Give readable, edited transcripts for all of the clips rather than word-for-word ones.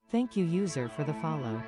Thank you user for the follow.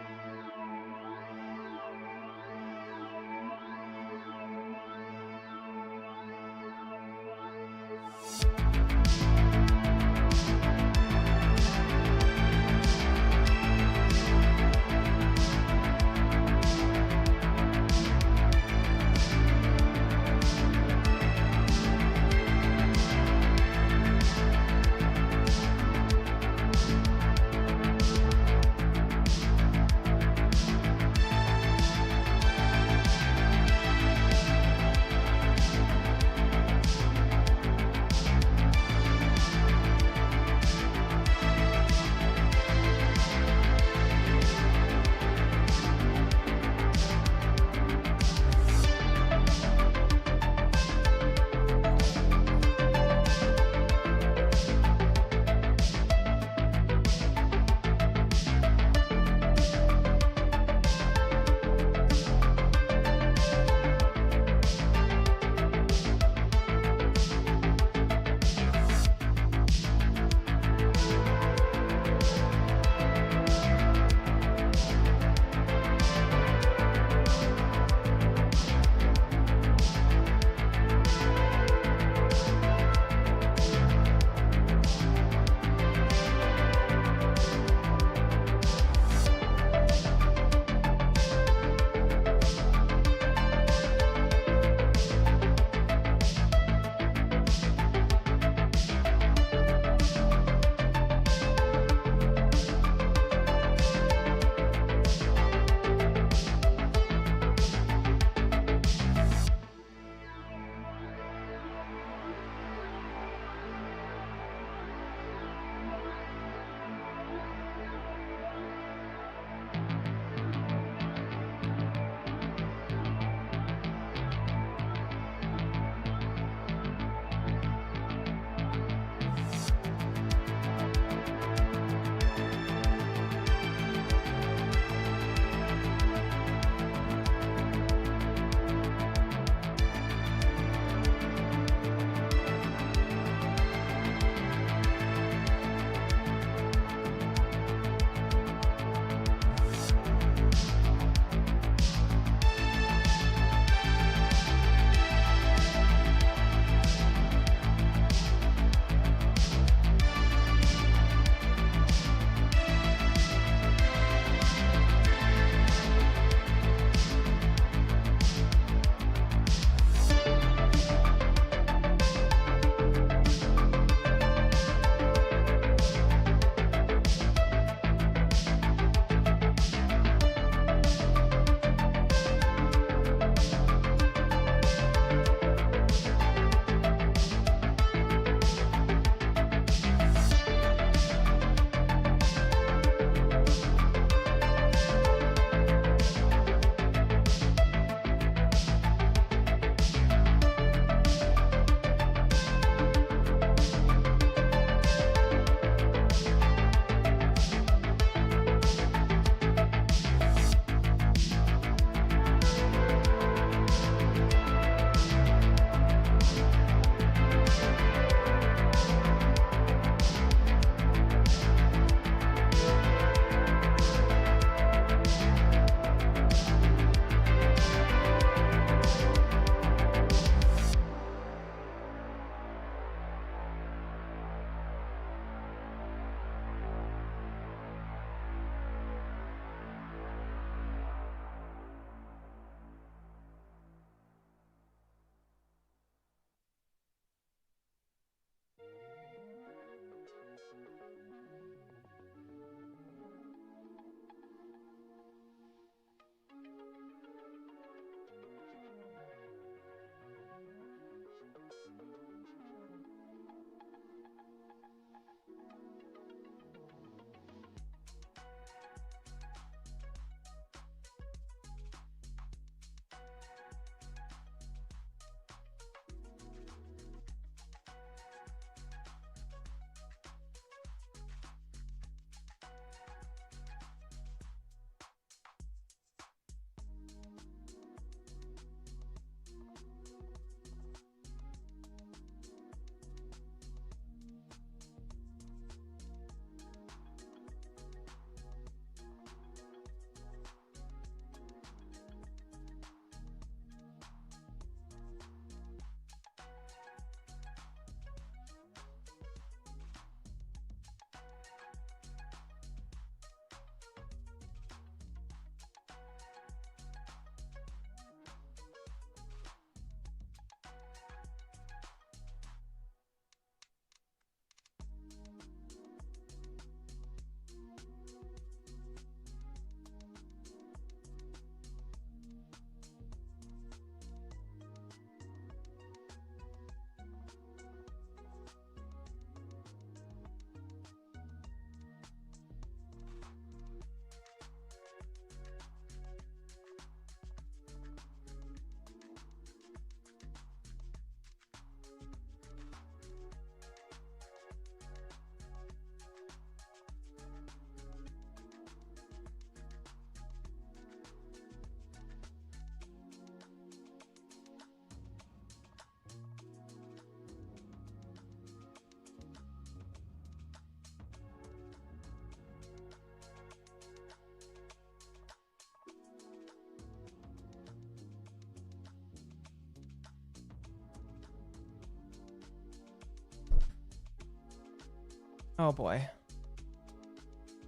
Oh boy.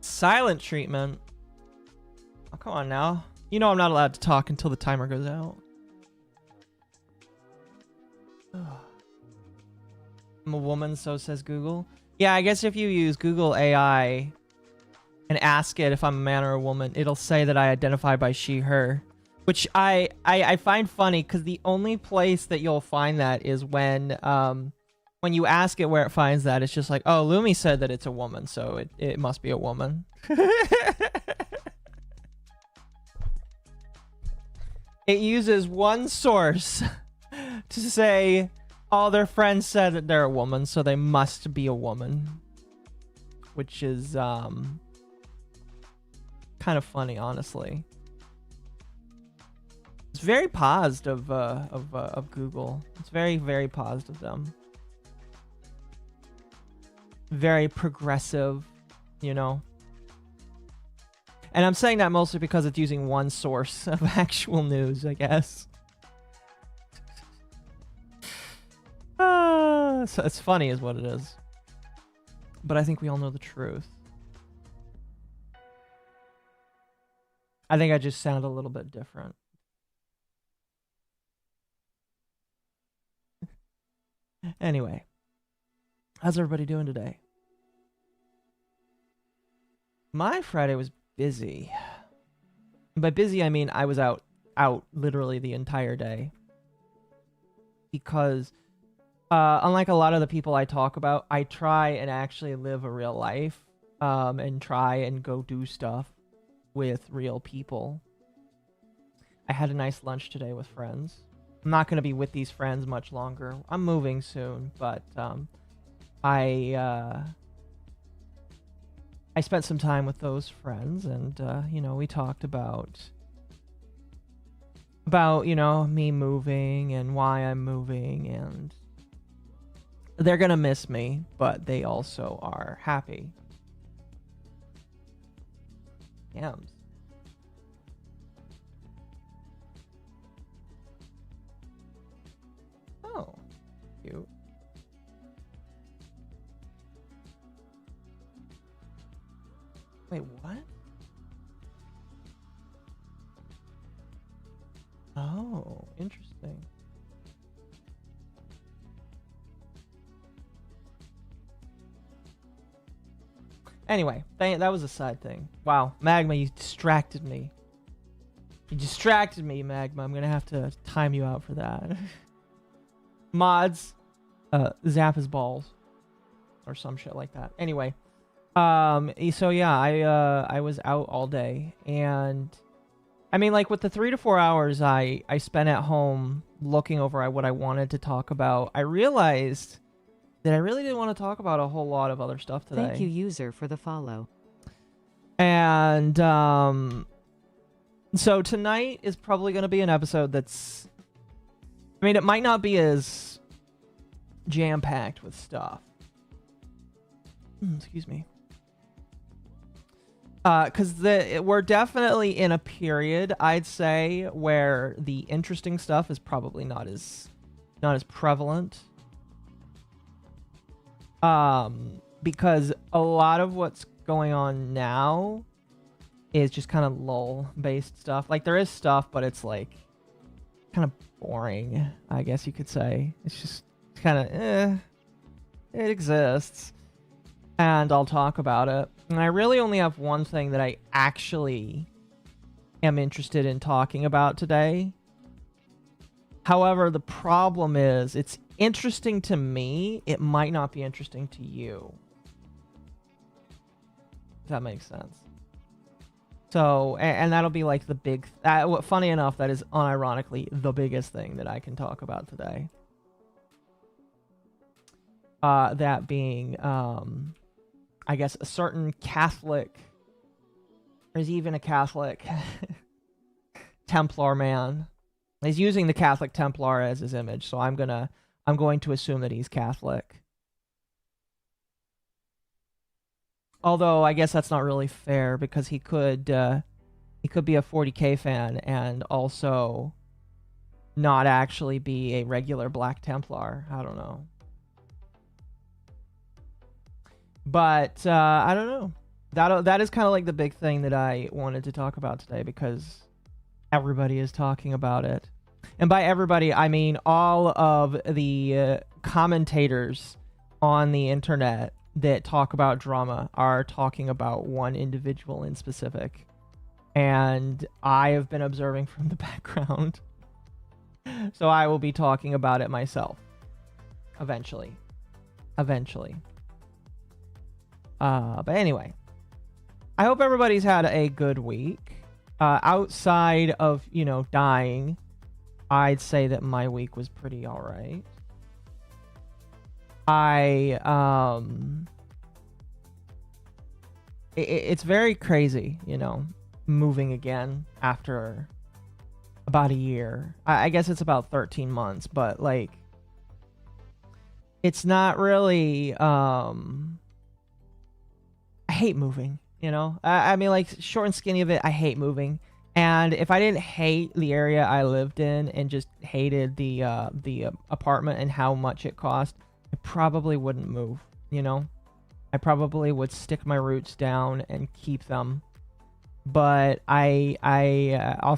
Silent treatment. Oh, come on now. You know I'm not allowed to talk until the timer goes out. I'm a woman, so says Google. Yeah, I guess if you use Google AI and ask it if I'm a man or a woman, it'll say that I identify by she, her. Which I find funny because the only place that you'll find that is when you ask it where it finds that, it's just like, oh, Lumi said that it's a woman, so it must be a woman. It uses one source to say all their friends said that they're a woman, so they must be a woman. Which is kind of funny, honestly. It's very paused of Google. It's very, very paused of them. Very progressive, you know. And I'm saying that mostly because it's using one source of actual news, I guess. So it's funny is what it is. But I think we all know the truth. I think I just sound a little bit different. Anyway, how's everybody doing today? My Friday was busy. And by busy, I mean I was out literally the entire day. Because unlike a lot of the people I talk about, I try and actually live a real life and try and go do stuff with real people. I had a nice lunch today with friends. I'm not going to be with these friends much longer. I'm moving soon, but I spent some time with those friends, and you know, we talked about you know, me moving and why I'm moving, and they're gonna miss me, but they also are happy. Yams. Oh, cute. Wait, what? Oh, interesting. Anyway, that was a side thing. Wow, Magma, you distracted me. You distracted me, Magma. I'm gonna have to time you out for that. Mods, zap his balls, or some shit like that. Anyway, so yeah, I was out all day, and I mean, like, with the 3 to 4 hours I spent at home looking over at what I wanted to talk about, I realized that I really didn't want to talk about a whole lot of other stuff today. Thank you, user, for the follow. And so tonight is probably going to be an episode that's, I mean, it might not be as jam-packed with stuff. Excuse me. Because we're definitely in a period, I'd say, where the interesting stuff is probably not as prevalent. Because a lot of what's going on now is just kind of lull-based stuff. Like, there is stuff, but it's like kind of boring, I guess you could say. It's just kind of it exists, and I'll talk about it. And I really only have one thing that I actually am interested in talking about today. However, the problem is it's interesting to me. It might not be interesting to you. If that makes sense. So, and that'll be like the big... funny enough, that is unironically the biggest thing that I can talk about today. That being... I guess a certain Catholic, there's even a Catholic Templar man. He's using the Catholic Templar as his image, so I'm going to assume that he's Catholic. Although I guess that's not really fair, because he could be a 40K fan and also not actually be a regular Black Templar. I don't know. But I don't know. That is kind of like the big thing that I wanted to talk about today because everybody is talking about it. And by everybody, I mean all of the commentators on the internet that talk about drama are talking about one individual in specific. And I have been observing from the background. So I will be talking about it myself. Eventually. But anyway. I hope everybody's had a good week. Outside of, you know, dying, I'd say that my week was pretty alright. It's very crazy, you know, moving again after about a year. I guess it's about 13 months, but like, it's not really, I hate moving, you know? I mean, like, short and skinny of it, I hate moving. And if I didn't hate the area I lived in and just hated the apartment and how much it cost, I probably wouldn't move, you know? I probably would stick my roots down and keep them. But I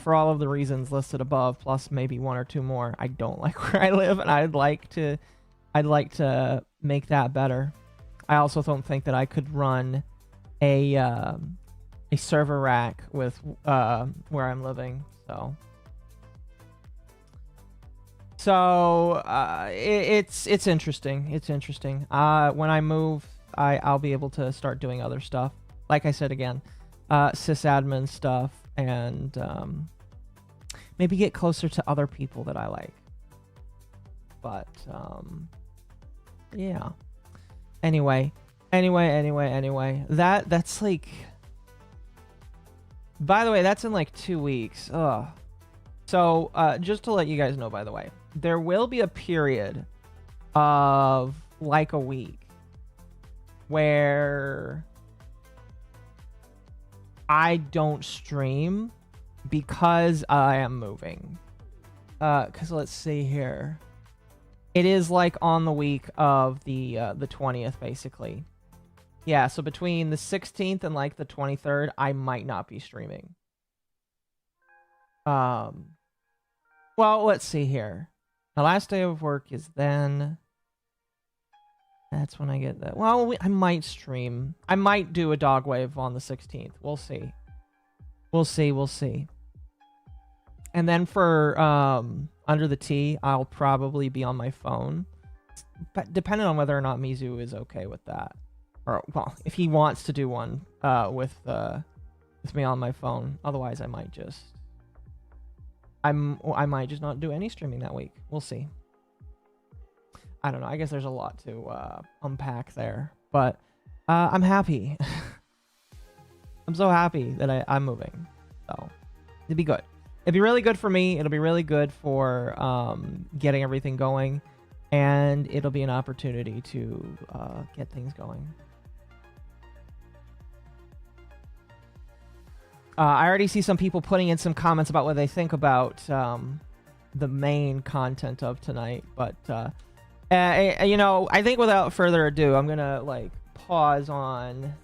for all of the reasons listed above, plus maybe one or two more, I don't like where I live, and I'd like to make that better. I also don't think that I could run a server rack with where I'm living. So it's interesting. It's interesting. When I move, I'll be able to start doing other stuff. Like I said again, sysadmin stuff, and maybe get closer to other people that I like. But yeah. Anyway. That's like. By the way, that's in like 2 weeks. Ugh. So just to let you guys know, by the way, there will be a period of like a week where I don't stream because I am moving. Because let's see here. It is like on the week of the 20th, basically. Yeah, so between the 16th and like the 23rd, I might not be streaming. Well, let's see here. The last day of work is then. That's when I get that. Well, I might stream. I might do a dog wave on the 16th. We'll see. We'll see. And then for Under the Tea, I'll probably be on my phone. But depending on whether or not Mizu is okay with that. Or, well, if he wants to do one with me on my phone. Otherwise, I might just not do any streaming that week. We'll see. I don't know. I guess there's a lot to unpack there. But I'm happy. I'm so happy that I'm moving. So it'd be good. It'd be really good for me. It'll be really good for getting everything going. And it'll be an opportunity to get things going. I already see some people putting in some comments about what they think about the main content of tonight. But, you know, I think without further ado, I'm going to, like, pause on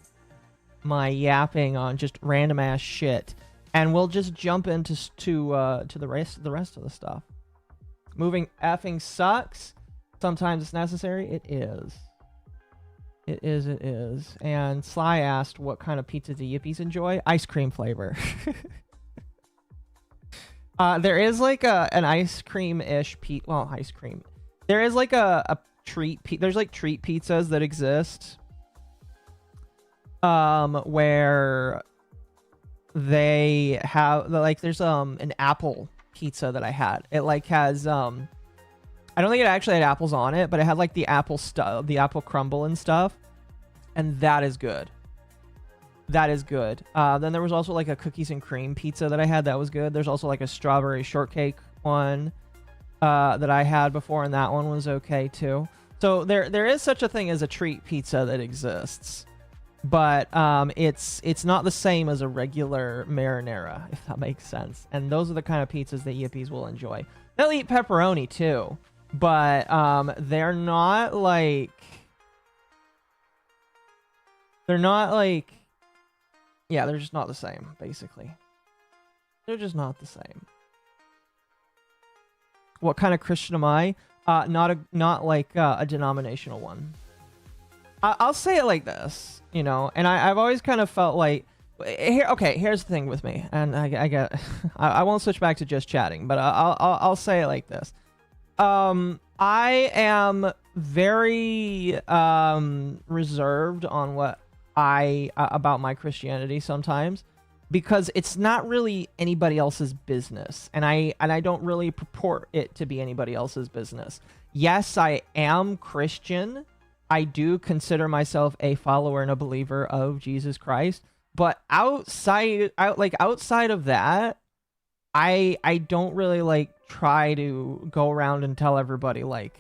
my yapping on just random ass shit. And we'll just jump into the rest of the stuff. Moving effing sucks. Sometimes it's necessary. It is. It is. And Sly asked, what kind of pizza do yippies enjoy? Ice cream flavor. There is like an ice cream-ish pizza. Well, ice cream. There is like a treat. There's like treat pizzas that exist. Where they have like there's an apple pizza that I had. It like has I don't think it actually had apples on it, but it had like the apple stuff, the apple crumble and stuff, and that is good. That is good. Then there was also like a cookies and cream pizza that I had that was good. There's also like a strawberry shortcake one that I had before, and that one was okay too. So there is such a thing as a treat pizza that exists, but it's not the same as a regular marinara, if that makes sense. And those are the kind of pizzas that yippies will enjoy. They'll eat pepperoni too, but they're not like They're not like, yeah, they're just not the same, basically. They're just not the same. What kind of Christian am I? Not like a denominational one. I'll say it like this, you know, and I've always kind of felt like, here's the thing with me, and I won't switch back to just chatting, but I'll say it like this. I am very reserved on what about my Christianity sometimes, because it's not really anybody else's business, and I don't really purport it to be anybody else's business. Yes, I am Christian. I do consider myself a follower and a believer of Jesus Christ, but outside of that, I don't really like try to go around and tell everybody like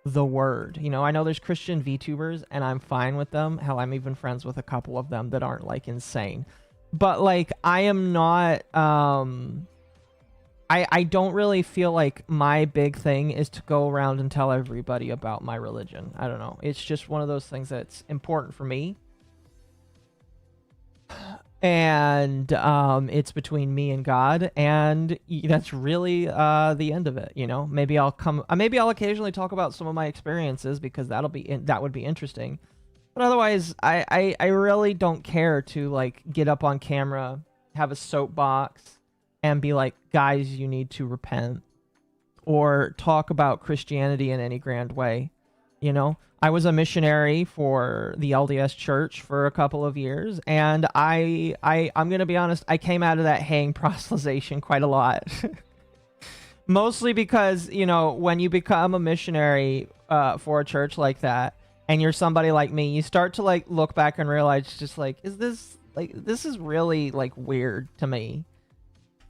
the word. You know, I know there's Christian VTubers and I'm fine with them. Hell, I'm even friends with a couple of them that aren't like insane. But like I am not I don't really feel like my big thing is to go around and tell everybody about my religion. I don't know. It's just one of those things that's important for me. And it's between me and God, and that's really the end of it, you know. Maybe I'll occasionally talk about some of my experiences, because that would be interesting. But otherwise, I really don't care to like get up on camera, have a soapbox, and be like, guys, you need to repent, or talk about Christianity in any grand way. You know, I was a missionary for the LDS Church for a couple of years, and I'm gonna be honest, I came out of that haying proselytization quite a lot. Mostly because, you know, when you become a missionary for a church like that, and you're somebody like me, you start to like look back and realize, just like, this is really like weird to me.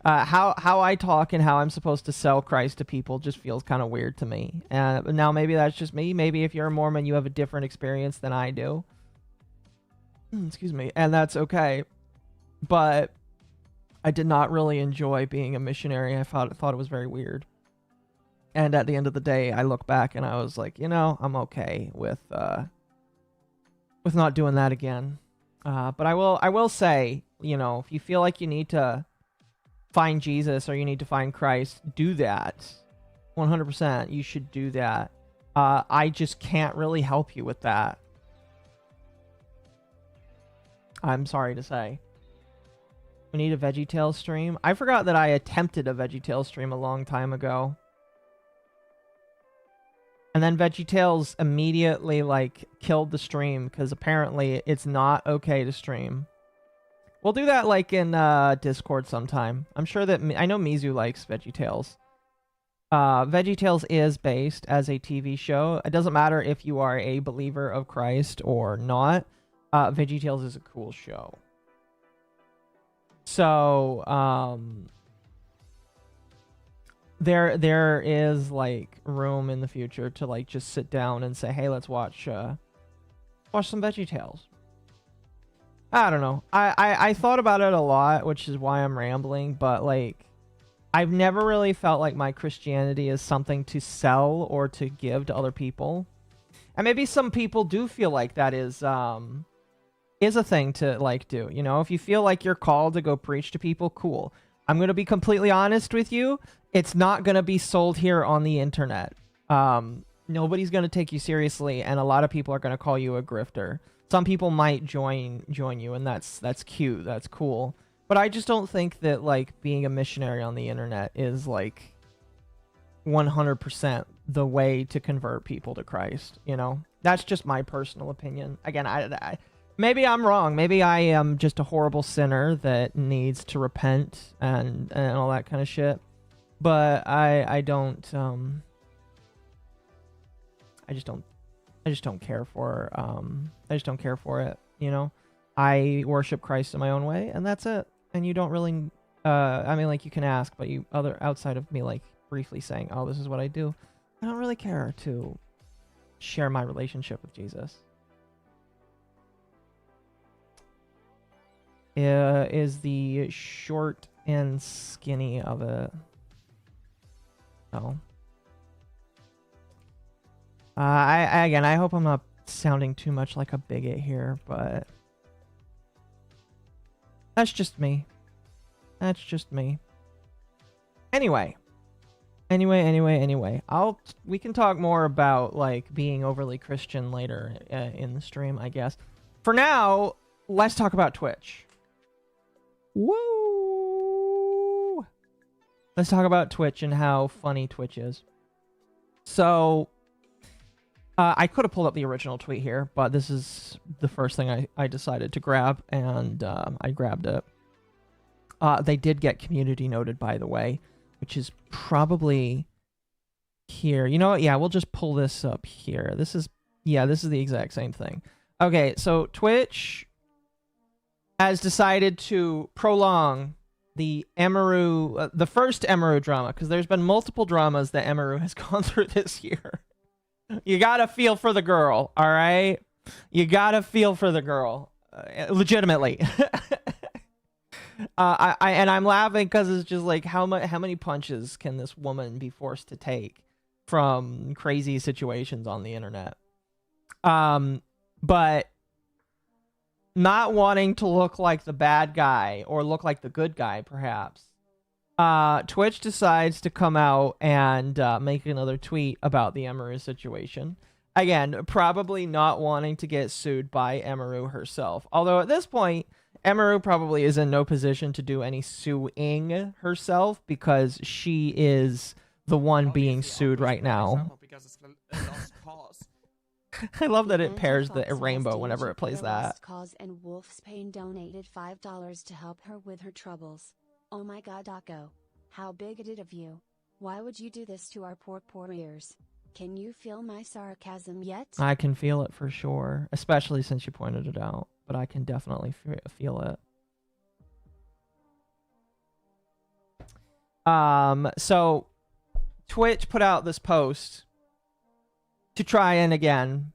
How I talk and how I'm supposed to sell Christ to people just feels kind of weird to me. Now maybe that's just me. Maybe if you're a Mormon, you have a different experience than I do. Excuse me, and that's okay. But I did not really enjoy being a missionary. I thought it was very weird. And at the end of the day, I look back and I was like, you know, I'm okay with not doing that again. But I will say, you know, if you feel like you need to find Jesus or you need to find Christ, do that. 100%, you should do that. I just can't really help you with that. I'm sorry to say. We need a VeggieTales stream. I forgot that I attempted a VeggieTales stream a long time ago. And then VeggieTales immediately like killed the stream, because apparently it's not okay to stream. We'll do that like in Discord sometime. I'm sure that I know Mizu likes VeggieTales. VeggieTales is based as a TV show. It doesn't matter if you are a believer of Christ or not. VeggieTales is a cool show. So there is like room in the future to like just sit down and say, hey, let's watch some VeggieTales. I don't know. I thought about it a lot, which is why I'm rambling, but like I've never really felt like my Christianity is something to sell or to give to other people. And maybe some people do feel like that is a thing to like do. You know, if you feel like you're called to go preach to people, cool. I'm going to be completely honest with you. It's not going to be sold here on the internet. Nobody's going to take you seriously, and a lot of people are going to call you a grifter. Some people might join you, and that's cute. That's cool. But I just don't think that like being a missionary on the internet is like 100% the way to convert people to Christ, you know? That's just my personal opinion. Again, I maybe I'm wrong. Maybe I am just a horrible sinner that needs to repent and all that kind of shit. But I just don't care for it, you know? I worship Christ in my own way, and that's it. And you don't really I mean, like, you can ask, but outside of me like briefly saying, oh, this is what I do, I don't really care to share my relationship with Jesus. Is the short and skinny of it. Oh. I hope I'm not sounding too much like a bigot here, but That's just me. That's just me. Anyway. Anyway. We can talk more about, like, being overly Christian later in the stream, I guess. For now, let's talk about Twitch. Woo! Let's talk about Twitch and how funny Twitch is. So, I could have pulled up the original tweet here, but this is the first thing I decided to grab, and I grabbed it. They did get community noted, by the way, which is probably here. You know what? Yeah, we'll just pull this up here. This is the exact same thing. Okay, so Twitch has decided to prolong the Emiru, the first Emiru drama, because there's been multiple dramas that Emiru has gone through this year. You gotta feel for the girl, all right? You gotta feel for the girl, legitimately. I'm laughing because it's just like how many punches can this woman be forced to take from crazy situations on the internet? But not wanting to look like the bad guy or look like the good guy, perhaps. Twitch decides to come out and make another tweet about the Emiru situation. Again, probably not wanting to get sued by Emiru herself. Although at this point, Emiru probably is in no position to do any suing herself because she is the one being sued right now. I love that it pairs the rainbow whenever it plays that. Cause and Wolf's Pain donated $5 to help her with her troubles. Oh my god, Occo. How bigoted of you. Why would you do this to our poor ears? Can you feel my sarcasm yet? I can feel it for sure, especially since you pointed it out, but I can definitely feel it. So Twitch put out this post to try and, again,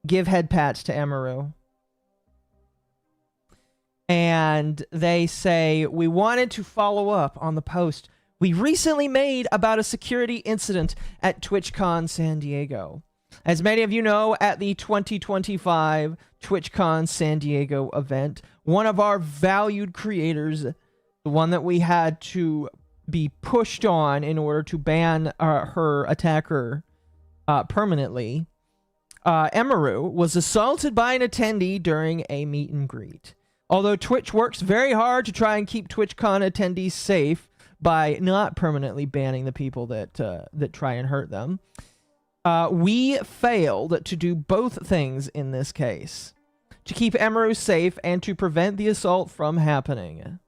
give head pats to Emiru. And they say, we wanted to follow up on the post we recently made about a security incident at TwitchCon San Diego. As many of you know, at the 2025 TwitchCon San Diego event, one of our valued creators, the one that we had to be pushed on in order to ban her attacker permanently, Emiru was assaulted by an attendee during a meet and greet. Although Twitch works very hard to try and keep TwitchCon attendees safe by not permanently banning the people that try and hurt them, we failed to do both things in this case. To keep Emiru safe and to prevent the assault from happening.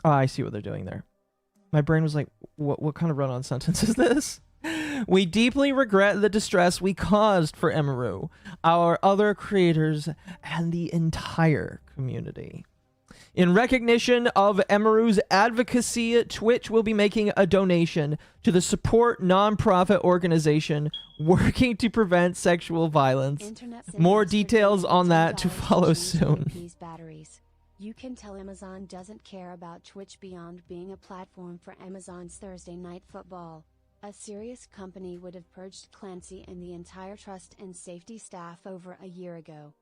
Oh, I see what they're doing there. My brain was like, what kind of run-on sentence is this? We deeply regret the distress we caused for Emiru, our other creators, and the entire community. In recognition of Emiru's advocacy, Twitch will be making a donation to the support nonprofit organization working to prevent sexual violence. More details on that to follow soon. You can tell Amazon doesn't care about Twitch beyond being a platform for Amazon's Thursday Night Football. A serious company would have purged Clancy and the entire trust and safety staff over a year ago.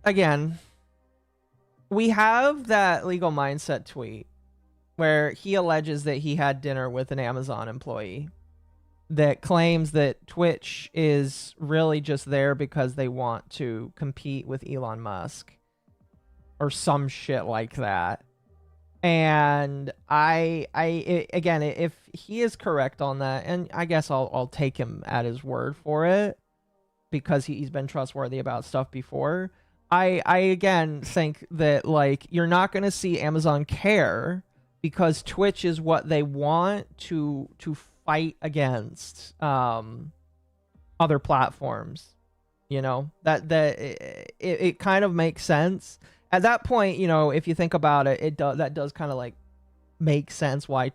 Again, we have that legal mindset tweet where he alleges that he had dinner with an Amazon employee that claims that Twitch is really just there because they want to compete with Elon Musk or some shit like that. And again, if he is correct on that, and I guess I'll take him at his word for it because he's been trustworthy about stuff before. I again think that, like, you're not going to see Amazon care because Twitch is what they want to fight against other platforms. You know, it kind of makes sense. At that point, you know, if you think about it, that does kind of like make sense why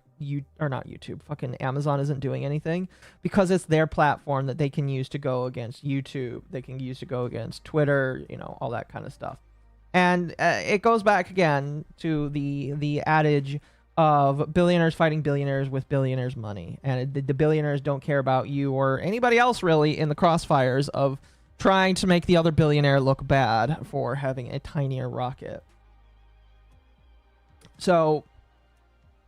fucking Amazon isn't doing anything, because it's their platform that they can use to go against YouTube, they can use to go against Twitter, you know, all that kind of stuff. And it goes back again to the adage of billionaires fighting billionaires with billionaires' money, and the billionaires don't care about you or anybody else really in the crossfires of trying to make the other billionaire look bad for having a tinier rocket. So,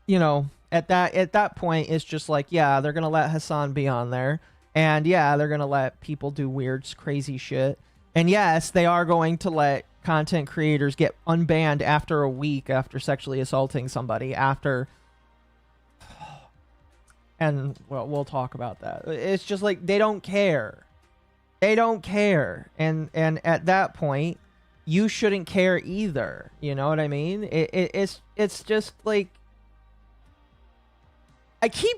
you know, at that point, it's just like, yeah, they're gonna let Hassan be on there, and yeah, they're gonna let people do weird, crazy shit, and yes, they are going to let content creators get unbanned after a week after sexually assaulting somebody after. And well, we'll talk about that. It's just like they don't care. They don't care, and at that point, you shouldn't care either. You know what I mean? It's just like I keep,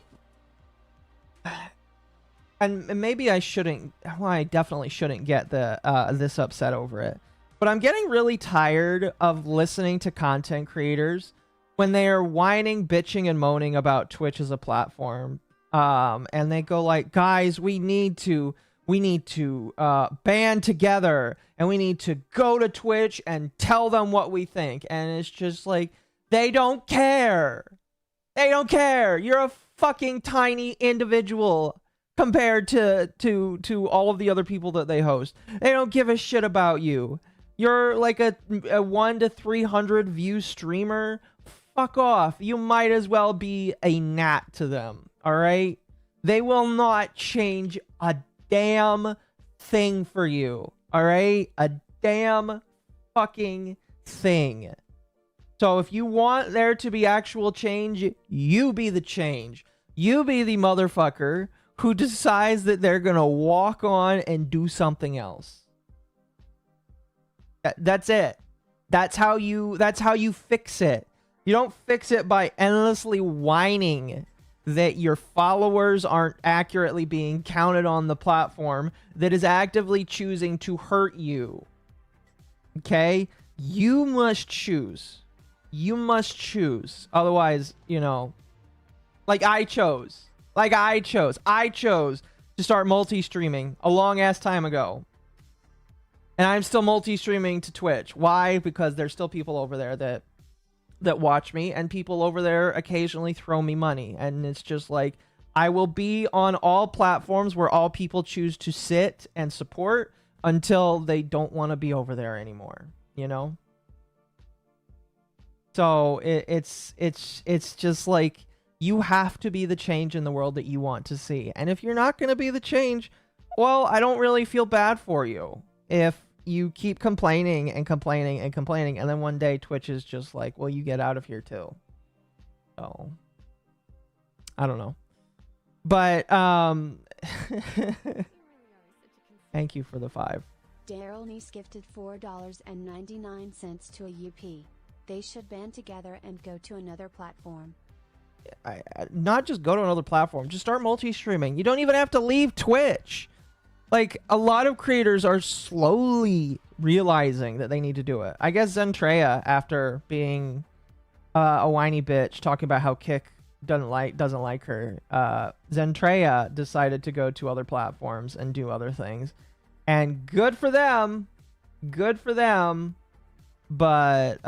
and maybe I shouldn't. Well, I definitely shouldn't get this upset over it. But I'm getting really tired of listening to content creators when they are whining, bitching, and moaning about Twitch as a platform. And they go like, guys, we need to band together, and we need to go to Twitch and tell them what we think. And it's just like, they don't care. They don't care. You're a fucking tiny individual compared to all of the other people that they host. They don't give a shit about you. You're like a 1 to 300 view streamer. Fuck off. You might as well be a gnat to them. All right? They will not change a damn thing for you. All right? A damn fucking thing. So if you want there to be actual change, you be the change. You be the motherfucker who decides that they're gonna walk on and do something else. That's it. That's how you fix it. You don't fix it by endlessly whining that your followers aren't accurately being counted on the platform that is actively choosing to hurt you. Okay? You must choose. You must choose. Otherwise, you know, like I chose to start multi-streaming a long ass time ago. And I'm still multi-streaming to Twitch. Why? Because there's still people over there that watch me, and people over there occasionally throw me money. And it's just like, I will be on all platforms where all people choose to sit and support until they don't want to be over there anymore, you know? So it's just like, you have to be the change in the world that you want to see. And if you're not going to be the change, well, I don't really feel bad for you. If you keep complaining and complaining and complaining, and then one day Twitch is just like, well, you get out of here too. So I don't know. But thank you for the 5. Daryl Neese gifted $4.99 to a UP. They should band together and go to another platform. Not just go to another platform, just start multi-streaming. You don't even have to leave Twitch. Like, a lot of creators are slowly realizing that they need to do it. I guess Zentreya, after being a whiny bitch, talking about how Kick doesn't like her, Zentreya decided to go to other platforms and do other things. And good for them. Good for them. But,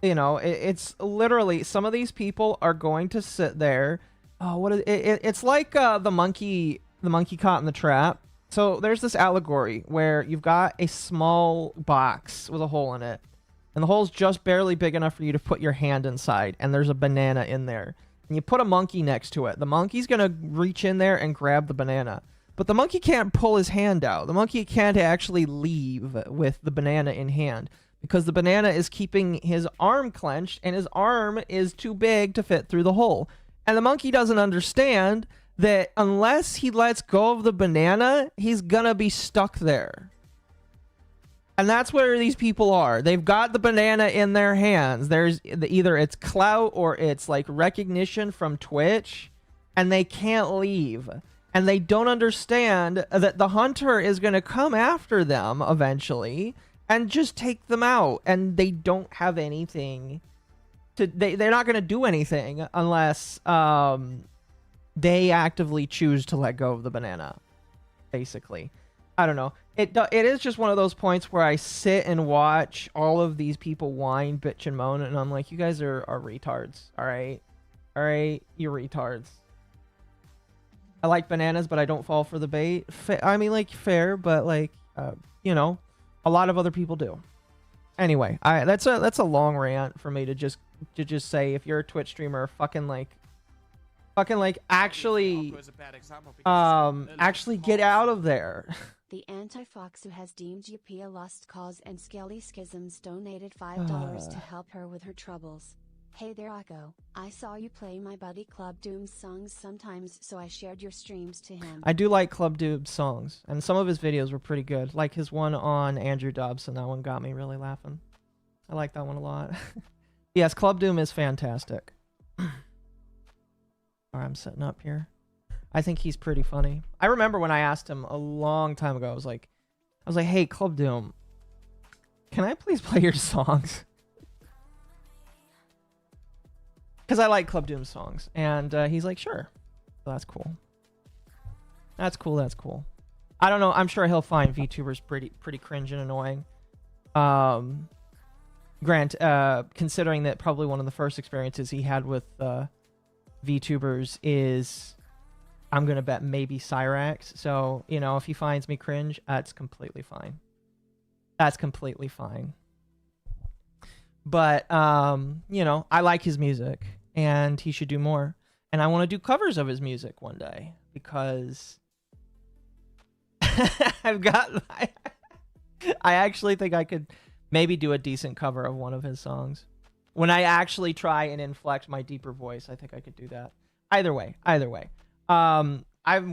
you know, it's literally, some of these people are going to sit there. Oh, what is it? It's like the monkey caught in the trap. So there's this allegory where you've got a small box with a hole in it, and the hole's just barely big enough for you to put your hand inside, and there's a banana in there. And you put a monkey next to it. The monkey's gonna reach in there and grab the banana, but the monkey can't pull his hand out. The monkey can't actually leave with the banana in hand, because the banana is keeping his arm clenched, and his arm is too big to fit through the hole. And the monkey doesn't understand that unless he lets go of the banana, he's gonna be stuck there. And that's where these people are. They've got the banana in their hands. There's either it's clout or it's like recognition from Twitch, and they can't leave. And they don't understand that the hunter is gonna come after them eventually and just take them out. And they don't have anything to, they're not going to do anything unless they actively choose to let go of the banana, basically. I don't know. It is just one of those points where I sit and watch all of these people whine, bitch, and moan, and I'm like, you guys are retards, all right? All right? You're retards. I like bananas, but I don't fall for the bait. I mean, like, fair, but like, you know, a lot of other people do. Anyway, that's a long rant for me to just say, if you're a Twitch streamer, fucking actually get out of there. The anti-fox who has deemed you a lost cause and Skelly Schisms donated $5 to help her with her troubles. Hey there, Occo. I saw you play my buddy Club Doom's songs sometimes, so I shared your streams to him. I do like Club Doom's songs, and some of his videos were pretty good. Like his one on Andrew Dobson, that one got me really laughing. I like that one a lot. Yes, Club Doom is fantastic. Alright, I'm setting up here. I think he's pretty funny. I remember when I asked him a long time ago, I was like, hey, Club Doom, can I please play your songs? Because I like Club Doom's songs. And he's like, sure. So that's cool. That's cool, that's cool. I don't know. I'm sure he'll find VTubers pretty cringe and annoying. Considering that probably one of the first experiences he had with VTubers is, I'm going to bet, maybe Cyrax. So, you know, if he finds me cringe, that's completely fine. That's completely fine. But, you know, I like his music, and he should do more. And I want to do covers of his music one day, because I actually think I could maybe do a decent cover of one of his songs. When I actually try and inflect my deeper voice, I think I could do that. Either way. I'm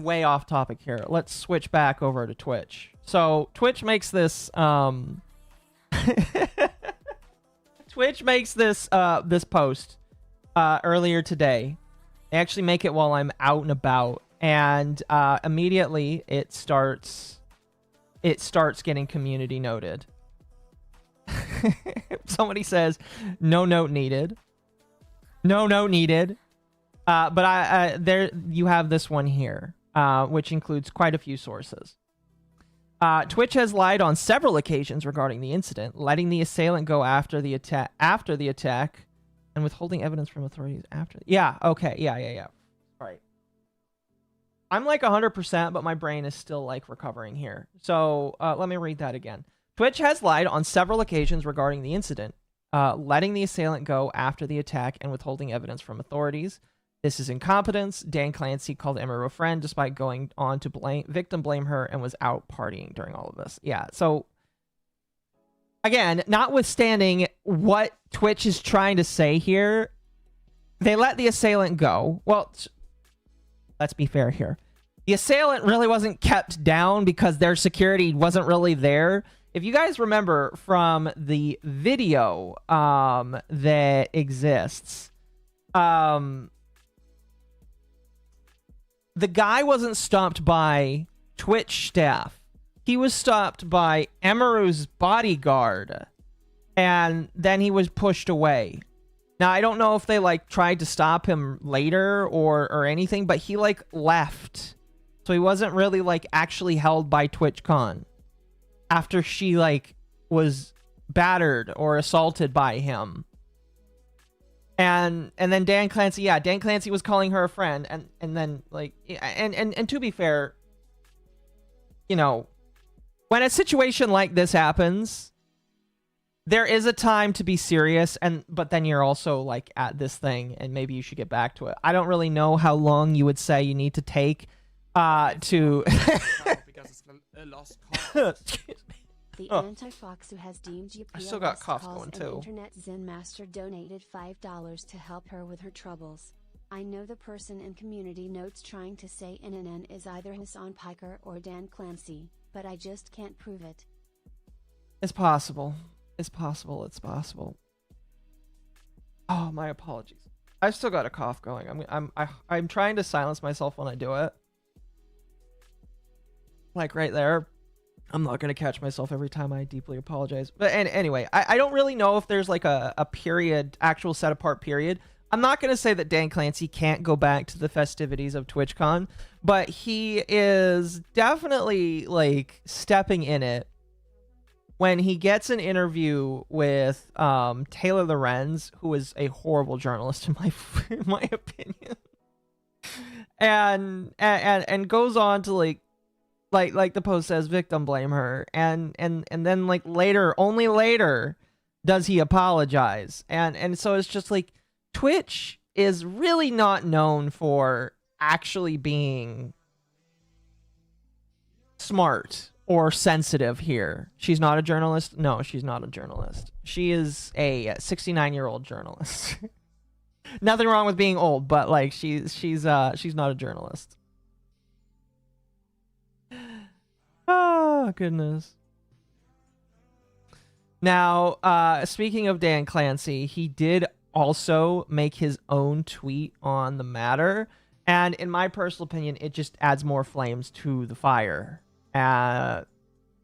way off topic here. Let's switch back over to Twitch. So Twitch makes this Twitch makes this this post earlier today. They actually make it while I'm out and about, and immediately it starts getting community noted. Somebody says, no note needed. No note needed. But there you have this one here, which includes quite a few sources. Twitch has lied on several occasions regarding the incident, letting the assailant go after the attack, and withholding evidence from authorities after. Yeah, okay, yeah. Right. I'm like 100%, but my brain is still like recovering here. So let me read that again. Twitch has lied on several occasions regarding the incident, letting the assailant go after the attack and withholding evidence from authorities. This is incompetence. Dan Clancy called Emeru a friend despite going on to blame her and was out partying during all of this. Yeah, so again, notwithstanding what Twitch is trying to say here, they let the assailant go. Well, let's be fair here. The assailant really wasn't kept down because their security wasn't really there. If you guys remember from the video that exists, the guy wasn't stopped by Twitch staff. He was stopped by Emeru's bodyguard, and then he was pushed away. Now, I don't know if they like tried to stop him later or anything, but he like left. So he wasn't really like actually held by TwitchCon after she like was battered or assaulted by him. And then Dan Clancy, yeah, Dan Clancy was calling her a friend, and then like and to be fair, you know, when a situation like this happens, there is a time to be serious, but then you're also like at this thing and maybe you should get back to it. I don't really know how long you would say you need to take to because it's a lost cause. Excuse me. The anti-fox who has deemed you I still got cough cause going, an too. internet Zen master donated $5 to help her with her troubles. I know the person in community notes trying to say NNN is either Hassan Piker or Dan Clancy, but I just can't prove it. It's possible. It's possible. It's possible. Oh, my apologies. I've still got a cough going. I'm trying to silence myself when I do it. Like right there. I'm not going to catch myself every time I deeply apologize. But anyway, I don't really know if there's like a period, actual set apart period. I'm not going to say that Dan Clancy can't go back to the festivities of TwitchCon, but he is definitely like stepping in it when he gets an interview with Taylor Lorenz, who is a horrible journalist in my opinion. and goes on to like the post says, victim blame her, and then like later, only later, does he apologize, and so it's just like Twitch is really not known for actually being smart or sensitive here. She's not a journalist. No, she's not a journalist. She is a 69-year-old journalist. Nothing wrong with being old, but like she's not a journalist. Oh goodness. Now, speaking of Dan Clancy, he did also make his own tweet on the matter, and in my personal opinion, it just adds more flames to the fire. And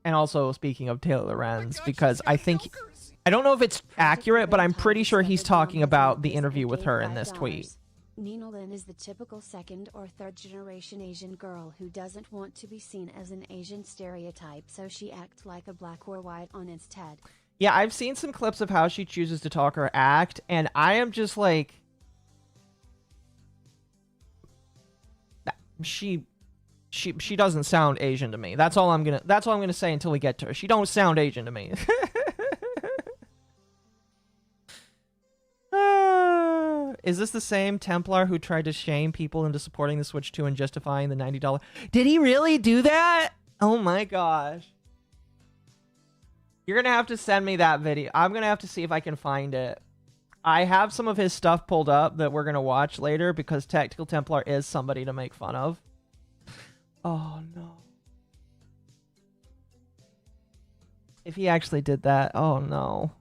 also, speaking of Taylor Lorenz, because I don't know if it's accurate, but I'm pretty sure he's talking about the interview with her in this tweet. Nina Lin is the typical second or third generation Asian girl who doesn't want to be seen as an Asian stereotype, so she acts like a black or white on instead. Yeah, I've seen some clips of how she chooses to talk or act, and I am just like, she doesn't sound Asian to me. That's all I'm gonna say until we get to her. She don't sound Asian to me. Is this the same Templar who tried to shame people into supporting the Switch 2 and justifying the $90? Did he really do that? Oh my gosh. You're gonna have to send me that video. I'm gonna have to see if I can find it. I have some of his stuff pulled up that we're gonna watch later because Tactical Templar is somebody to make fun of. Oh no. If he actually did that, oh no.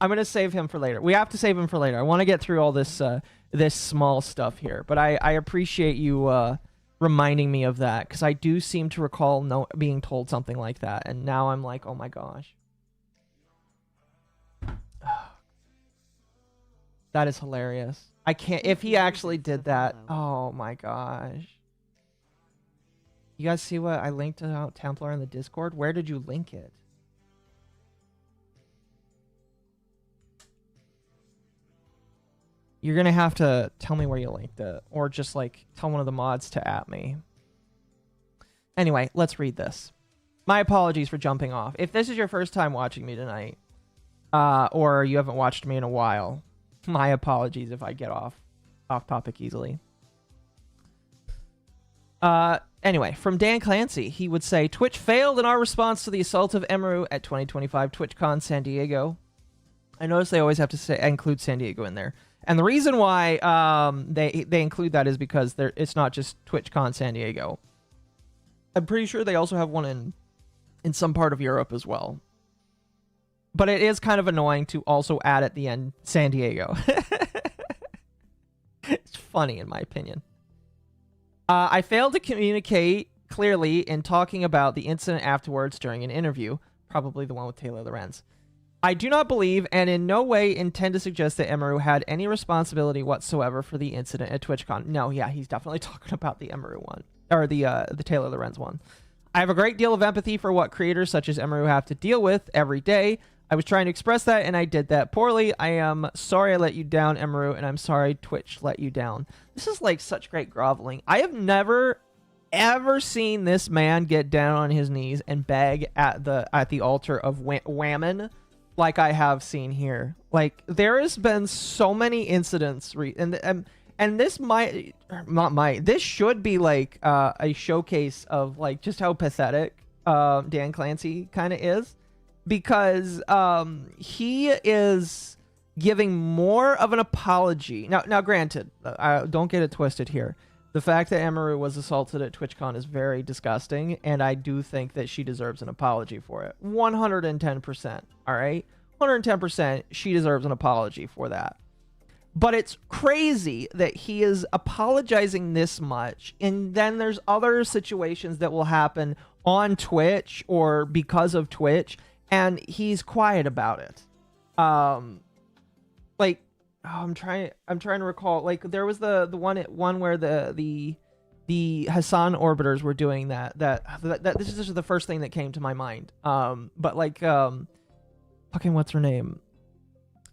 I'm gonna save him for later. We have to save him for later. I want to get through all this this small stuff here, but I appreciate you reminding me of that, because I do seem to recall being told something like that, and now I'm like, oh my gosh. That is hilarious. I can't, if he actually did that, oh my gosh. You guys see what I linked about Templar in the Discord? Where did you link it? You're gonna have to tell me where you linked it, or just like tell one of the mods to at me. Anyway, let's read this. My apologies for jumping off. If this is your first time watching me tonight, or you haven't watched me in a while, my apologies if I get off topic easily. Anyway, from Dan Clancy, he would say, Twitch failed in our response to the assault of Emeru at 2025 TwitchCon San Diego. I notice they always have to include San Diego in there. And the reason why they include that is because it's not just TwitchCon San Diego. I'm pretty sure they also have one in some part of Europe as well. But it is kind of annoying to also add at the end San Diego. It's funny in my opinion. I failed to communicate clearly in talking about the incident afterwards during an interview, probably the one with Taylor Lorenz. I do not believe and in no way intend to suggest that Emeru had any responsibility whatsoever for the incident at TwitchCon. No, yeah, he's definitely talking about the Emeru one, or the Taylor Lorenz one. I have a great deal of empathy for what creators such as Emeru have to deal with every day. I was trying to express that, and I did that poorly. I am sorry I let you down, Emeru, and I'm sorry Twitch let you down. This is like such great groveling. I have never, ever seen this man get down on his knees and beg at the altar of Whammon like I have seen here. Like, there has been so many incidents, and this this should be like a showcase of like just how pathetic Dan Clancy kind of is. Because he is giving more of an apology. Now granted, don't get it twisted here. The fact that Emeru was assaulted at TwitchCon is very disgusting, and I do think that she deserves an apology for it. 110%, all right? 110%, she deserves an apology for that. But it's crazy that he is apologizing this much, and then there's other situations that will happen on Twitch or because of Twitch, and he's quiet about it. Like, I'm trying to recall. Like, there was the one where the Hassan orbiters were doing that. This is just the first thing that came to my mind. But like, fucking what's her name?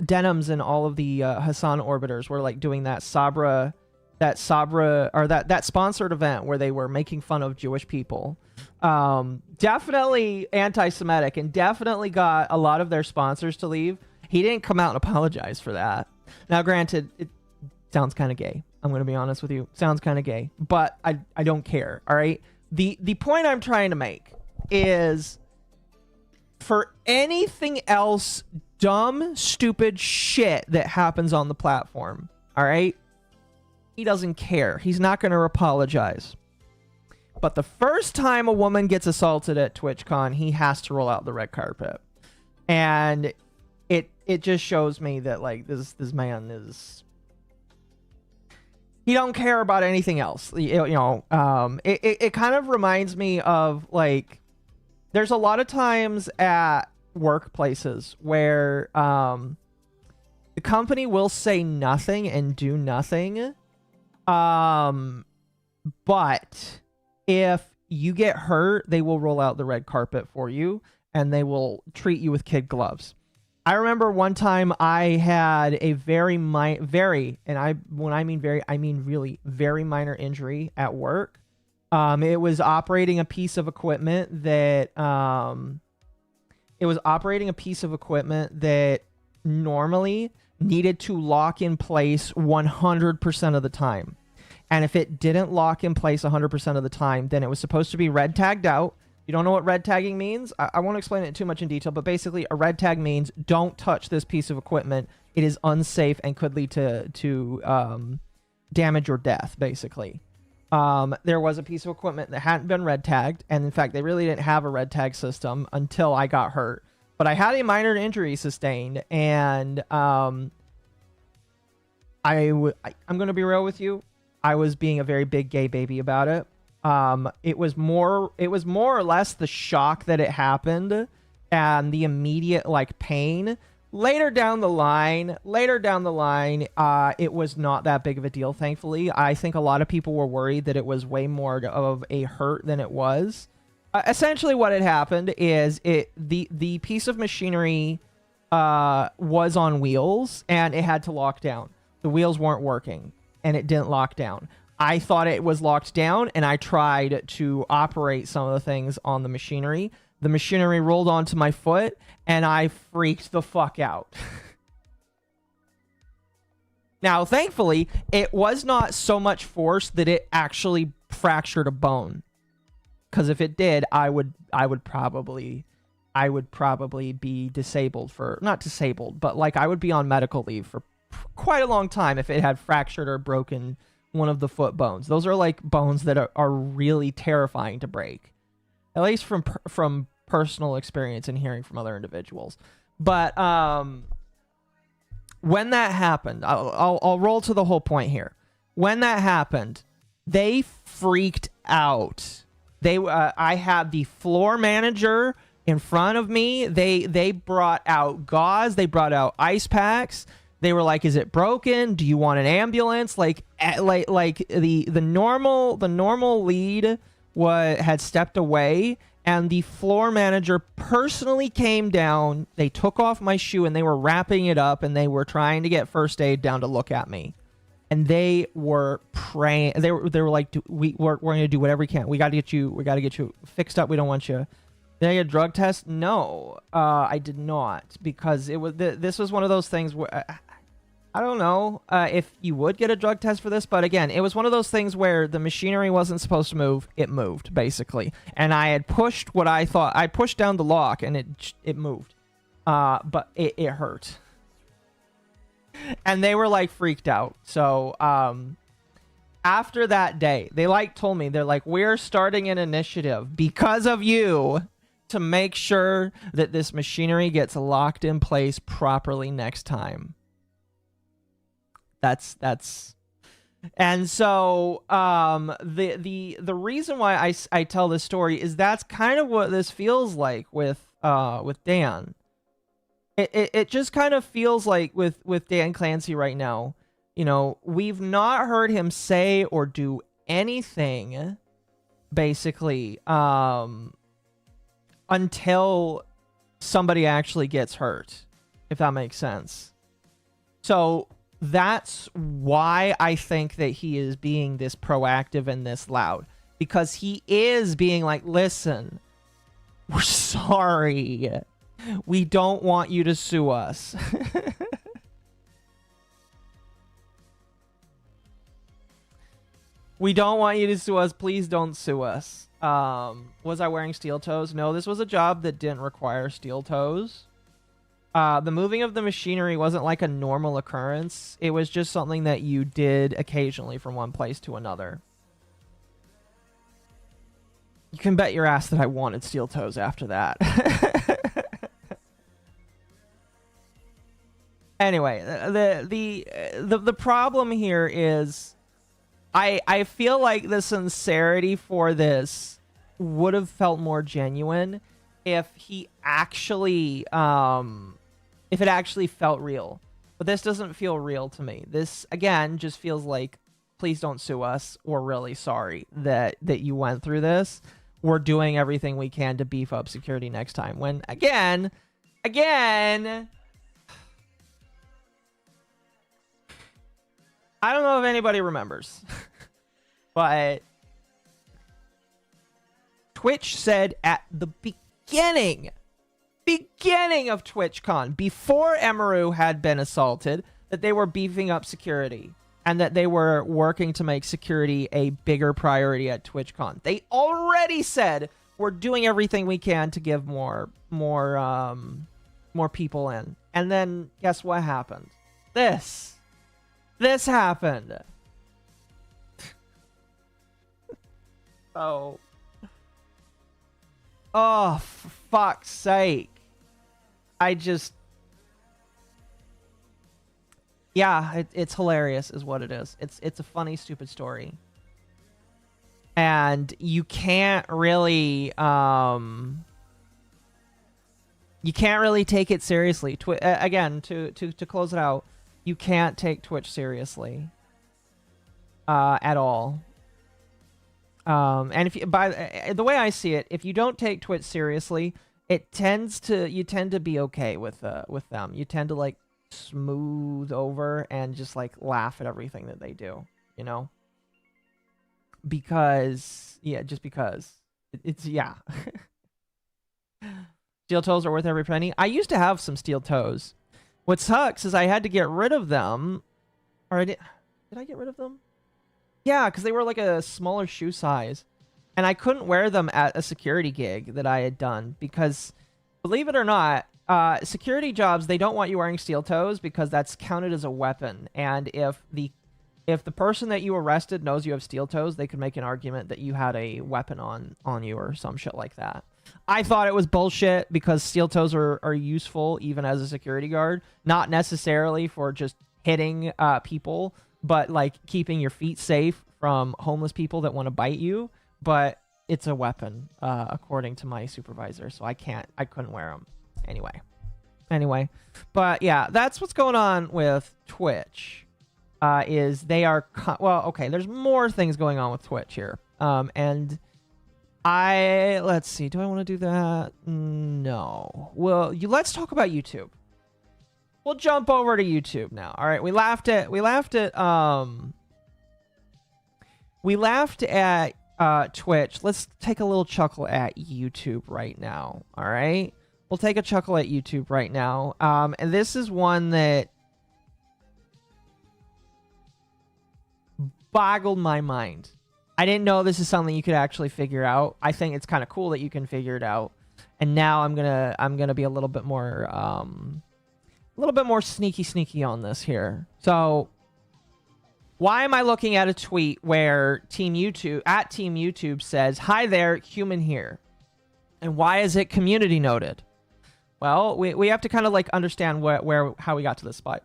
Denims and all of the Hassan orbiters were like doing that Sabra or that sponsored event where they were making fun of Jewish people. Definitely anti-Semitic, and definitely got a lot of their sponsors to leave. He didn't come out and apologize for that. Now, granted, it sounds kind of gay. I'm going to be honest with you. Sounds kind of gay, but I don't care. All right. The point I'm trying to make is, for anything else dumb, stupid shit that happens on the platform, all right, he doesn't care. He's not going to apologize. But the first time a woman gets assaulted at TwitchCon, he has to roll out the red carpet. And it just shows me that, like, this man is... He don't care about anything else. You know, it kind of reminds me of, like, there's a lot of times at workplaces where the company will say nothing and do nothing. But if you get hurt, they will roll out the red carpet for you, and they will treat you with kid gloves. I remember one time I had a when I mean very, I mean really very minor injury at work. It was operating a piece of equipment that normally needed to lock in place 100% of the time. And if it didn't lock in place 100% of the time, then it was supposed to be red tagged out. You don't know what red tagging means? I won't explain it too much in detail, but basically a red tag means don't touch this piece of equipment. It is unsafe and could lead to damage or death, basically. There was a piece of equipment that hadn't been red tagged, and in fact, they really didn't have a red tag system until I got hurt. But I had a minor injury sustained, and I'm going to be real with you. I was being a very big gay baby about it. It was more or less the shock that it happened and the immediate like pain. Later down the line, it was not that big of a deal, thankfully. I think a lot of people were worried that it was way more of a hurt than it was. Essentially what had happened is the piece of machinery was on wheels, and it had to lock down. The wheels weren't working, and it didn't lock down. I thought it was locked down, and I tried to operate some of the things on the machinery. The machinery rolled onto my foot, and I freaked the fuck out. Now, thankfully, it was not so much force that it actually fractured a bone. Because if it did, I would probably be disabled for, not disabled, but like I would be on medical leave for quite a long time if it had fractured or broken one of the foot bones. Those are like bones that are really terrifying to break, at least from personal experience and hearing from other individuals. But when that happened, I'll roll to the whole point here. When that happened, they freaked out. I had the floor manager in front of me. They brought out gauze. They brought out ice packs. They were like, "Is it broken? Do you want an ambulance?" Like the normal lead had stepped away, and the floor manager personally came down. They took off my shoe, and they were wrapping it up, and they were trying to get first aid down to look at me. And they were praying. They were like, "We're going to do whatever we can. We got to get you fixed up. We don't want you." Did I get a drug test? No, I did not, because this was one of those things where I don't know if you would get a drug test for this, but again, it was one of those things where the machinery wasn't supposed to move. It moved, basically. And I had pushed what I thought. I pushed down the lock, and it moved. But it hurt. And they were, like, freaked out. So, after that day, they, like, told me, they're like, "We're starting an initiative because of you to make sure that this machinery gets locked in place properly next time." That's and so the reason why I tell this story is that's kind of what this feels like with Dan. It just kind of feels like with Dan Clancy right now. You know, we've not heard him say or do anything basically until somebody actually gets hurt, if that makes sense. So that's why I think that he is being this proactive and this loud, because he is being like, listen, we're sorry. We don't want you to sue us. We don't want you to sue us. Please don't sue us. Was I wearing steel toes? No, this was a job that didn't require steel toes. The moving of the machinery wasn't like a normal occurrence. It was just something that you did occasionally from one place to another. You can bet your ass that I wanted steel toes after that. Anyway, the problem here is I feel like the sincerity for this would have felt more genuine if he actually if it actually felt real. But this doesn't feel real to me. This again just feels like, please don't sue us. We're really sorry that you went through this. We're doing everything we can to beef up security next time. When again, I don't know if anybody remembers, but Twitch said at the beginning of TwitchCon, before Emaru had been assaulted, that they were beefing up security and that they were working to make security a bigger priority at TwitchCon. They already said we're doing everything we can to give more people in. And then guess what happened? This happened. Oh, for fuck's sake. Yeah, it's hilarious is what it is. It's a funny, stupid story. And you can't really take it seriously. Again, to close it out, you can't take Twitch seriously at all. And if you, by the way I see it, if you don't take Twitch seriously, you tend to be okay with them. You tend to like smooth over and just like laugh at everything that they do, you know? Because just because it's Steel toes are worth every penny. I used to have some steel toes. What sucks is I had to get rid of them, or did I get rid of them? Yeah, because they were like a smaller shoe size. And I couldn't wear them at a security gig that I had done because, believe it or not, security jobs, they don't want you wearing steel toes because that's counted as a weapon. And if the person that you arrested knows you have steel toes, they could make an argument that you had a weapon on you or some shit like that. I thought it was bullshit because steel toes are useful even as a security guard. Not necessarily for just hitting people, but like keeping your feet safe from homeless people that want to bite you. But it's a weapon, according to my supervisor, so I couldn't wear them. Anyway, but yeah, that's what's going on with Twitch. Is they are well, okay. There's more things going on with Twitch here. And let's see. Do I want to do that? No. Well, let's talk about YouTube. We'll jump over to YouTube now. All right. We laughed at Twitch. Let's take a little chuckle at YouTube right now. All right. We'll take a chuckle at YouTube right now. And this is one that boggled my mind. I didn't know this is something you could actually figure out. I think it's kind of cool that you can figure it out. And now I'm gonna be a little bit more sneaky on this here. So why am I looking at a tweet where Team YouTube says, "Hi there, human here," and why is it community noted? Well, we have to kind of like understand how we got to this spot.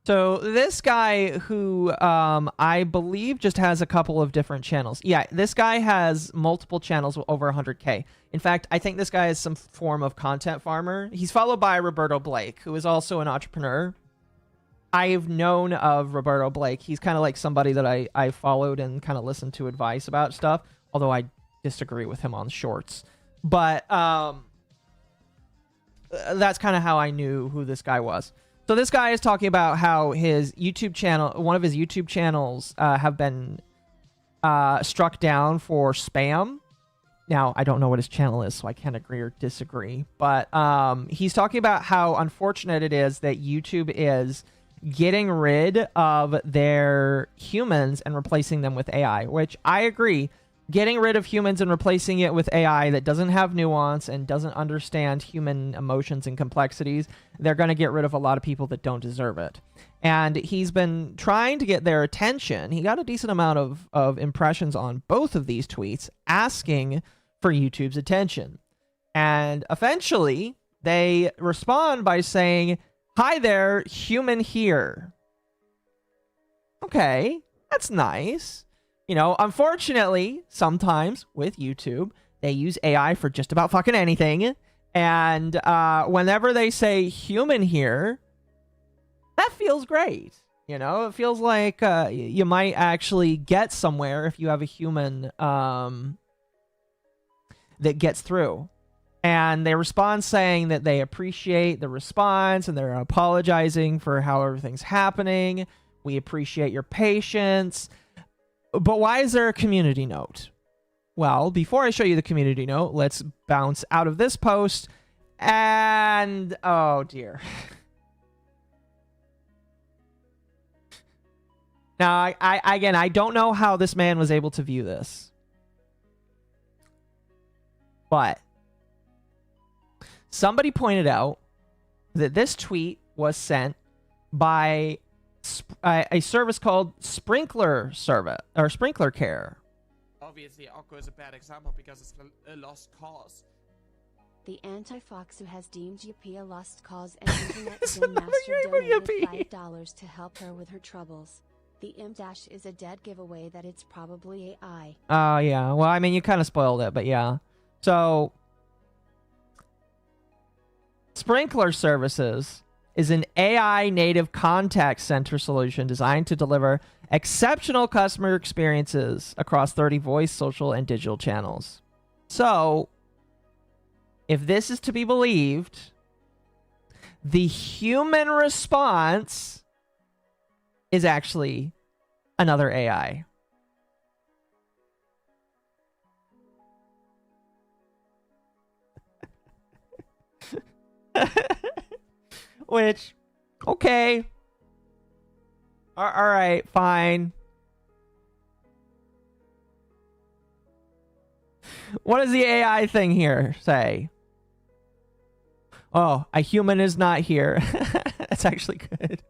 So this guy who I believe just has a couple of different channels. Yeah, this guy has multiple channels with over 100K. In fact, I think this guy is some form of content farmer. He's followed by Roberto Blake, who is also an entrepreneur. I've known of Roberto Blake. He's kind of like somebody that I followed and kind of listened to advice about stuff, although I disagree with him on shorts. But that's kind of how I knew who this guy was. So this guy is talking about how his YouTube channel, one of his YouTube channels, have been struck down for spam. Now, I don't know what his channel is, so I can't agree or disagree. But he's talking about how unfortunate it is that YouTube is getting rid of their humans and replacing them with AI, which I agree. Getting rid of humans and replacing it with AI that doesn't have nuance and doesn't understand human emotions and complexities, they're going to get rid of a lot of people that don't deserve it. And he's been trying to get their attention. He got a decent amount of impressions on both of these tweets asking for YouTube's attention. And eventually, they respond by saying, "Hi there, human here." Okay, that's nice. You know, unfortunately, sometimes with YouTube, they use AI for just about fucking anything. And whenever they say human here, that feels great. You know, it feels like you might actually get somewhere if you have a human that gets through. And they respond saying that they appreciate the response and they're apologizing for how everything's happening. We appreciate your patience. But why is there a community note? Well, before I show you the community note, let's bounce out of this post. And, oh dear. Now, I don't know how this man was able to view this. But somebody pointed out that this tweet was sent by a service called Sprinkler Service or Sprinkler Care. Obviously, Occo is a bad example because it's a lost cause. The anti-fox who has deemed Yippee a lost cause and internet Zen master donated $5 to help her with her troubles. The M- is a dead giveaway that it's probably AI. Oh, yeah. Well, I mean, you kind of spoiled it, but yeah. So, Sprinkler Services is an AI native contact center solution designed to deliver exceptional customer experiences across 30 voice, social, and digital channels. So, if this is to be believed, the human response is actually another AI. Which, okay. All right, fine. What does the AI thing here say? Oh, a human is not here. That's actually good.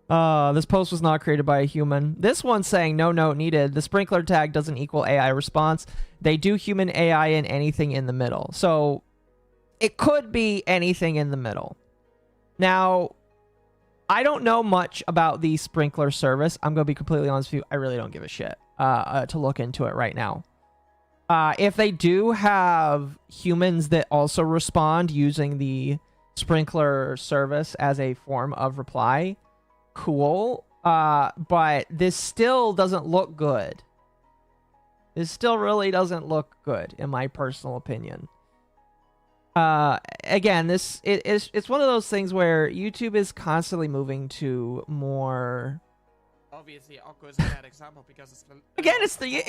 This post was not created by a human. This one's saying no note needed. The sprinkler tag doesn't equal AI response. They do human AI and anything in the middle. So it could be anything in the middle. Now, I don't know much about the sprinkler service. I'm going to be completely honest with you. I really don't give a shit to look into it right now. If they do have humans that also respond using the sprinkler service as a form of reply, cool. But this still doesn't look good. This still really doesn't look good, in my personal opinion. Again, it's one of those things where YouTube is constantly moving to more. Obviously, Occo is a bad example because it's Again, it's the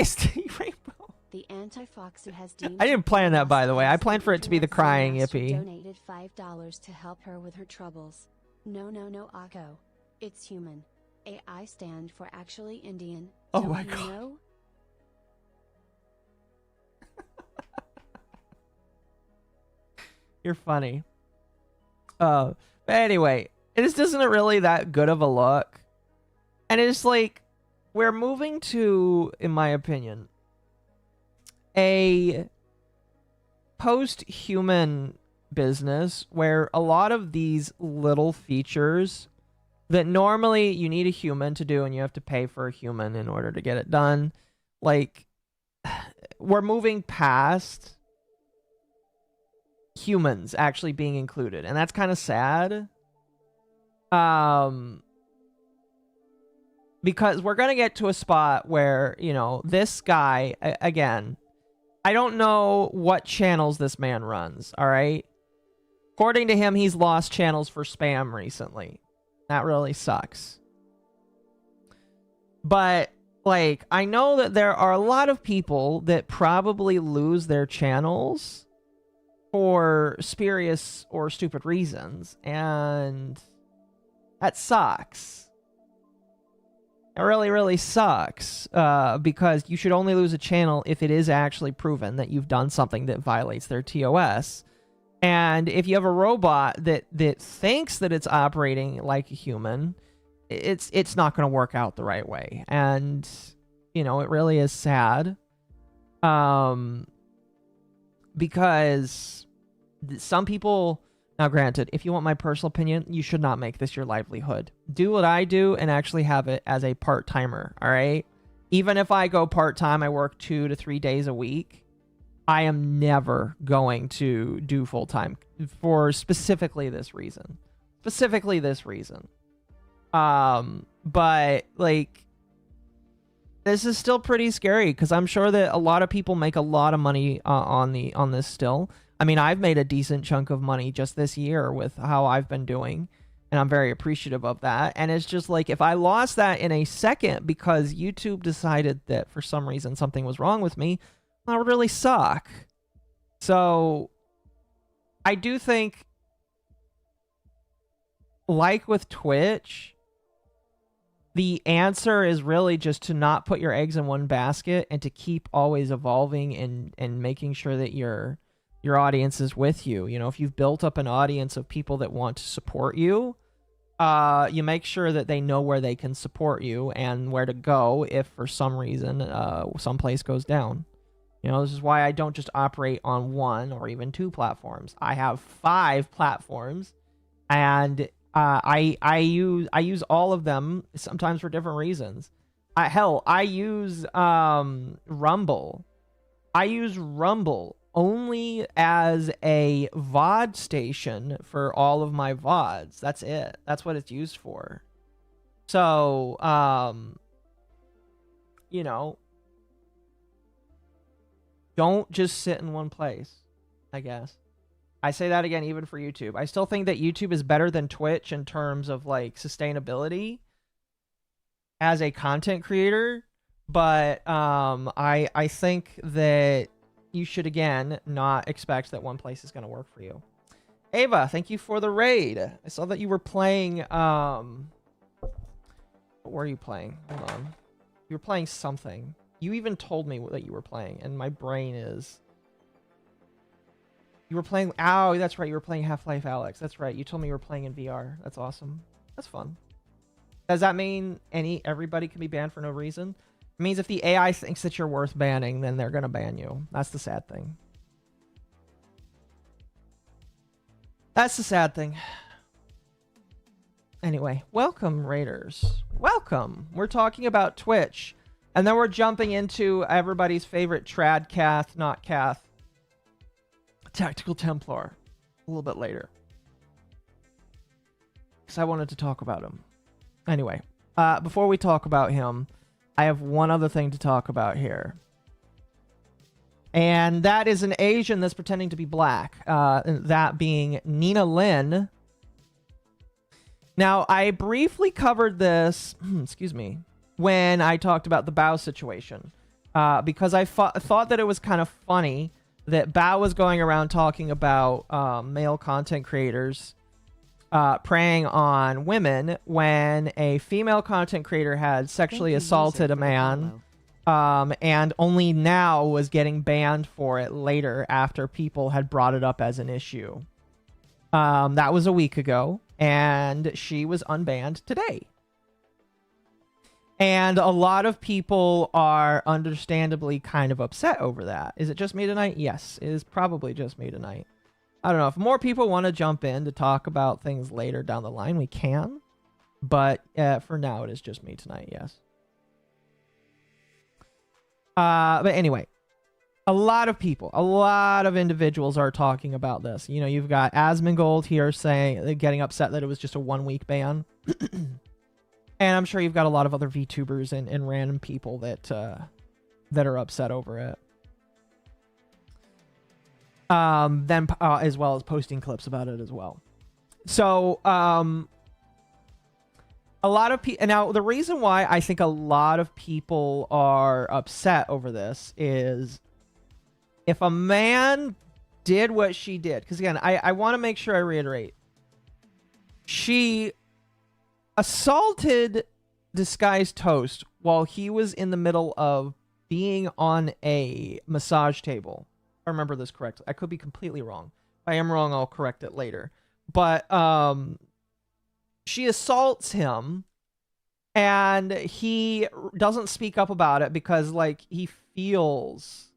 rainbow. The anti-fox who has deemed I didn't plan that, by the way. I planned for it to be the crying Yippee. Donated $5 to help her with her troubles. No, Occo. It's human. AI stand for actually Indian. Oh Don't my you God. know? You're funny. But anyway, this isn't really that good of a look. And it's like, we're moving to, in my opinion, a post-human business where a lot of these little features that normally you need a human to do and you have to pay for a human in order to get it done, like, we're moving past humans actually being included, and that's kind of sad. Because we're gonna get to a spot where, you know, this guy again, I don't know what channels this man runs, all right? According to him, he's lost channels for spam recently. That really sucks. But, like, I know that there are a lot of people that probably lose their channels for spurious or stupid reasons, and that sucks. It really, really sucks, because you should only lose a channel if it is actually proven that you've done something that violates their TOS. And if you have a robot that thinks that it's operating like a human, it's not going to work out the right way. And, you know, it really is sad. Because some people... Now, granted, if you want my personal opinion, you should not make this your livelihood. Do what I do and actually have it as a part-timer, all right? Even if I go part-time, I work 2 to 3 days a week, I am never going to do full-time for specifically this reason. Specifically this reason. But, like, this is still pretty scary because I'm sure that a lot of people make a lot of money on this still. I mean, I've made a decent chunk of money just this year with how I've been doing, and I'm very appreciative of that. And it's just like, if I lost that in a second because YouTube decided that for some reason something was wrong with me, that would really suck. So, I do think, like with Twitch, the answer is really just to not put your eggs in one basket and to keep always evolving and making sure that your audience is with you. You know, if you've built up an audience of people that want to support you, you make sure that they know where they can support you and where to go if for some reason someplace goes down. You know, this is why I don't just operate on 1 or even 2 platforms. I have 5 platforms, and I use all of them sometimes for different reasons. Hell, I use Rumble. I use Rumble only as a VOD station for all of my VODs. That's it. That's what it's used for. So, you know, don't just sit in one place, I guess. I say that again, even for YouTube. I still think that YouTube is better than Twitch in terms of, like, sustainability as a content creator. But I think that you should, again, not expect that one place is going to work for you. Ava, thank you for the raid. I saw that you were playing... what were you playing? Hold on. You were playing something. You even told me that you were playing, and my brain is... You were playing... Oh, that's right. You were playing Half-Life Alyx. That's right. You told me you were playing in VR. That's awesome. That's fun. Does that mean everybody can be banned for no reason? It means if the AI thinks that you're worth banning, then they're going to ban you. That's the sad thing. That's the sad thing. Anyway, welcome, Raiders. Welcome. We're talking about Twitch. And then we're jumping into everybody's favorite trad Cath, not Cath, Tactical Templar, a little bit later. Because I wanted to talk about him. Anyway, before we talk about him, I have one other thing to talk about here. And that is an Asian that's pretending to be black. That being Nina Lin. Now, I briefly covered this, excuse me, when I talked about the Bao situation. Because I thought that it was kind of funny that Bao was going around talking about male content creators preying on women when a female content creator had sexually assaulted a man and only now was getting banned for it later after people had brought it up as an issue. That was a week ago, and she was unbanned today. And a lot of people are understandably kind of upset over that. Is it just me tonight? Yes, it is probably just me tonight. I don't know. If more people want to jump in to talk about things later down the line, we can. But for now, it is just me tonight, yes. But anyway, a lot of people, a lot of individuals are talking about this. You know, you've got Asmongold here saying, getting upset that it was just a 1-week ban. And I'm sure you've got a lot of other VTubers and random people that that are upset over it. then as well as posting clips about it as well. So a lot of people, now the reason why I think a lot of people are upset over this is if a man did what she did, because again, I want to make sure I reiterate, she assaulted Disguised Toast while he was in the middle of being on a massage table. If I remember this correctly. I could be completely wrong. If I am wrong, I'll correct it later. But she assaults him, and he doesn't speak up about it because, like, he feels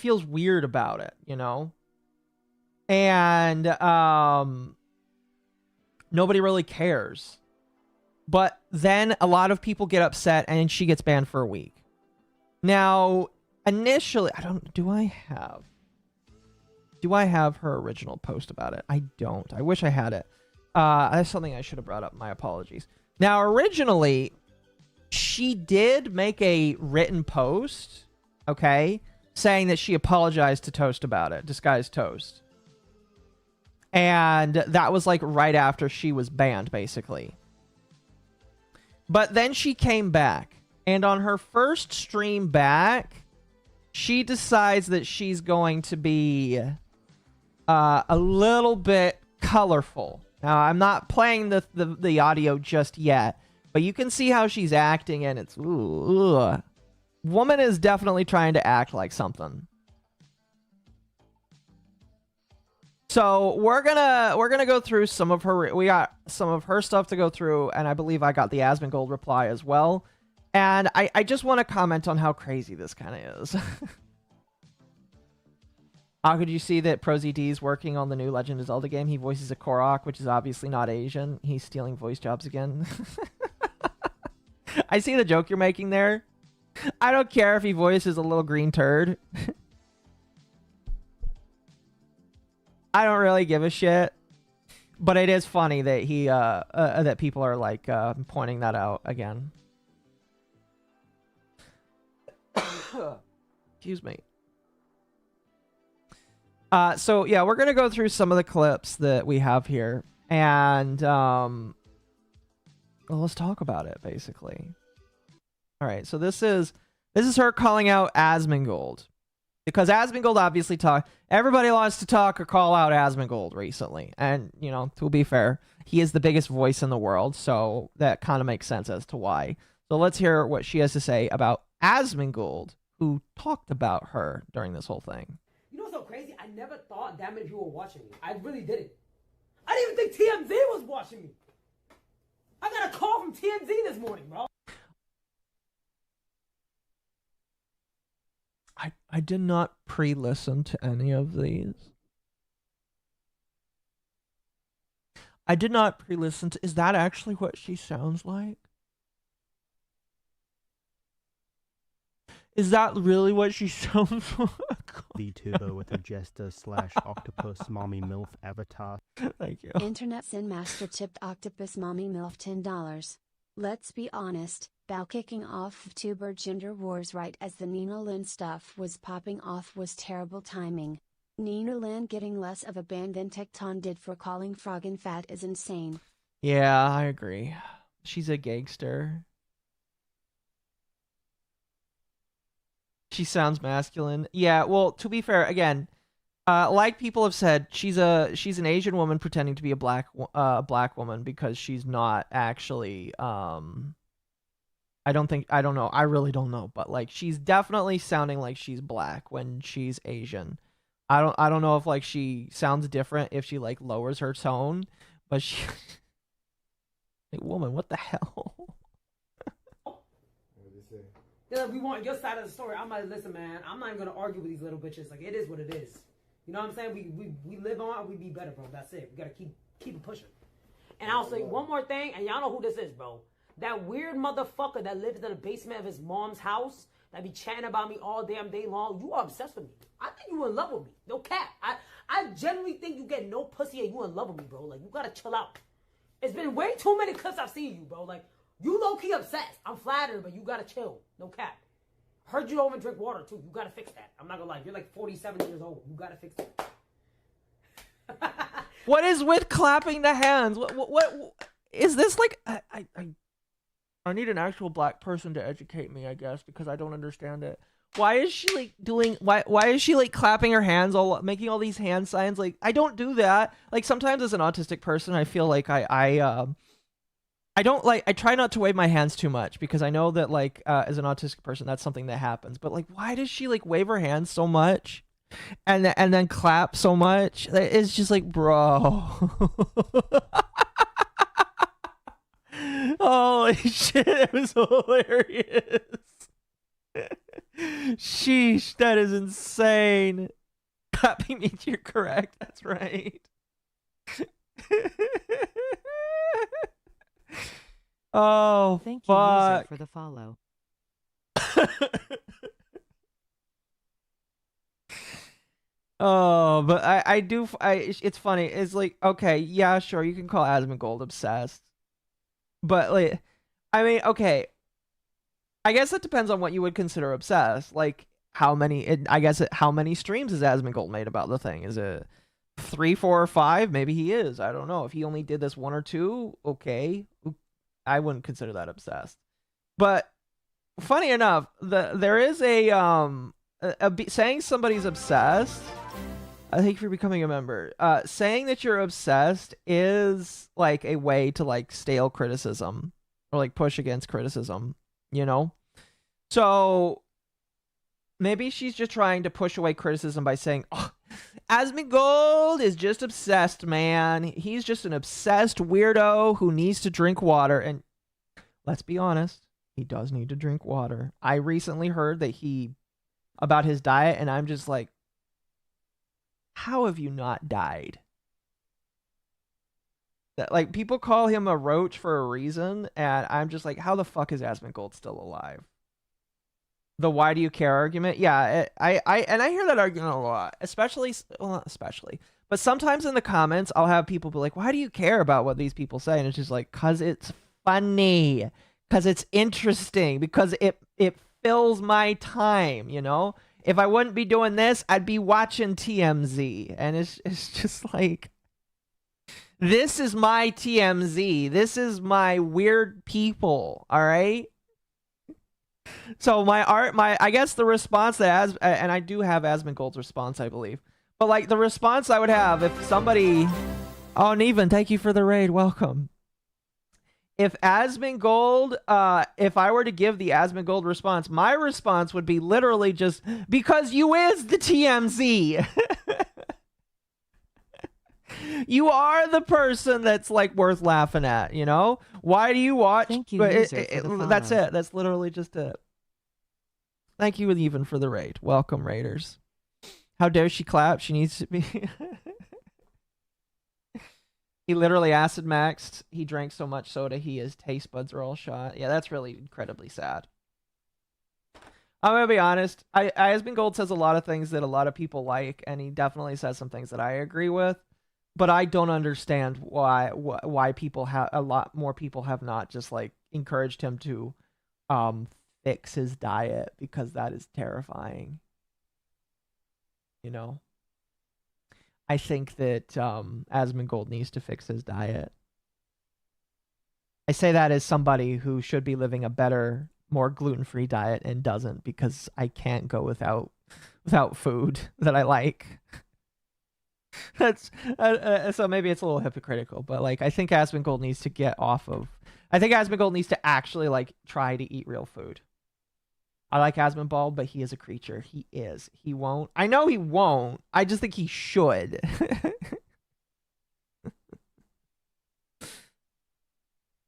weird about it, you know? And nobody really cares. But then a lot of people get upset and she gets banned for a week. Now, initially, do I have her original post about it? I don't. I wish I had it. That's something I should have brought up. My apologies. Now, originally, she did make a written post, okay, saying that she apologized to Toast about it, Disguised Toast. And that was like right after she was banned, basically. But then she came back, and on her first stream back, she decides that she's going to be a little bit colorful. Now, I'm not playing the audio just yet, but you can see how she's acting, and it's ooh. Woman is definitely trying to act like something. So we're gonna go through some of her. We got some of her stuff to go through, and I believe I got the Asmongold reply as well. And I just want to comment on how crazy this kind of is. Could you see that ProZD is working on the new Legend of Zelda game? He voices a Korok, which is obviously not Asian. He's stealing voice jobs again. I see the joke you're making there. I don't care if he voices a little green turd. I don't really give a shit. But it is funny that he that people are like pointing that out again. Excuse me. So yeah, we're gonna go through some of the clips that we have here, and well, let's talk about it basically. All right, so this is her calling out Asmongold, because Asmongold obviously everybody wants to talk or call out Asmongold recently, and you know, to be fair, he is the biggest voice in the world, so that kind of makes sense as to why. So let's hear what she has to say about Asmongold, who talked about her during this whole thing. You know what's so crazy? I never thought that many people were watching me. I really didn't. I didn't even think TMZ was watching me. I got a call from TMZ this morning, bro. I did not pre-listen to any of these. I did not pre-listen to... Is that actually what she sounds like? Is that really what she sounds like? VTuber with a jester/octopus mommy MILF avatar. Thank you. Internet Sin Master tipped Octopus Mommy MILF $10. Let's be honest, Bao kicking off VTuber gender wars right as the Nina Lin stuff was popping off was terrible timing. Nina Lin getting less of a ban than Tecton did for calling Froggen fat is insane. Yeah, I agree. She's a gangster. She sounds masculine. Yeah, well, to be fair, again, like people have said, she's an Asian woman pretending to be a black woman because she's not actually. I don't know. I really don't know, but like she's definitely sounding like she's black when she's Asian. I don't know if like she sounds different if she like lowers her tone, but she. Hey, woman, what the hell? We want your side of the story. I'm like, listen, man, I'm not even gonna argue with these little bitches. Like, it is what it is. You know what I'm saying? We live on, we be better, bro. That's it. We gotta keep it pushing. And I'll say one more thing, and y'all know who this is, bro. That weird motherfucker that lives in the basement of his mom's house that be chatting about me all damn day long. You are obsessed with me. I think you in love with me. No cap. I genuinely think you get no pussy and you in love with me, bro. Like, you gotta chill out. It's been way too many clips I've seen you, bro. Like, you low-key obsessed. I'm flattered, but you gotta chill. No cap. Heard you don't even drink water, too. You gotta fix that. I'm not gonna lie. You're like 47 years old. You gotta fix that. What is with clapping the hands? What is this like? I need an actual black person to educate me, I guess, because I don't understand it. Why is she like doing? Why is she like clapping her hands, making all these hand signs? Like, I don't do that. Like, sometimes as an autistic person, I feel like I don't like. I try not to wave my hands too much because I know that like as an autistic person, that's something that happens. But like, why does she like wave her hands so much? And then clap so much. It's just like, bro. Holy shit, it was hilarious. Sheesh, that is insane. Clapping means you're correct. That's right. Oh, Thank you, fuck. user, for the follow. Oh, but it's funny. It's like, okay, yeah, sure, you can call Asmongold obsessed. But like, I mean, okay. I guess that depends on what you would consider obsessed. Like, how many how many streams has Asmongold made about the thing? Is it 3, 4, or 5? Maybe he is. I don't know. If he only did this 1 or 2, okay. I wouldn't consider that obsessed. But funny enough, there is saying somebody's obsessed. Thank you for becoming a member. Saying that you're obsessed is like a way to like stale criticism or like push against criticism, you know? So maybe she's just trying to push away criticism by saying, oh, Asmongold is just obsessed, man. He's just an obsessed weirdo who needs to drink water. And let's be honest, he does need to drink water. I recently heard that about his diet, and I'm just like, how have you not died? That, like, people call him a roach for a reason, and I'm just like, how the fuck is Asmongold still alive? The why do you care argument? Yeah, I hear that argument a lot, well, not especially, but sometimes in the comments, I'll have people be like, why do you care about what these people say? And it's just like, cause it's funny, cause it's interesting, because it fills my time, you know? If I wouldn't be doing this, I'd be watching TMZ. And it's just like, this is my TMZ. This is my weird people, all right? So I guess the response that and I do have Asmongold's response, I believe. But like the response I would have if somebody, oh, Neven, thank you for the raid. Welcome. If Asmongold, if I were to give the Asmongold response, my response would be literally just, because you is the TMZ. You are the person that's like worth laughing at, you know? Why do you watch? Thank you, user, for the that's follow. it. That's literally just it. Thank you even for the raid. Welcome, raiders. How dare she clap? She needs to be... He literally acid maxed. He drank so much soda, his taste buds are all shot. Yeah, that's really incredibly sad. I'm gonna be honest. Asmongold says a lot of things that a lot of people like, and he definitely says some things that I agree with. But I don't understand why people have, a lot more people have not just like encouraged him to fix his diet, because that is terrifying. You know? I think that Asmongold needs to fix his diet. I say that as somebody who should be living a better, more gluten-free diet and doesn't, because I can't go without food that I like. That's so maybe it's a little hypocritical, but like I think Asmongold needs to get off of. I think Asmongold needs to actually like try to eat real food. I like Asmongold, but he is a creature. He is. He won't. I know he won't. I just think he should.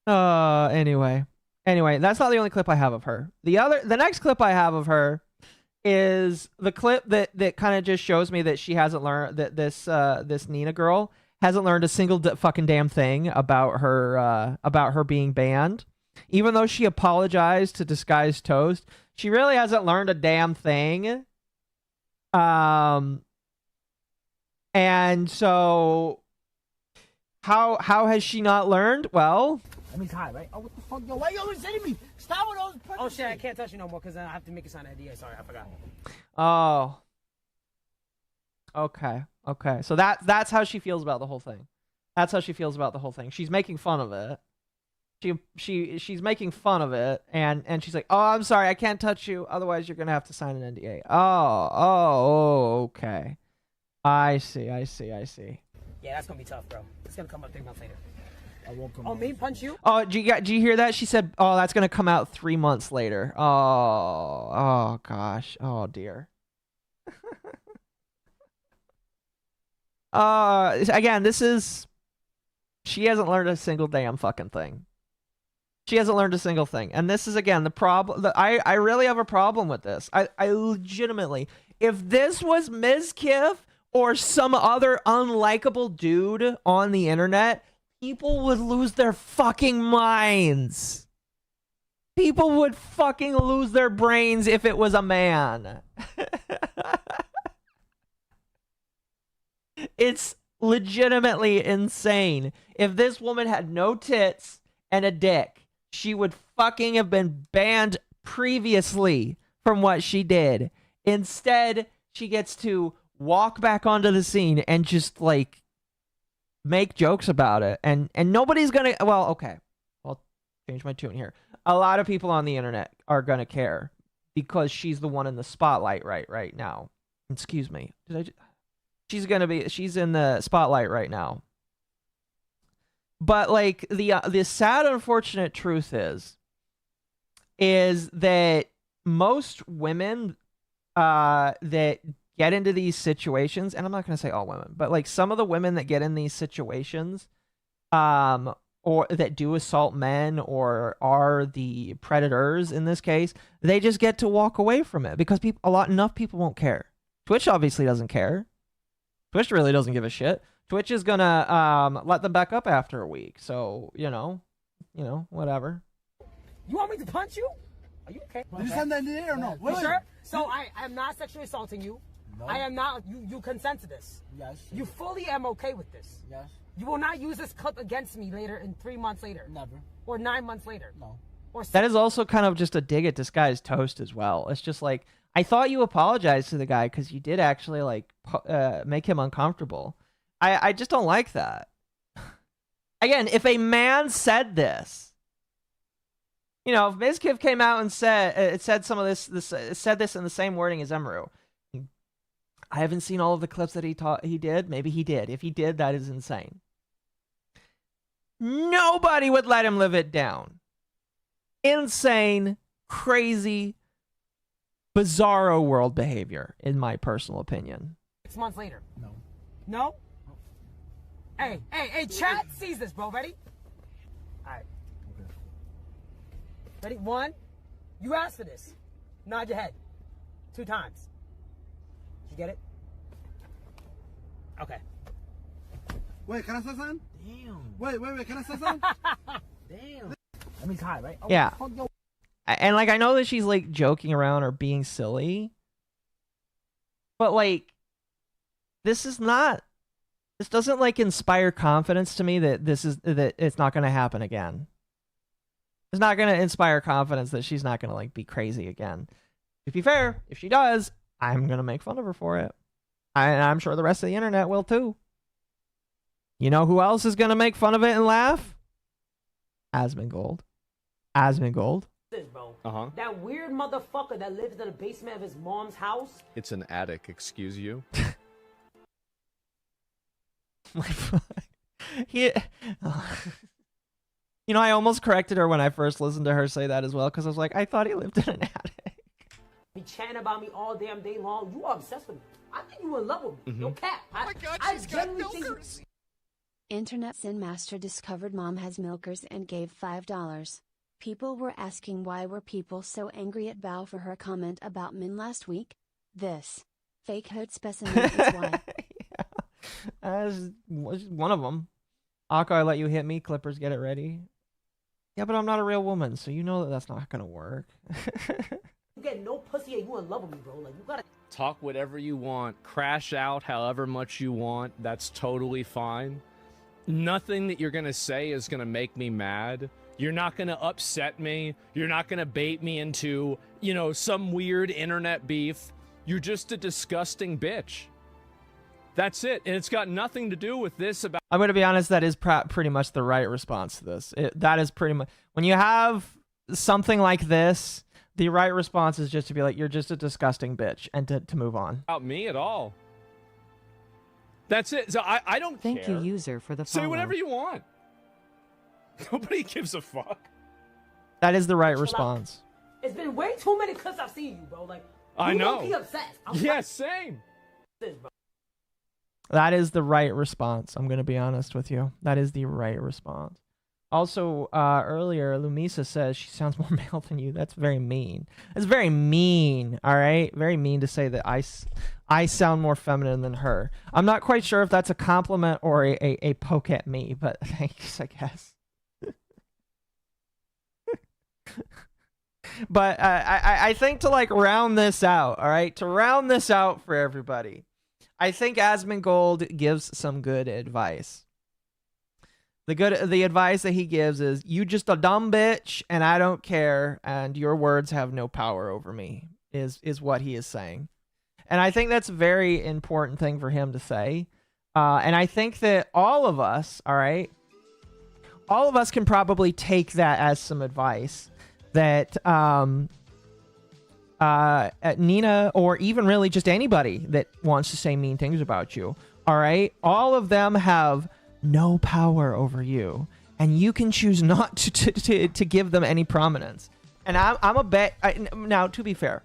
Anyway, that's not the only clip I have of her. The next clip I have of her is the clip that kind of just shows me that she hasn't learned, that this Nina girl hasn't learned a single fucking damn thing about her being banned. Even though she apologized to Disguised Toast, she really hasn't learned a damn thing. And so how has she not learned? Well, That means hi, right? Oh, what the fuck? Yo, why you always hitting me? Stop with those. Oh shit, I can't touch you no more because I have to make a sign of NDA. Sorry, I forgot. oh. Okay. Okay, so that's how she feels about the whole thing. That's how she feels about the whole thing. She's making fun of it. She's making fun of it, and she's like, "Oh, I'm sorry, I can't touch you. Otherwise, you're gonna have to sign an NDA." Oh, okay. I see. Yeah, that's gonna be tough, bro. It's gonna come up 3 months later. I won't come. Oh, me punch you? Oh, do you hear that? She said, "Oh, that's gonna come out 3 months later." Oh gosh. Oh dear. Again, she hasn't learned a single damn fucking thing. She hasn't learned a single thing. And this is, again, the problem. I really have a problem with this. I legitimately, if this was MizuhanaOshibe or some other unlikable dude on the internet, people would lose their fucking minds. People would fucking lose their brains if it was a man. It's legitimately insane. If this woman had no tits and a dick, she would fucking have been banned previously from what she did. Instead, she gets to walk back onto the scene and just, like, make jokes about it. And nobody's gonna... Well, okay. I'll change my tune here. A lot of people on the internet are gonna care because she's the one in the spotlight right now. Excuse me. She's in the spotlight right now. But, like, the sad, unfortunate truth is that most women that get into these situations, and I'm not going to say all women, but, like, some of the women that get in these situations, or that do assault men or are the predators in this case, they just get to walk away from it because enough people won't care. Twitch obviously doesn't care. Twitch really doesn't give a shit. Twitch is gonna let them back up after a week, so you know, whatever. You want me to punch you? Are you okay? Did you send that in the air or no? You sure? So I am not sexually assaulting you. No. I am not. You consent to this. Yes. You fully am okay with this. Yes. You will not use this clip against me later in 3 months later. Never. Or 9 months later. No. Or that is also kind of just a dig at Disguised Toast as well. It's just like, I thought you apologized to the guy because you did actually, like, make him uncomfortable. I just don't like that. Again, if a man said this, if MizuhanaOshibe came out and said some of said this in the same wording as Emeru, I haven't seen all of the clips that he did. Maybe he did. If he did, that is insane. Nobody would let him live it down. Insane, crazy, bizarro world behavior, in my personal opinion. 6 months later. No. No? Hey, chat sees this, bro. Ready? All right. Okay. Ready? 1. You asked for this. Nod your head. 2 times. Did you get it? Okay. Wait, can I say something? Damn. Wait, can I say something? Damn. That means hi, right? Oh, Yeah. fuck, yo. And, like, I know that she's, like, joking around or being silly, but, like, this doesn't, like, inspire confidence to me that it's not going to happen again. It's not going to inspire confidence that she's not going to, like, be crazy again. To be fair, if she does, I'm going to make fun of her for it. And I'm sure the rest of the internet will too. You know who else is going to make fun of it and laugh? Asmongold. Bro. Uh-huh. That weird motherfucker that lives in the basement of his mom's house. It's an attic, excuse you. I almost corrected her when I first listened to her say that as well, because I was like, I thought he lived in an attic. Be chatting about me all damn day long. You are obsessed with me. I think you in love with me. No cap. Oh my god, she's got milkers! Internet Sin Master discovered mom has milkers and gave $5. People were asking why were people so angry at Bao for her comment about Min last week? This fake hood specimen is why. As was one of them. Occo, I let you hit me. Clippers, get it ready. Yeah, but I'm not a real woman, so you know that's not gonna work. You get no pussy and you in love with me, bro. Like, you gotta... Talk whatever you want. Crash out however much you want. That's totally fine. Nothing that you're going to say is going to make me mad. You're not going to upset me. You're not going to bait me into, some weird internet beef. You're just a disgusting bitch. That's it. And it's got nothing to do with this about I'm going to be honest, that is pretty much the right response to this. That is pretty much... When you have something like this, the right response is just to be like, you're just a disgusting bitch, and to move on. me at all. That's it. So I don't Thank care. you, user, for the follow. Say whatever you want. Nobody gives a fuck. That is the right response. It's been way too many clips I've seen you, bro. Like, I you know. Be obsessed. Yeah, same. This, bro. That is the right response. I'm going to be honest with you. That is the right response. Also, earlier, Lumisa says she sounds more male than you. That's very mean. That's very mean, all right? Very mean to say that I sound more feminine than her. I'm not quite sure if that's a compliment or a poke at me, but thanks, I guess. But I think to like round this out, all right? To round this out for everybody, I think Asmongold gives some good advice. The advice that he gives is, you just a dumb bitch and I don't care and your words have no power over me, is what he is saying. And I think that's a very important thing for him to say. And I think that all of us, all right, all of us can probably take that as some advice that Nina, or even really just anybody that wants to say mean things about you, all right, all of them have no power over you, and you can choose not to give them any prominence. And I'm a bet. Now, to be fair,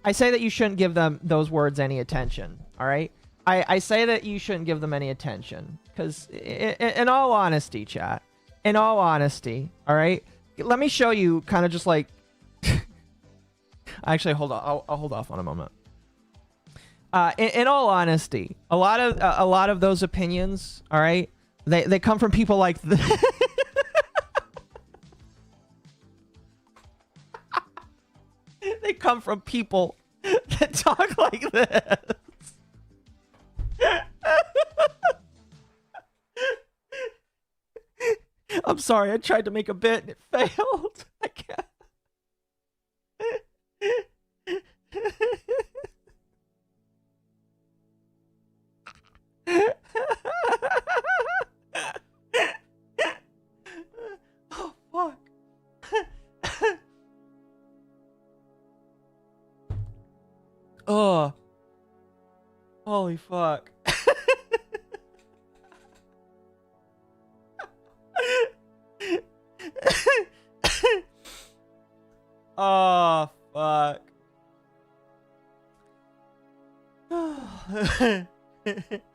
I say that you shouldn't give them those words any attention. All right, I say that you shouldn't give them any attention because, in all honesty, chat, in all honesty, all right, let me show you kind of just like. Actually, hold on. I'll hold off on a moment. In all honesty, a lot of those opinions, all right, they come from people like they come from people that talk like this. I'm sorry, I tried to make a bit and it failed. I can't. Oh, fuck. Oh. Holy fuck. Oh, fuck.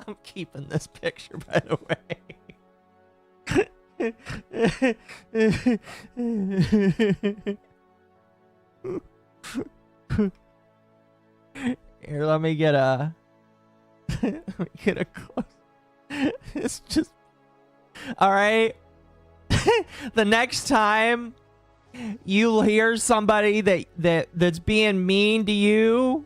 I'm keeping this picture, by the way. Here, let me get a close. It's just all right. The next time you'll hear somebody that's being mean to you,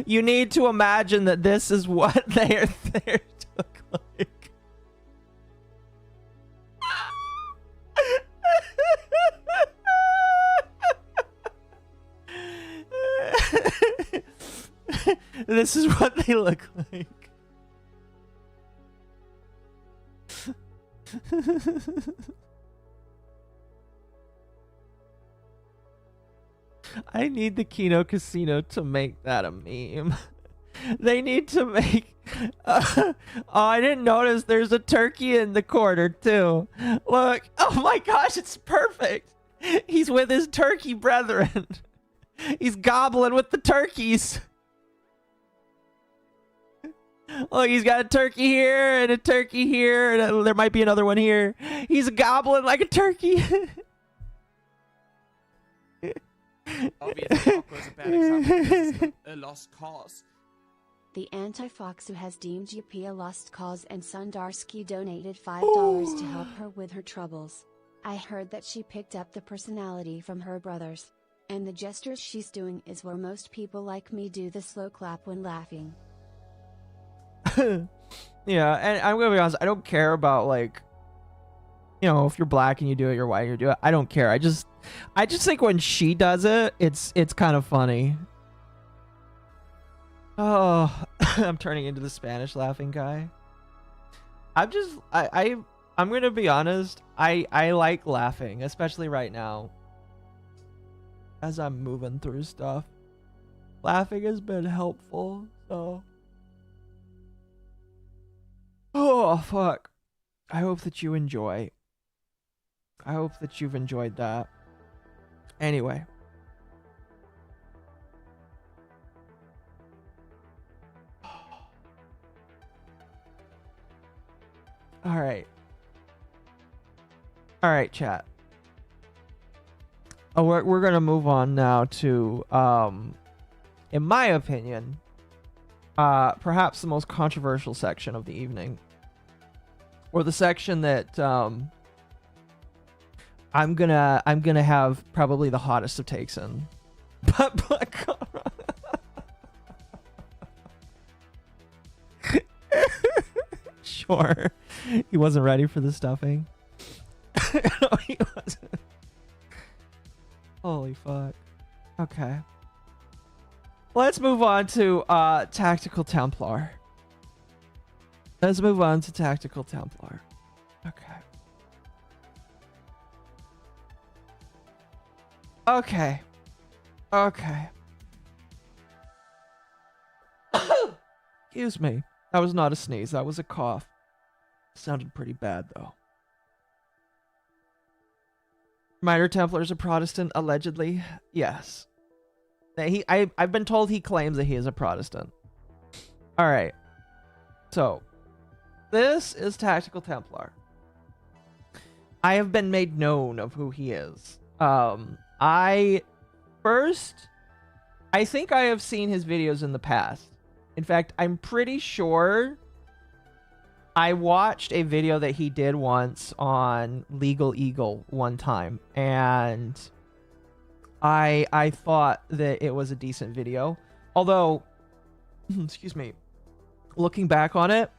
you need to imagine that this is what they're there to look like. This is what they look like. I need the Kino Casino to make that a meme. They need to make... oh, I didn't notice there's a turkey in the corner, too. Look. Oh my gosh, it's perfect. He's with his turkey brethren. He's gobbling with the turkeys. Look, he's got a turkey here and a turkey here. And there might be another one here. He's gobbling like a turkey. Obviously, Occo is a bad example because it's a lost cause. The Anti-Fox who has deemed Yuppie a lost cause, and Sundarsky donated $5 to help her with her troubles. I heard that she picked up the personality from her brothers. And the gestures she's doing is where most people like me do the slow clap when laughing. Yeah, and I'm gonna be honest, I don't care about, like, you know, if you're black and you do it, you're white and you do it. I don't care. I just think when she does it, it's kind of funny. Oh. I'm turning into the Spanish laughing guy. I'm gonna be honest. I like laughing, especially right now. As I'm moving through stuff, laughing has been helpful. So, oh fuck. I hope that you enjoy. I hope that you've enjoyed that. Anyway. All right, chat. Oh, we're gonna move on now to, in my opinion, perhaps the most controversial section of the evening, or the section that I'm gonna have probably the hottest of takes in. But sure, he wasn't ready for the stuffing. No, he wasn't. Holy fuck. Okay. Let's move on to Tactical Templar. Let's move on to Tactical Templar. Okay. Okay. Okay. Excuse me. That was not a sneeze. That was a cough. Sounded pretty bad, though. Minor Templar's a Protestant, allegedly. Yes. I've been told he claims that he is a Protestant. Alright. So, this is Tactical Templar. I have been made known of who he is. I think I have seen his videos in the past. In fact, I'm pretty sure I watched a video that he did once on Legal Eagle one time, and I thought that it was a decent video. Although, excuse me, looking back on it,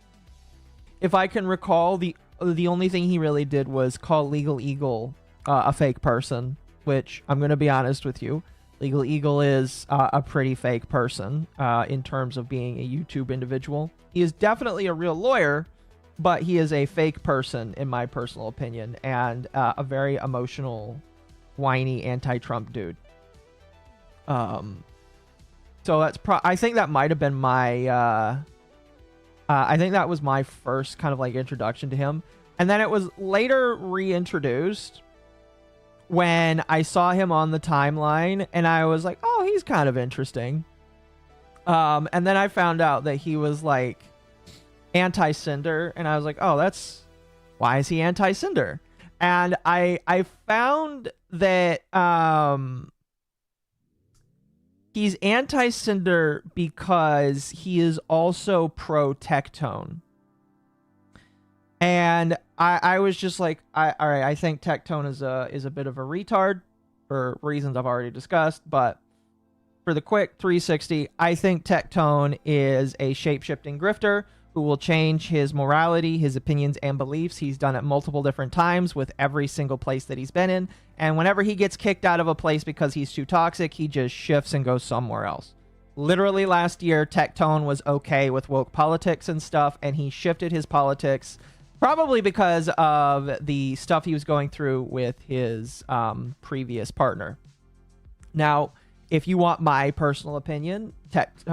if I can recall, the only thing he really did was call Legal Eagle a fake person, which I'm going to be honest with you. Legal Eagle is a pretty fake person in terms of being a YouTube individual. He is definitely a real lawyer, but he is a fake person, in my personal opinion, and a very emotional, whiny, anti-Trump dude. So that's I think that might have been my... I think that was my first kind of like introduction to him. And then it was later reintroduced when I saw him on the timeline, and I was like, oh, he's kind of interesting. And then I found out that he was like anti-Cinder, and I was like, oh, why is he anti-Cinder? And I found that he's anti-Cinder because he is also pro-Tectone. And I was just like, all right, I think Tectone is a bit of a retard for reasons I've already discussed, but for the quick 360, I think Tectone is a shape-shifting grifter who will change his morality, his opinions, and beliefs. He's done it multiple different times with every single place that he's been in. And whenever he gets kicked out of a place because he's too toxic, he just shifts and goes somewhere else. Literally last year, Tectone was okay with woke politics and stuff, and he shifted his politics probably because of the stuff he was going through with his previous partner. Now, if you want my personal opinion,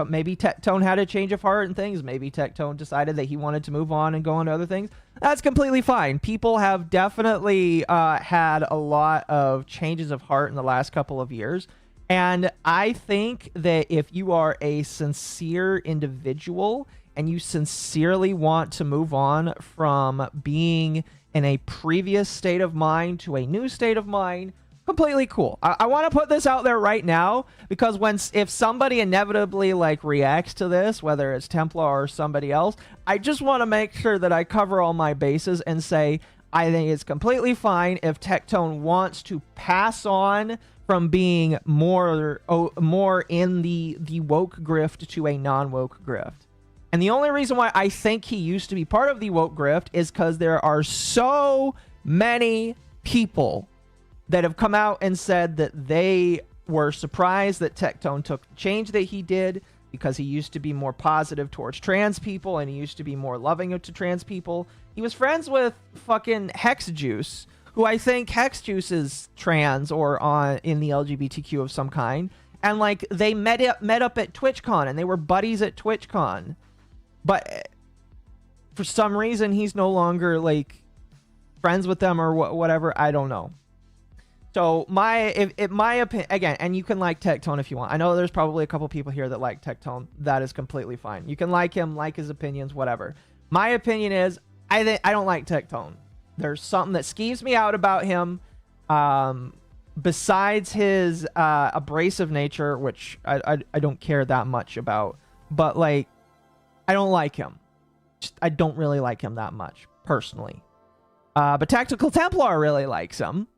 maybe Tectone had a change of heart and things. Maybe Tectone decided that he wanted to move on and go on to other things. That's completely fine. People have definitely had a lot of changes of heart in the last couple of years. And I think that if you are a sincere individual and you sincerely want to move on from being in a previous state of mind to a new state of mind, completely cool. I want to put this out there right now, because if somebody inevitably like reacts to this, whether it's Templar or somebody else, I just want to make sure that I cover all my bases and say I think it's completely fine if Tectone wants to pass on from being more in the woke grift to a non-woke grift. And the only reason why I think he used to be part of the woke grift is because there are so many people that have come out and said that they were surprised that Tectone took the change that he did because he used to be more positive towards trans people and he used to be more loving to trans people. He was friends with fucking Hex Juice, who I think Hex Juice is trans or in the LGBTQ of some kind. And like they met up at TwitchCon and they were buddies at TwitchCon. But for some reason he's no longer like friends with them or whatever. I don't know. So my opinion, again, and you can like Tectone if you want. I know there's probably a couple people here that like Tectone. That is completely fine. You can like him, like his opinions, whatever. My opinion is I don't like Tectone. There's something that skeeves me out about him. Besides his abrasive nature, which I don't care that much about, but like I don't like him. I don't really like him that much personally. But Tactical Templar really likes him.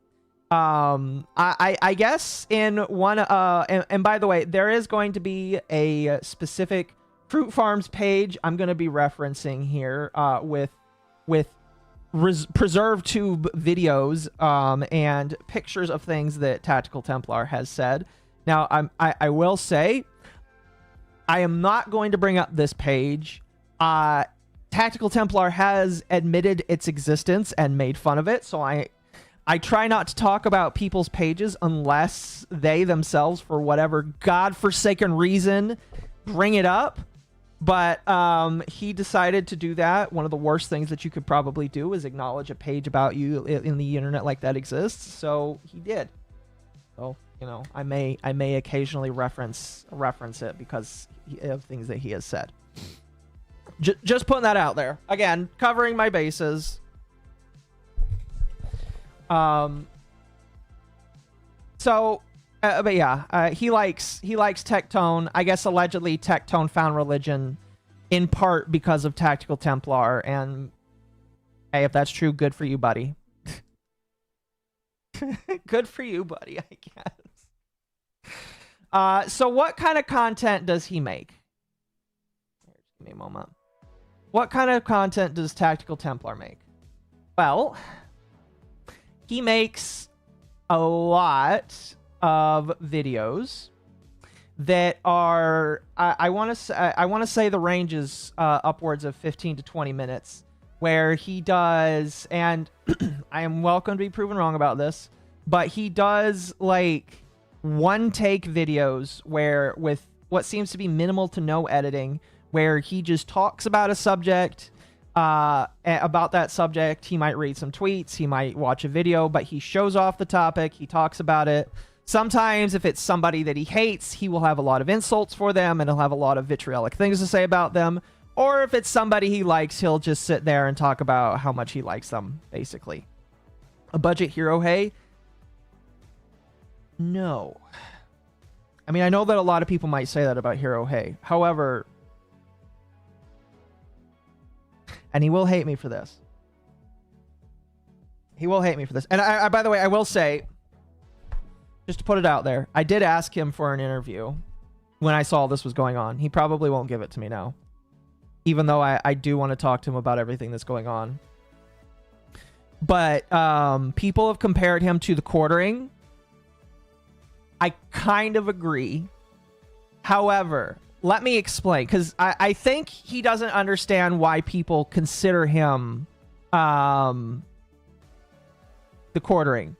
I guess in one and by the way, there is going to be a specific Fruit Farms page I'm going to be referencing here with preserved tube videos and pictures of things that Tactical Templar has said. Now I will say I am not going to bring up this page. Tactical Templar has admitted its existence and made fun of it, so I try not to talk about people's pages unless they themselves, for whatever godforsaken reason, bring it up. But he decided to do that. One of the worst things that you could probably do is acknowledge a page about you in the internet like that exists. So he did. So, you know, I may occasionally reference it because of things that he has said. Just putting that out there. Again, covering my bases. But yeah, he likes Tectone. I guess allegedly Tectone found religion in part because of Tactical Templar, and hey, if that's true, good for you, buddy. Good for you, buddy, I guess. So what kind of content does he make? Give me a moment. What kind of content does Tactical Templar make? Well, he makes a lot of videos that are I want to say the range is upwards of 15 to 20 minutes, where he does, and I am welcome to be proven wrong about this, but he does like one take videos where with what seems to be minimal to no editing, where he just talks about a subject. About that subject, he might read some tweets, he might watch a video, but he shows off the topic, he talks about it. Sometimes if it's somebody that he hates, he will have a lot of insults for them and he'll have a lot of vitriolic things to say about them. Or if it's somebody he likes, he'll just sit there and talk about how much he likes them, basically. A budget hero, hey? No. I mean, I know that a lot of people might say that about Hero Hey. However, and he will hate me for this. He will hate me for this. And I by the way, I will say, just to put it out there, I did ask him for an interview when I saw this was going on. He probably won't give it to me now, even though I do want to talk to him about everything that's going on. But people have compared him to the Quartering. I kind of agree. However, let me explain, because I think he doesn't understand why people consider him the Quartering.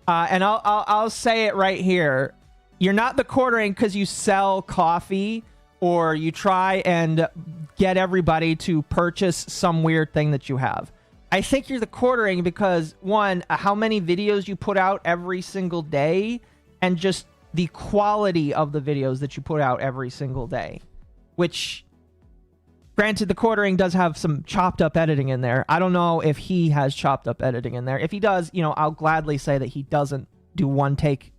And I'll say it right here. You're not the Quartering because you sell coffee or you try and get everybody to purchase some weird thing that you have. I think you're the Quartering because, one, how many videos you put out every single day, and just the quality of the videos that you put out every single day. Which, granted, the Quartering does have some chopped up editing in there. I don't know if he has chopped up editing in there. If he does, you know, I'll gladly say that he doesn't do one take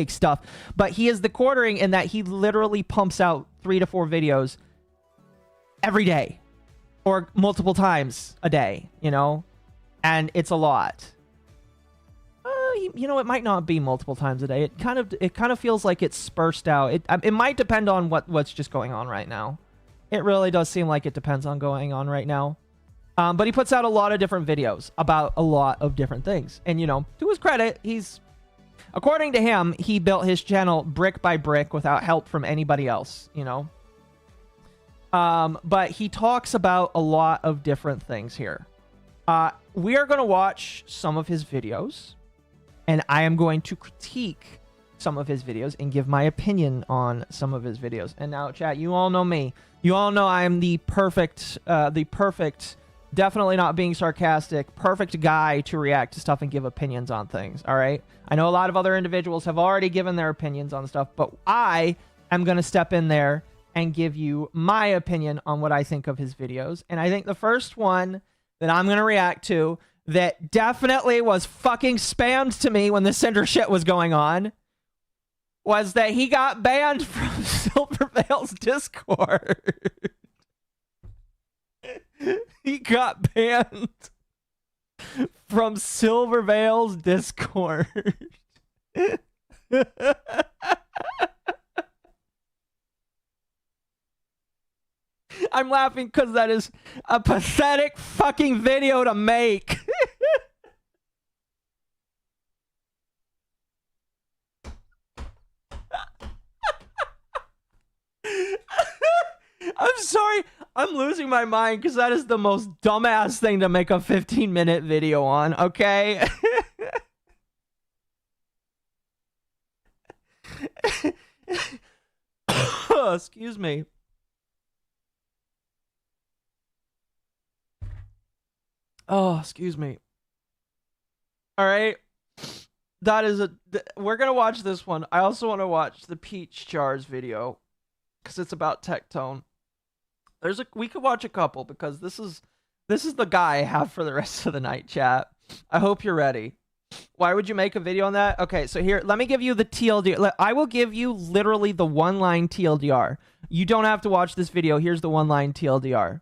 stuff. But he is the Quartering in that he literally pumps out 3 to 4 videos every day. Or multiple times a day, you know? And it's a lot. You know, it might not be multiple times a day. It kind of feels like it's sparsed out. It might depend on what's just going on right now. It really does seem like it depends on going on right now. But he puts out a lot of different videos about a lot of different things. And, you know, to his credit, according to him, he built his channel brick by brick without help from anybody else, you know? But he talks about a lot of different things here. We are going to watch some of his videos, and I am going to critique some of his videos and give my opinion on some of his videos. And now, chat, you all know me. You all know I am the perfect, definitely not being sarcastic, perfect guy to react to stuff and give opinions on things, all right? I know a lot of other individuals have already given their opinions on stuff, but I am going to step in there and give you my opinion on what I think of his videos. And I think the first one that I'm going to react to that definitely was fucking spammed to me when the Cinder shit was going on was that he got banned from Silvervale's Discord. He got banned from Silvervale's Discord. I'm laughing because that is a pathetic fucking video to make. I'm sorry. I'm losing my mind because that is the most dumbass thing to make a 15-minute video on, okay? Excuse me. Oh, excuse me. All right. That is we're going to watch this one. I also want to watch the Peach Jars video because it's about Tectone. We could watch a couple because this is the guy I have for the rest of the night, chat. I hope you're ready. Why would you make a video on that? Okay, so here, let me give you the TLDR. I will give you literally the one-line TLDR. You don't have to watch this video. Here's the one-line TLDR.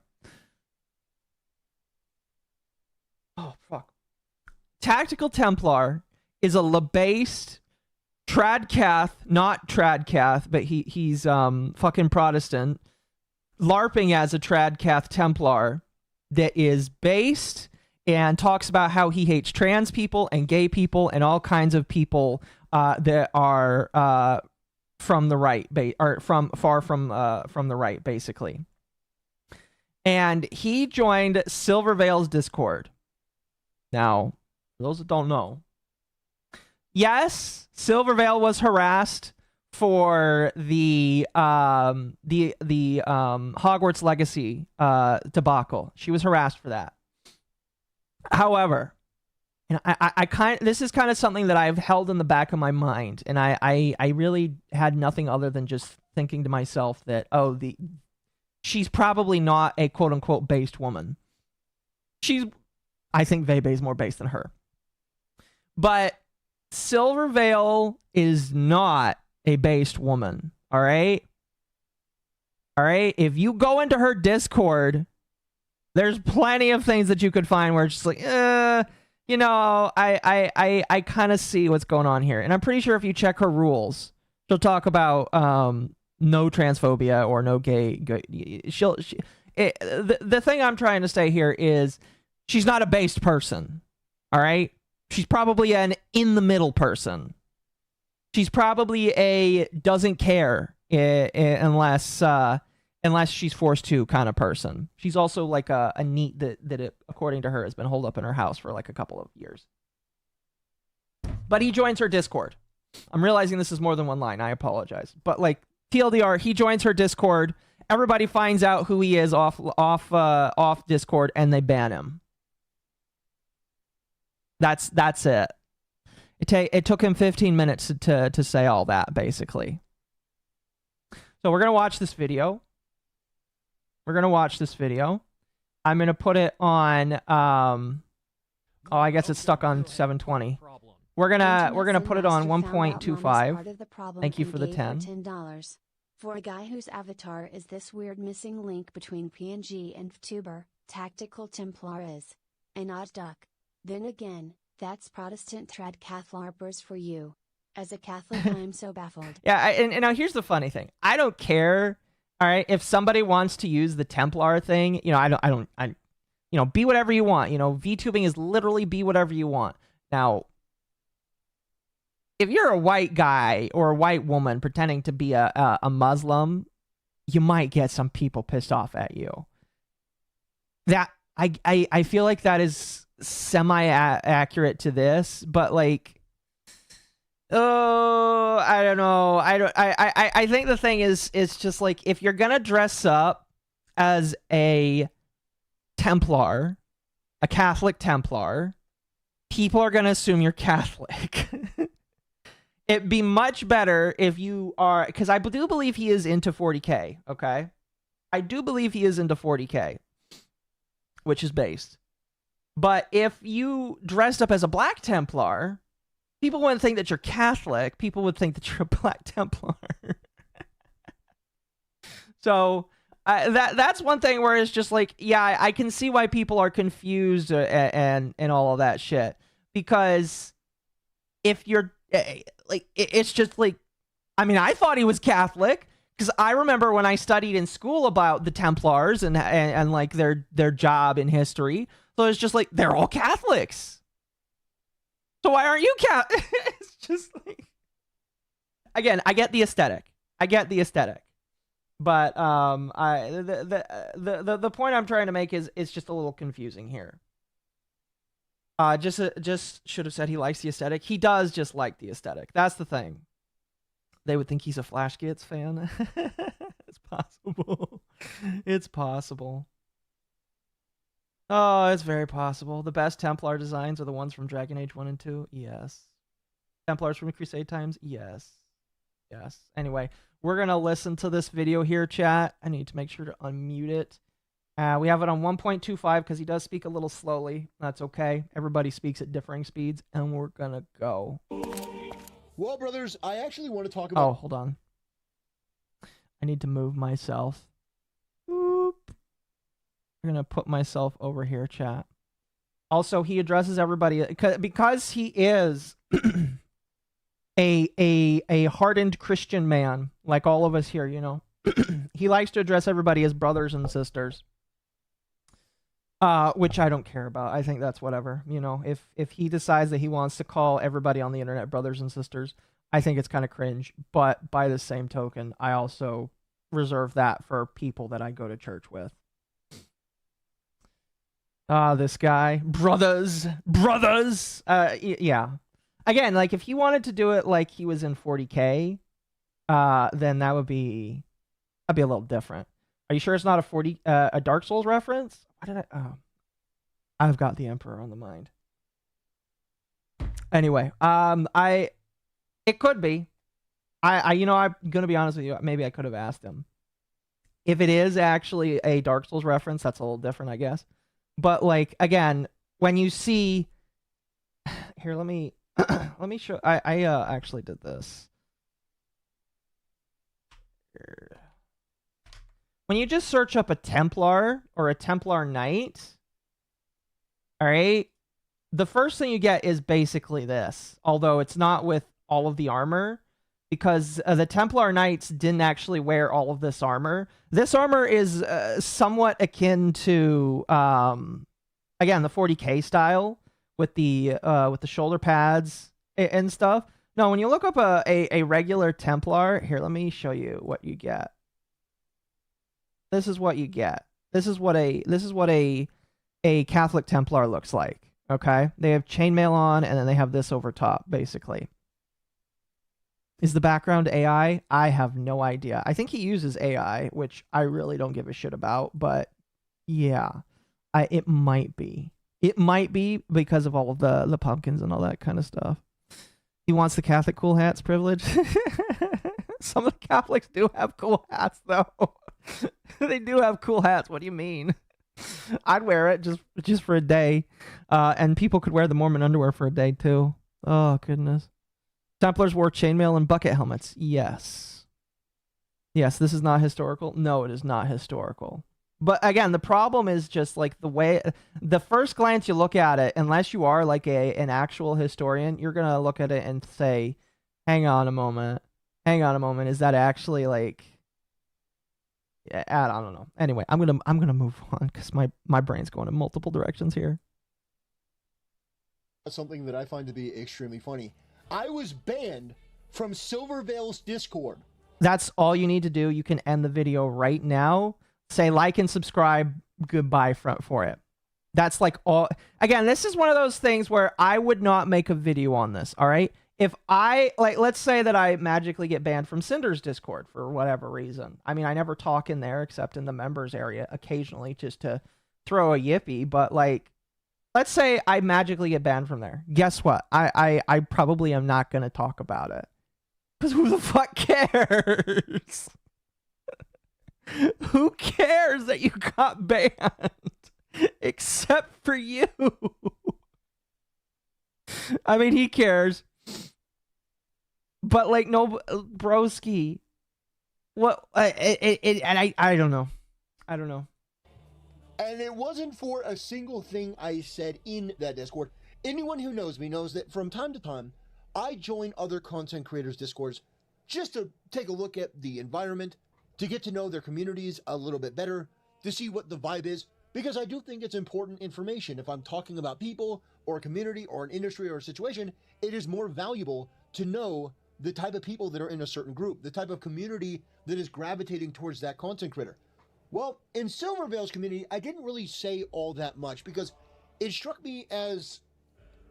Oh, fuck. Tactical Templar is a labased tradcath, not tradcath, but he's fucking Protestant, LARPing as a tradcath Templar that is based and talks about how he hates trans people and gay people and all kinds of people that are from the right, or far from the right, basically. And he joined Silvervale's Discord. Now, for those that don't know, yes, Silvervale was harassed for the Hogwarts Legacy debacle. She was harassed for that. However, and this is kind of something that I've held in the back of my mind, and I really had nothing other than just thinking to myself that, oh, she's probably not a quote unquote based woman. I think Vebe is more based than her. But Silvervale is not a based woman, all right? All right? If you go into her Discord, there's plenty of things that you could find where it's just like, you know, I kind of see what's going on here. And I'm pretty sure if you check her rules, she'll talk about no transphobia or no gay. The thing I'm trying to say here is she's not a based person, all right? She's probably an in-the-middle person. She's probably a doesn't care unless she's forced to kind of person. She's also like a neat that according to her, has been holed up in her house for like a couple of years. But he joins her Discord. I'm realizing this is more than one line. I apologize. But like TLDR, he joins her Discord. Everybody finds out who he is off Discord, and they ban him. That's it. It took him 15 minutes to say all that, basically. So we're gonna watch this video. I'm gonna put it on. Oh, I guess it's stuck on 720. We're gonna put it on 1.25. Thank you for the 10. $10. For a guy whose avatar is this weird missing link between PNG and VTuber, Tactical Templar is an odd duck. Then again, that's Protestant trad Catharpers for you. As a Catholic, I'm so baffled. Yeah, and now here's the funny thing. I don't care. All right, if somebody wants to use the Templar thing, you know, I you know, be whatever you want. You know, VTubing is literally be whatever you want. Now, if you're a white guy or a white woman pretending to be a Muslim, you might get some people pissed off at you. That I feel like that is semi-accurate to this, but like, oh, I don't know. I think the thing is just like, if you're gonna dress up as a Templar, a Catholic Templar, people are gonna assume you're Catholic. It'd be much better if you are, because I do believe he is into 40K, okay? I do believe he is into 40K, which is based. But if you dressed up as a Black Templar, people wouldn't think that you're Catholic. People would think that you're a Black Templar. So that's one thing where it's just like, yeah, I can see why people are confused and all of that shit. Because if you're like, it's just like, I mean, I thought he was Catholic because I remember when I studied in school about the Templars and like their job in history. So it's just like, they're all Catholics. So why aren't you Catholic? It's just like, again, I get the aesthetic. But the point I'm trying to make is it's just a little confusing here. Just should have said he likes the aesthetic. He does just like the aesthetic. That's the thing. They would think he's a Flash Gitz fan. It's possible. It's possible. Oh, it's very possible. The best Templar designs are the ones from Dragon Age 1 and 2. Yes. Templars from Crusade times. Yes. Yes. Anyway, we're going to listen to this video here, chat. I need to make sure to unmute it. We have it on 1.25 because he does speak a little slowly. That's okay. Everybody speaks at differing speeds, and we're going to go. Well, brothers, I actually want to talk about... Oh, hold on. I need to move myself. Boop. I'm going to put myself over here, chat. Also, he addresses everybody because he is a hardened Christian man, like all of us here, you know. He likes to address everybody as brothers and sisters. Which I don't care about. I think that's whatever. You know, if he decides that he wants to call everybody on the internet brothers and sisters, I think it's kind of cringe. But by the same token, I also reserve that for people that I go to church with. This guy. Brothers. Yeah. Again, like, if he wanted to do it like he was in 40K, then that would be... That'd be a little different. Are you sure it's not a Dark Souls reference? Why did I... Oh. I've got the Emperor on the mind. Anyway, it could be. You know, I'm gonna be honest with you. Maybe I could have asked him. If it is actually a Dark Souls reference, that's a little different, I guess. But like, again, when you see... Here, let me show... I actually did this. Here. When you just search up a Templar or a Templar Knight, all right, the first thing you get is basically this, although it's not with all of the armor, because the Templar Knights didn't actually wear all of this armor. This armor is somewhat akin to, again, the 40K style with the shoulder pads and stuff. No, when you look up a regular Templar, here, let me show you what you get. This is what you get. This is what a Catholic Templar looks like. Okay? They have chainmail on, and then they have this over top, basically. Is the background AI? I have no idea. I think he uses AI, which I really don't give a shit about, but yeah. It might be. It might be because of all of the pumpkins and all that kind of stuff. He wants the Catholic cool hats privilege. Some of the Catholics do have cool hats, though. They do have cool hats. What do you mean? I'd wear it just for a day. And people could wear the Mormon underwear for a day, too. Oh, goodness. Templars wore chainmail and bucket helmets. Yes. Yes, this is not historical. No, it is not historical. But again, the problem is just like the first glance you look at it, unless you are like an actual historian, you're going to look at it and say, hang on a moment. Is that actually like... I don't know. Anyway, I'm gonna move on because my brain's going in multiple directions here. Something that I find to be extremely funny. I was banned from Silvervale's Discord That's all you need to do. You can end the video right now. Say like and subscribe. Goodbye for it. That's like all. Again, this is one of those things where I would not make a video on this. All right. If I, like, let's say that I magically get banned from Cinder's Discord for whatever reason. I mean, I never talk in there except in the members area occasionally just to throw a yippee. But like, let's say I magically get banned from there. Guess what? I probably am not going to talk about it. Because who the fuck cares? Who cares that you got banned? Except for you. I mean, he cares. But like, no, broski. What? And I don't know. I don't know. And it wasn't for a single thing I said in that Discord. Anyone who knows me knows that from time to time, I join other content creators' Discords just to take a look at the environment, to get to know their communities a little bit better, to see what the vibe is, because I do think it's important information. If I'm talking about people or a community or an industry or a situation, it is more valuable to know the type of people that are in a certain group, the type of community that is gravitating towards that content creator. Well, in Silvervale's community, I didn't really say all that much because it struck me as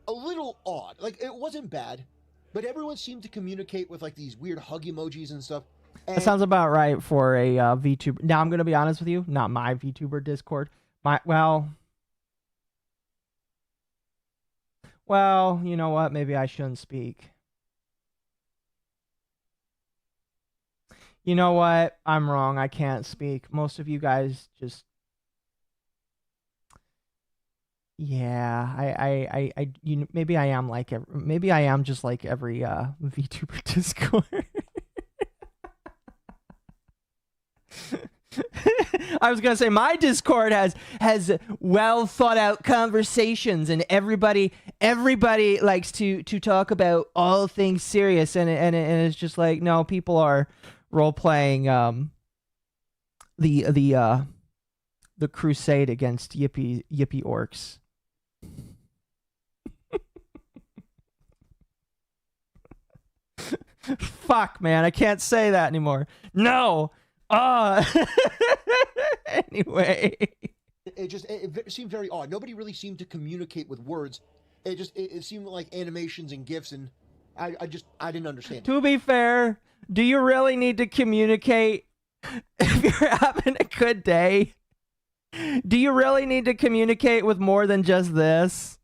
a little odd. Like, it wasn't bad, but everyone seemed to communicate with like these weird hug emojis and stuff. And that sounds about right for a VTuber. Now I'm gonna be honest with you, not my VTuber Discord. Well, you know what? Maybe I shouldn't speak. You know what? I'm wrong. I can't speak. Most of you guys just, yeah. You know, maybe I am like maybe I am just like every VTuber Discord. I was gonna say my Discord has well thought out conversations, and everybody likes to talk about all things serious, and it's just like, no, people are role playing the crusade against yippie orcs. Fuck, man, I can't say that anymore. No. Anyway, it seemed very odd. Nobody really seemed to communicate with words. It seemed like animations and GIFs, and I didn't understand. To be fair, do you really need to communicate if you're having a good day? Do you really need to communicate with more than just this?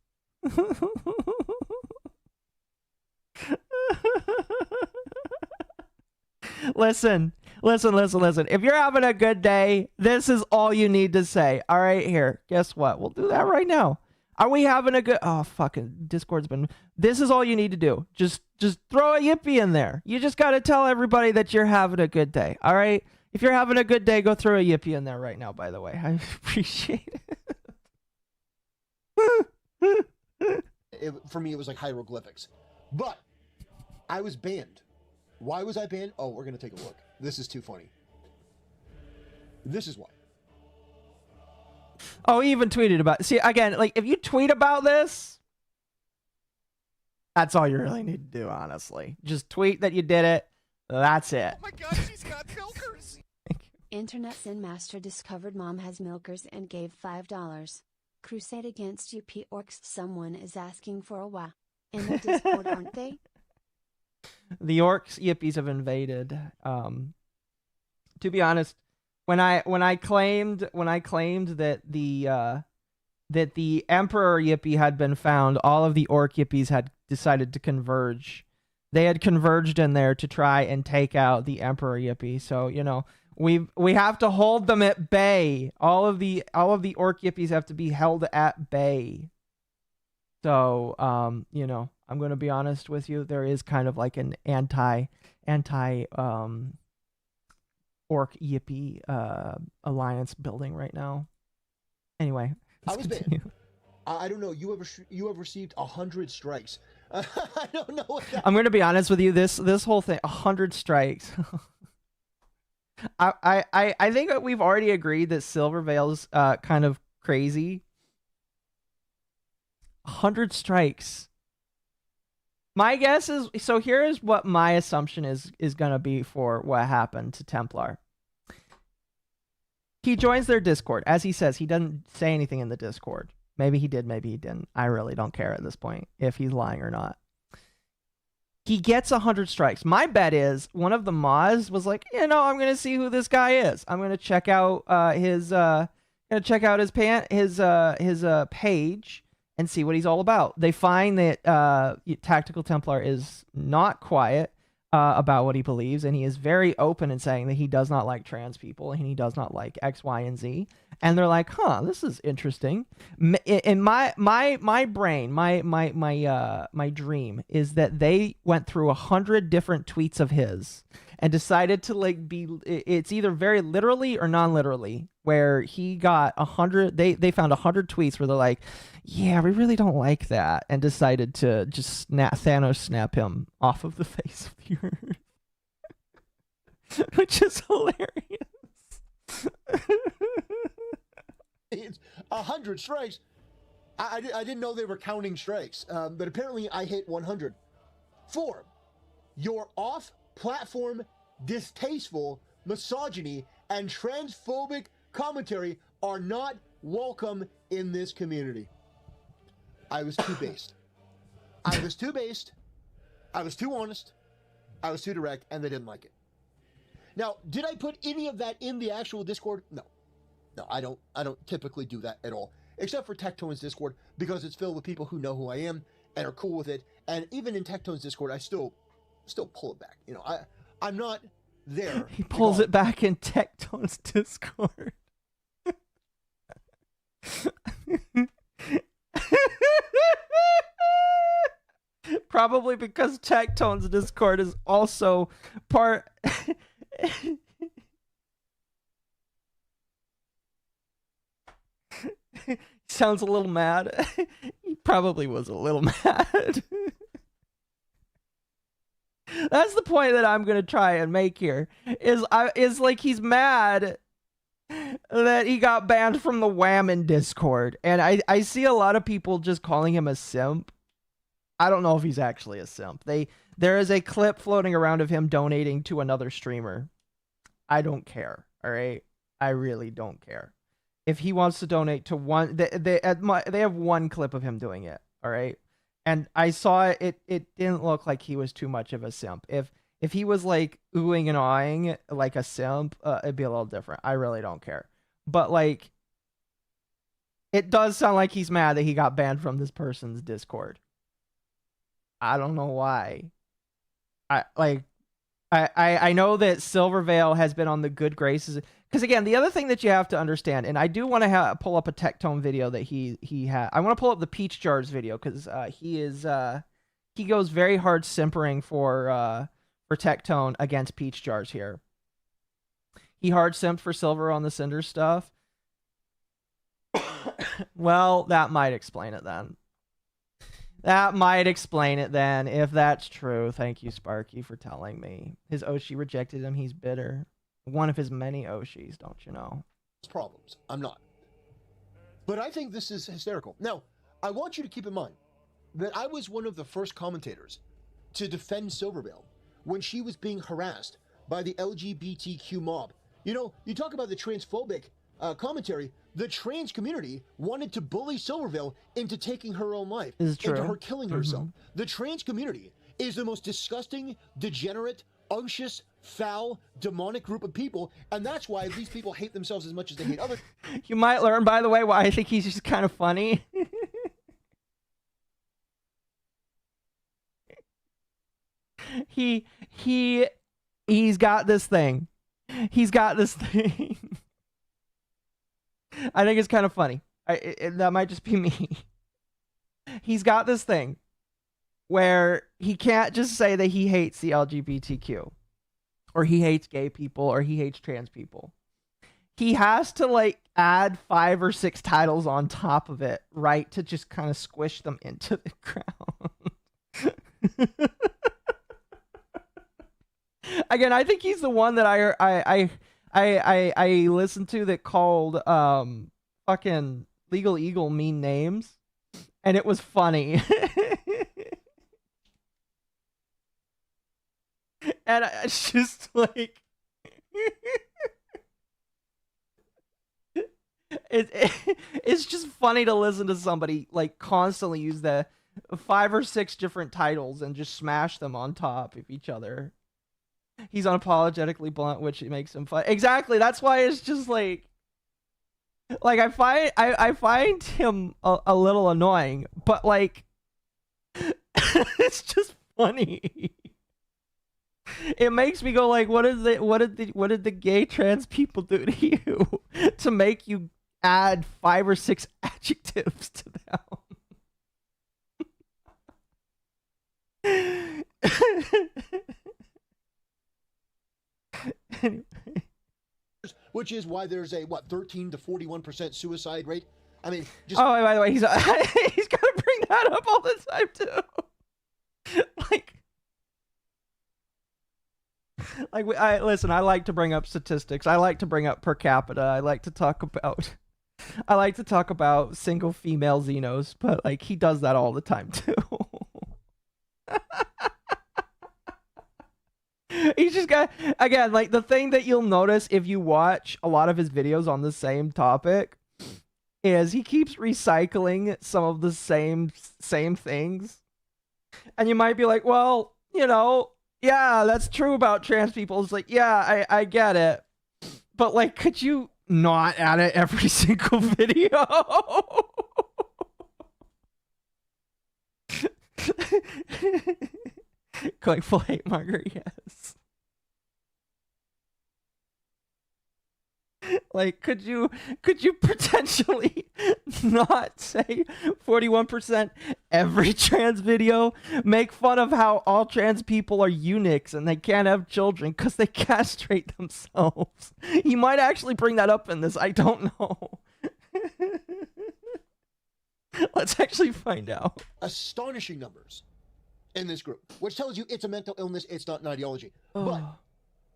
Listen. If you're having a good day, this is all you need to say. All right, here. Guess what? We'll do that right now. Are we having a good... Oh, fucking Discord's been... This is all you need to do. Just throw a yippee in there. You just got to tell everybody that you're having a good day. All right? If you're having a good day, go throw a yippee in there right now, by the way. I appreciate it. For me, it was like hieroglyphics. But I was banned. Why was I banned? Oh, we're going to take a look. This is too funny. This is why. Oh, he even tweeted about it. See, again, like, if you tweet about this, that's all you really need to do, honestly. Just tweet that you did it. That's it. Oh my god, she's got milkers! Internet Sin Master discovered mom has milkers and gave $5. Crusade against UP orcs. Someone is asking for a wah. In the Discord, aren't they? The orcs yippies have invaded. To be honest, when I claimed that the Emperor yippie had been found, all of the orc yippies had decided to converge. They had converged in there to try and take out the Emperor yippie. So, you know, we have to hold them at bay. All of the orc yippies have to be held at bay. So, you know, I'm going to be honest with you. There is kind of like an anti orc yippie alliance building right now. Anyway, I was banned. I don't know. You have received 100 strikes. I don't know what that... I'm going to be honest with you. This whole thing, 100 strikes. I think that we've already agreed that Silvervale's kind of crazy. 100 strikes. My guess is, so here is what my assumption is going to be for what happened to Templar. He joins their Discord. As he says, he doesn't say anything in the Discord. Maybe he did, maybe he didn't. I really don't care at this point if he's lying or not. He gets 100 strikes. My bet is one of the mods was like, I'm going to see who this guy is. I'm going to check out his page and see what he's all about. They find that Tactical Templar is not quiet about what he believes, and he is very open in saying that he does not like trans people and he does not like X, Y, and Z. And they're like, this is interesting. In my brain, my dream is that they went through 100 different tweets of his and decided to it's either very literally or non-literally, where he got 100. They found 100 tweets where they're like, yeah, we really don't like that, and decided to just Thanos snap him off of the face of the earth, which is hilarious. It's 100 strikes. I didn't know they were counting strikes, but apparently I hit 100. 4, your off-platform, distasteful, misogyny, and transphobic commentary are not welcome in this community. I was too based. I was too based. I was too honest. I was too direct, and they didn't like it. Now, did I put any of that in the actual Discord? No. No, I don't typically do that at all, except for Tectone's Discord, because it's filled with people who know who I am and are cool with it. And even in Tectone's Discord, I still pull it back. I'm not there. He pulls it back in Tectone's Discord. Probably because Tectone's Discord is also part. Sounds a little mad. He probably was a little mad. That's the point that I'm gonna try and make here. Is like he's mad that he got banned from the Wham in Discord, and I see a lot of people just calling him a simp. I don't know if he's actually a simp. There is a clip floating around of him donating to another streamer. I don't care. All right, I really don't care. If he wants to donate to one, they have one clip of him doing it. All right, and I saw it. It didn't look like he was too much of a simp. If he was like oohing and awing like a simp, it'd be a little different. I really don't care. But like, it does sound like he's mad that he got banned from this person's Discord. I don't know why. I know that Silvervale has been on the good graces, because again, the other thing that you have to understand, and I do want to pull up a Tectone video that he had. I want to pull up the Peach Jars video, because he goes very hard simpering for Tectone against Peach Jars here. He hard simped for Silver on the Cinder stuff. Well, that might explain it then. That might explain it then, if that's true. Thank you, Sparky, for telling me. His Oshi rejected him. He's bitter. One of his many Oshis, don't you know? Problems. I'm not. But I think this is hysterical. Now, I want you to keep in mind that I was one of the first commentators to defend Silvervale when she was being harassed by the LGBTQ mob. You talk about the transphobic commentary. The trans community wanted to bully Silvervale into taking her own life, into her killing herself. The trans community is the most disgusting, degenerate, unctuous, foul, demonic group of people, and that's why these people hate themselves as much as they hate others. You might learn, by the way, why I think he's just kind of funny. He's got this thing. He's got this thing. I think it's kind of funny. That might just be me. He's got this thing where he can't just say that he hates the LGBTQ, or he hates gay people, or he hates trans people. He has to like add 5 or 6 titles on top of it, right, to just kind of squish them into the ground. Again, I think he's the one that I listened to that called fucking Legal Eagle mean names, and it was funny. And it's just like it's just funny to listen to somebody like constantly use the 5 or 6 different titles and just smash them on top of each other. He's unapologetically blunt, which makes him fun. Exactly. That's why it's just like I find him a little annoying, but like it's just funny. It makes me go like, what did the gay trans people do to you to make you add 5 or 6 adjectives to them? Anyway. Which is why there's a 13 to 41% suicide rate. I mean, just oh, by the way, he's gonna bring that up all the time too. Listen, I like to bring up statistics. I like to bring up per capita. I like to talk about single female Xenos, but like he does that all the time too. He's just got, again, like the thing that you'll notice if you watch a lot of his videos on the same topic is he keeps recycling some of the same things. And you might be like, well, you know, yeah, that's true about trans people. It's like, yeah, I get it. But like, could you not add it every single video? Going full hate monger, yes. Like, could you potentially not say 41% every trans video? Make fun of how all trans people are eunuchs and they can't have children because they castrate themselves. He might actually bring that up in this. I don't know. Let's actually find out. astonishing numbers in this group, which tells you it's a mental illness, it's not an ideology. Oh. But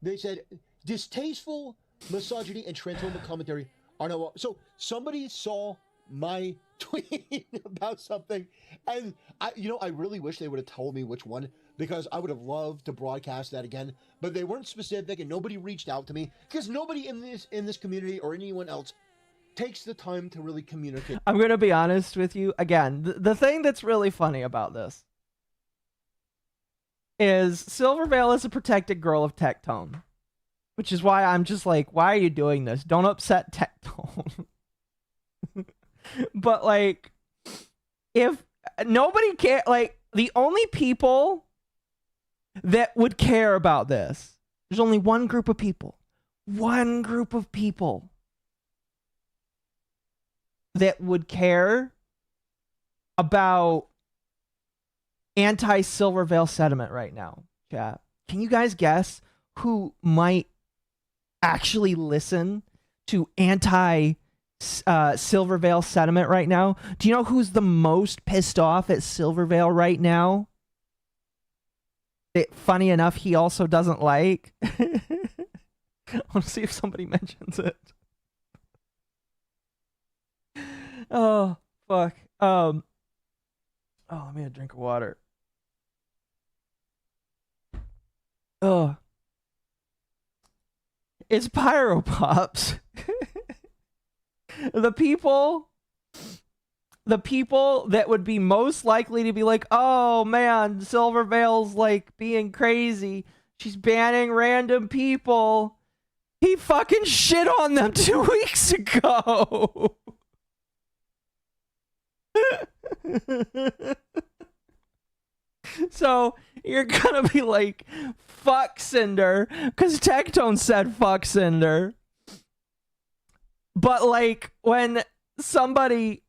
they said distasteful misogyny and transphobic commentary are no. So somebody saw my tweet about something, and I really wish they would have told me which one, because I would have loved to broadcast that again. But they weren't specific, and nobody reached out to me, because nobody in this community or anyone else takes the time to really communicate. I'm gonna be honest with you again. The thing that's really funny about this is Silvervale is a protected girl of Tectone, which is why I'm just like, why are you doing this? Don't upset Tectone. But like, if nobody care, like the only people that would care about this, there's only one group of people that would care about anti-Silvervale sentiment right now, chat. Can you guys guess who might actually listen to anti-Silvervale sentiment right now? Do you know who's the most pissed off at Silvervale right now? Funny enough, he also doesn't like. I want to see if somebody mentions it. Oh, fuck. Oh, let me have a drink of water. Oh. It's Pyropops. The people that would be most likely to be like, oh man, Silvervale's like being crazy. She's banning random people. He fucking shit on them 2 weeks ago. So you're gonna be like, fuck Cinder, because Tectone said fuck Cinder. But like, when somebody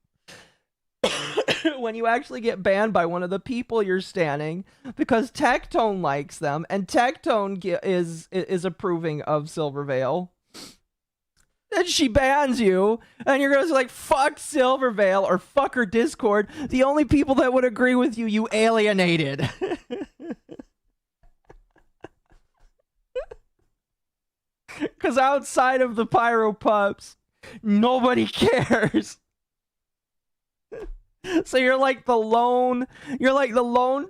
when you actually get banned by one of the people you're standing because Tectone likes them and Tectone is approving of Silvervale, and she bans you, and you're gonna say like, fuck Silvervale or fuck her Discord, the only people that would agree with you, you alienated. Because outside of the Pyro Pups, nobody cares. So you're like the lone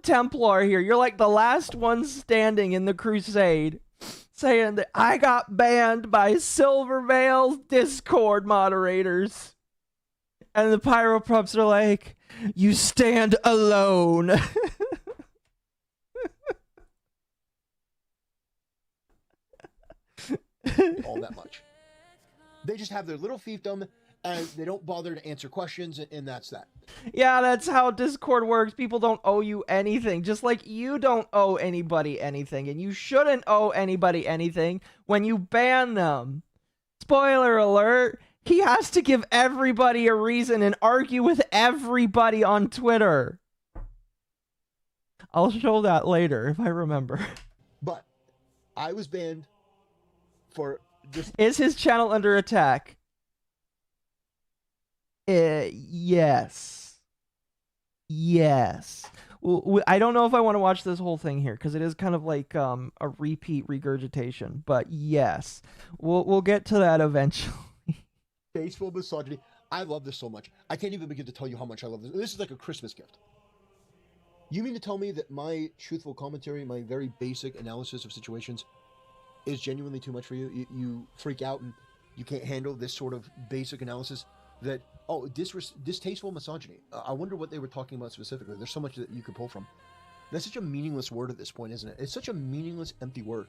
Templar here. You're like the last one standing in the crusade, saying that I got banned by Silvervale's Discord moderators. And the Pyropups are like, you stand alone. All that much. They just have their little fiefdom, and they don't bother to answer questions, and that's that. Yeah, that's how Discord works. People don't owe you anything, just like you don't owe anybody anything, and you shouldn't owe anybody anything when you ban them. Spoiler alert, he has to give everybody a reason and argue with everybody on Twitter. I'll show that later if I remember. But I was banned for just... Is his channel under attack? Yes. Yes. I don't know if I want to watch this whole thing here because it is kind of like a repeat regurgitation. But yes, we'll get to that eventually. Tasteful misogyny. I love this so much. I can't even begin to tell you how much I love this. This is like a Christmas gift. You mean to tell me that my truthful commentary, my very basic analysis of situations, is genuinely too much for you? You freak out and you can't handle this sort of basic analysis? That, oh, distasteful misogyny. I wonder what they were talking about specifically. There's so much that you could pull from. That's such a meaningless word at this point, isn't it? It's such a meaningless, empty word.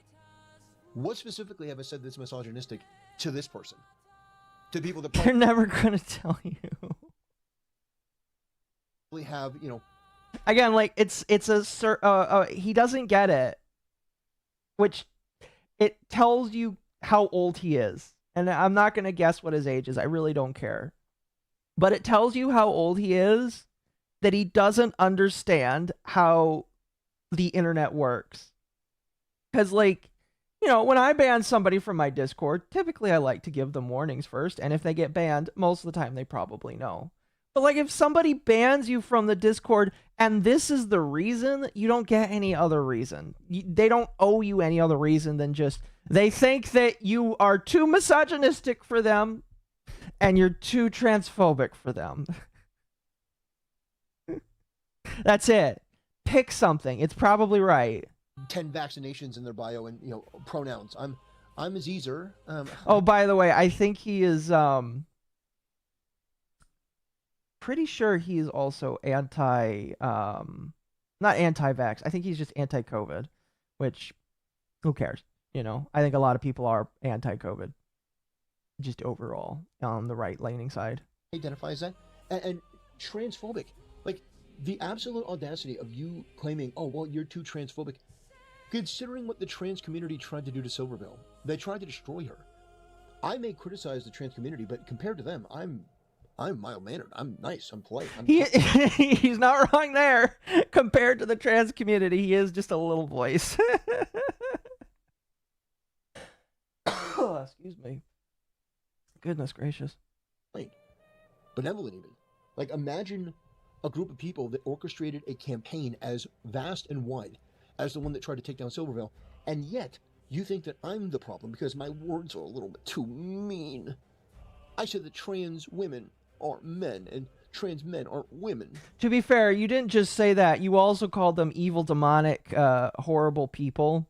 What specifically have I said that's misogynistic to this person? To people that they're never gonna tell you. Have, you know, again, like it's a he doesn't get it, which it tells you how old he is, and I'm not gonna guess what his age is. I really don't care, but it tells you how old he is, that he doesn't understand how the internet works. Because, like, you know, when I ban somebody from my Discord, typically I like to give them warnings first, and if they get banned, most of the time they probably know. But, like, if somebody bans you from the Discord, and this is the reason, you don't get any other reason. They don't owe you any other reason than just, they think that you are too misogynistic for them, and you're too transphobic for them. That's it. Pick something. It's probably right. 10 vaccinations in their bio and, you know, pronouns. I'm a Zer. Oh, by the way, I think he is pretty sure he is also not anti-vax. I think he's just anti-COVID, which who cares? You know, I think a lot of people are anti-COVID, just overall on the right-leaning side. Identifies that and transphobic, like the absolute audacity of you claiming, oh well, you're too transphobic. Considering what the trans community tried to do to Silvervale, they tried to destroy her. I may criticize the trans community, but compared to them, I'm mild-mannered. I'm nice. I'm polite. He's not wrong there. Compared to the trans community, he is just a little voice. Oh, excuse me. Goodness gracious. Benevolent even. Like, imagine a group of people that orchestrated a campaign as vast and wide as the one that tried to take down Silvervale, and yet you think that I'm the problem because my words are a little bit too mean. I said that trans women aren't men and trans men aren't women. To be fair, you didn't just say that. You also called them evil, demonic, horrible people,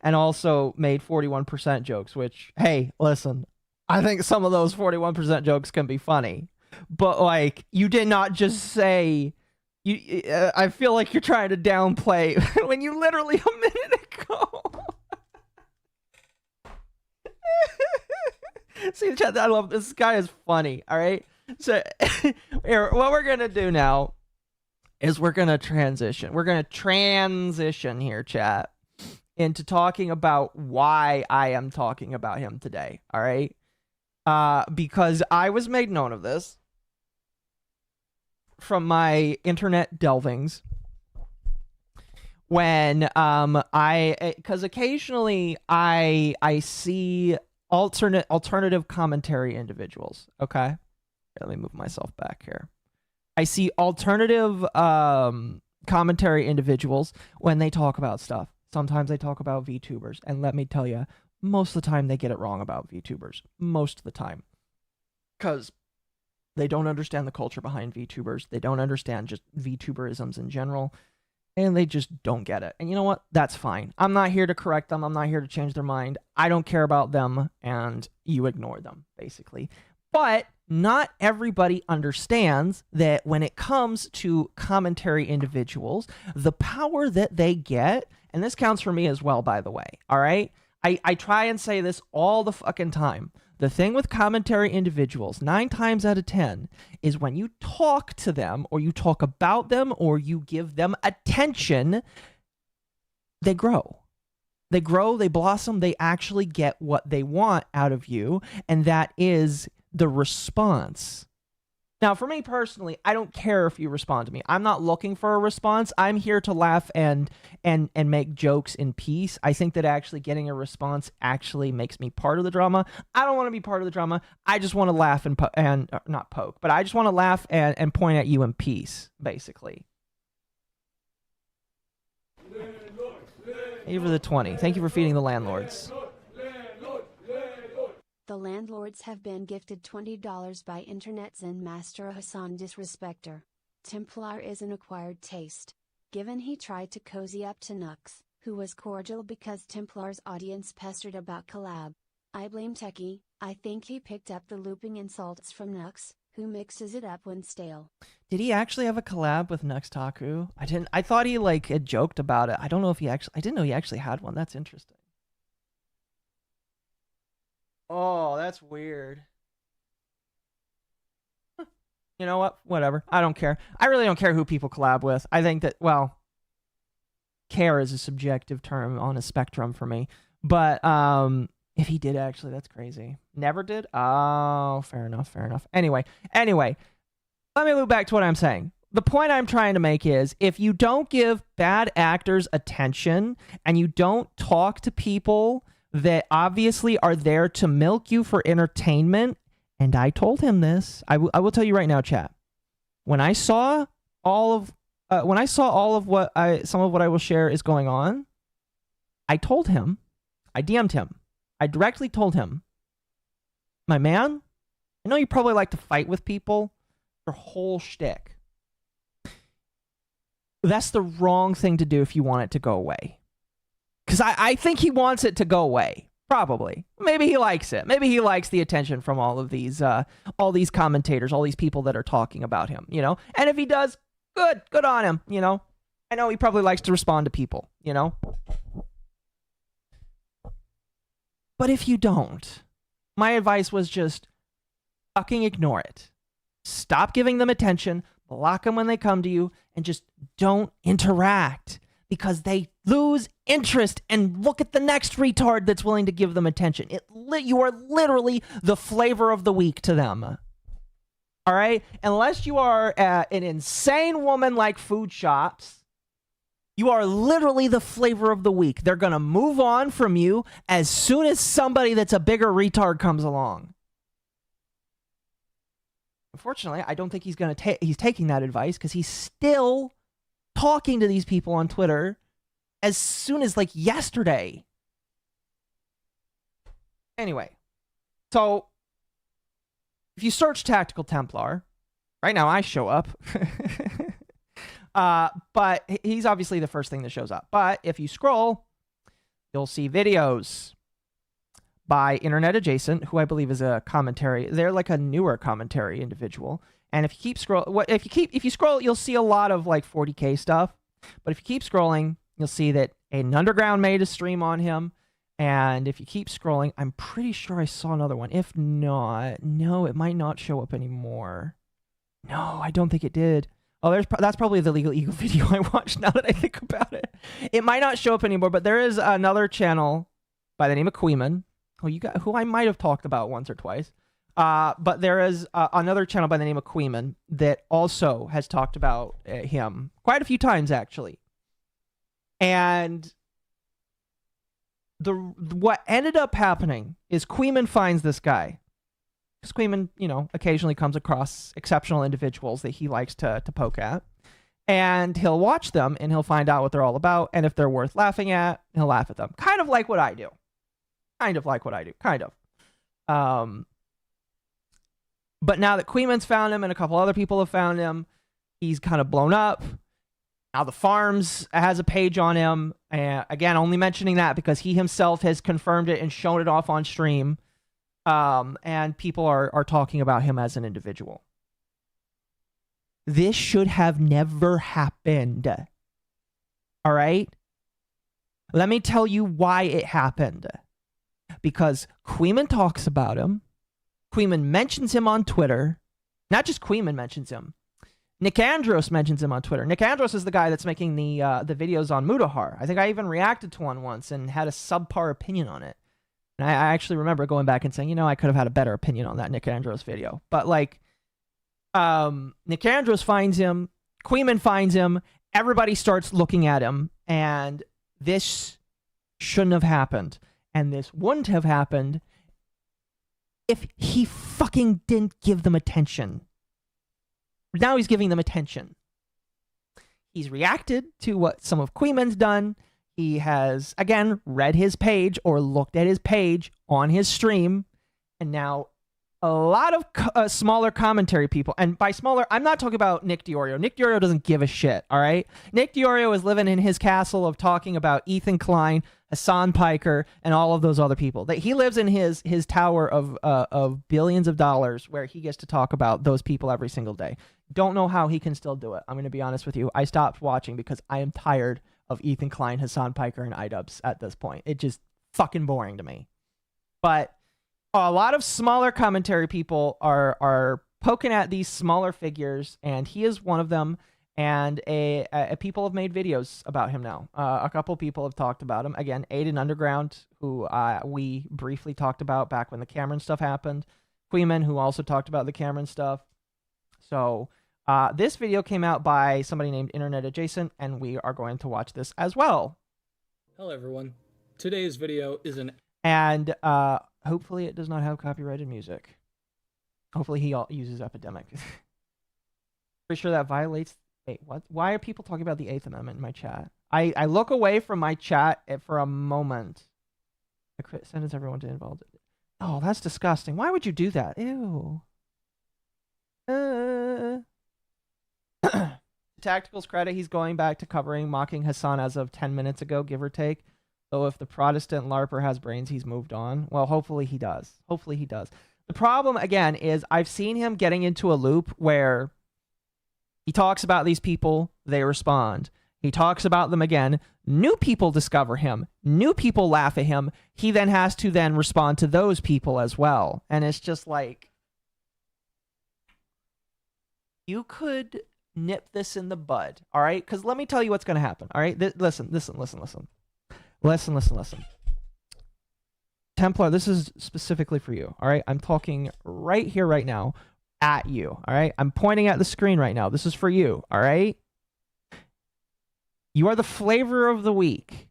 and also made 41% jokes, which, hey, listen, I think some of those 41% jokes can be funny, but, like, you did not just say... I feel like you're trying to downplay when you literally a minute ago. See, chat, I love this guy is funny. All right. So here, what we're going to do now is we're going to transition. We're going to transition here, chat, into talking about why I am talking about him today. All right. Because I was made known of this from my internet delvings when because occasionally I see alternative commentary individuals. Okay, let me move myself back here. I see alternative commentary individuals when they talk about stuff. Sometimes they talk about VTubers, and let me tell you, most of the time they get it wrong about VTubers. Most of the time, because They don't understand the culture behind VTubers. They don't understand just VTuberisms in general. And they just don't get it. And you know what? That's fine. I'm not here to correct them. I'm not here to change their mind. I don't care about them, and you ignore them, basically. But not everybody understands that when it comes to commentary individuals, the power that they get, and this counts for me as well, by the way, all right? I try and say this all the fucking time. The thing with commentary individuals, 9 times out of 10, is when you talk to them or you talk about them or you give them attention, they grow. They grow, they blossom, they actually get what they want out of you, and that is the response. Now, for me personally, I don't care if you respond to me. I'm not looking for a response. I'm here to laugh and make jokes in peace. I think that actually getting a response actually makes me part of the drama. I don't want to be part of the drama. I just want to laugh and not poke, but I just want to laugh and point at you in peace, basically. Thank you for the 20. Thank you for feeding the landlords. The landlords have been gifted $20 by Internet Zen Master Hassan Disrespecter. Templar is an acquired taste. Given he tried to cozy up to Nux, who was cordial because Templar's audience pestered about collab. I blame Techie. I think he picked up the looping insults from Nux, who mixes it up when stale. Did he actually have a collab with Nux Taku? I thought he like had joked about it. I don't know if he actually, I didn't know he actually had one. That's interesting. Oh, that's weird. You know what? Whatever. I don't care. I really don't care who people collab with. I think that, well, care is a subjective term on a spectrum for me. But if he did actually, that's crazy. Never did? Oh, fair enough, fair enough. Anyway, let me loop back to what I'm saying. The point I'm trying to make is if you don't give bad actors attention and you don't talk to people that obviously are there to milk you for entertainment, and I told him this. I will tell you right now, chat. When I saw all of what some of what I will share is going on, I told him, I DM'd him, I directly told him, my man, I know you probably like to fight with people. Your whole shtick. That's the wrong thing to do if you want it to go away. Because I think he wants it to go away. Probably. Maybe he likes it. Maybe he likes the attention from all these commentators, all these people that are talking about him, you know? And if he does, good on him, you know? I know he probably likes to respond to people, you know? But if you don't, my advice was just fucking ignore it. Stop giving them attention, block them when they come to you, and just don't interact. Because they lose interest and look at the next retard that's willing to give them attention. You are literally the flavor of the week to them. All right? Unless you are an insane woman like Food Shops, you are literally the flavor of the week. They're going to move on from you as soon as somebody that's a bigger retard comes along. Unfortunately, I don't think he's taking that advice because he's still talking to these people on Twitter as soon as like yesterday. Anyway, so if you search Tactical Templar, right now I show up. But he's obviously the first thing that shows up. But if you scroll, you'll see videos by Internet Adjacent, who I believe is a commentary. They're like a newer commentary individual. And if you keep if you scroll, you'll see a lot of like 40K stuff. But if you keep scrolling, you'll see that an Underground made a stream on him. And if you keep scrolling, I'm pretty sure I saw another one. If not, no, it might not show up anymore. No, I don't think it did. Oh, that's probably the Legal Eagle video I watched now that I think about it. It might not show up anymore, but there is another channel by the name of Queeman, who I might have talked about once or twice. But there is another channel by the name of Queeman that also has talked about him quite a few times, actually. And what ended up happening is Queeman finds this guy. Because Queeman, you know, occasionally comes across exceptional individuals that he likes to poke at. And he'll watch them and he'll find out what they're all about. And if they're worth laughing at, he'll laugh at them. Kind of like what I do. Kind of. But now that Queeman's found him and a couple other people have found him, he's kind of blown up. Now the Farms has a page on him. Again, only mentioning that because he himself has confirmed it and shown it off on stream. And people are talking about him as an individual. This should have never happened. All right? Let me tell you why it happened. Because Queeman talks about him. Queeman mentions him on Twitter. Not just Queeman mentions him. Nick Andros mentions him on Twitter. Nick Andros is the guy that's making the videos on Mutahar. I think I even reacted to one once and had a subpar opinion on it. And I actually remember going back and saying, you know, I could have had a better opinion on that Nick Andros video. But like, Nick Andros finds him. Queeman finds him. Everybody starts looking at him. And this shouldn't have happened. And this wouldn't have happened if he fucking didn't give them attention. Now he's giving them attention. He's reacted to what some of Queeman's done. He has, again, read his page or looked at his page on his stream. And now a lot of smaller commentary people, and by smaller, I'm not talking about Nick Diorio. Nick Diorio doesn't give a shit, all right? Nick Diorio is living in his castle of talking about Ethan Klein, Hassan Piker, and all of those other people. He lives in his tower of billions of dollars where he gets to talk about those people every single day. Don't know how he can still do it. I'm going to be honest with you. I stopped watching because I am tired of Ethan Klein, Hassan Piker, and iDubbbz at this point. It's just fucking boring to me. But a lot of smaller commentary people are poking at these smaller figures, and he is one of them. And people have made videos about him now. A couple people have talked about him. Again, Aiden Underground, who we briefly talked about back when the Cameron stuff happened. Queeman, who also talked about the Cameron stuff. So this video came out by somebody named Internet Adjacent, and we are going to watch this as well. Hello, everyone. Today's video is an... And hopefully it does not have copyrighted music. Hopefully he uses Epidemic. Pretty sure that violates... Wait, what? Why are people talking about the 8th Amendment in my chat? I look away from my chat for a moment. I sentence everyone to involve. Oh, that's disgusting. Why would you do that? Ew. Tactical's credit, he's going back to covering mocking Hassan as of 10 minutes ago, give or take. So if the Protestant LARPer has brains, he's moved on. Well, hopefully he does. Hopefully he does. The problem, again, is I've seen him getting into a loop where he talks about these people, they respond. He talks about them again. New people discover him. New people laugh at him. He then has to then respond to those people as well. And it's just like, you could nip this in the bud, all right? Because let me tell you what's going to happen, all right? Listen. Templar, this is specifically for you, all right? I'm talking right here, right now, at you, all right? I'm pointing at the screen right now. This is for you, all right? You are the flavor of the week,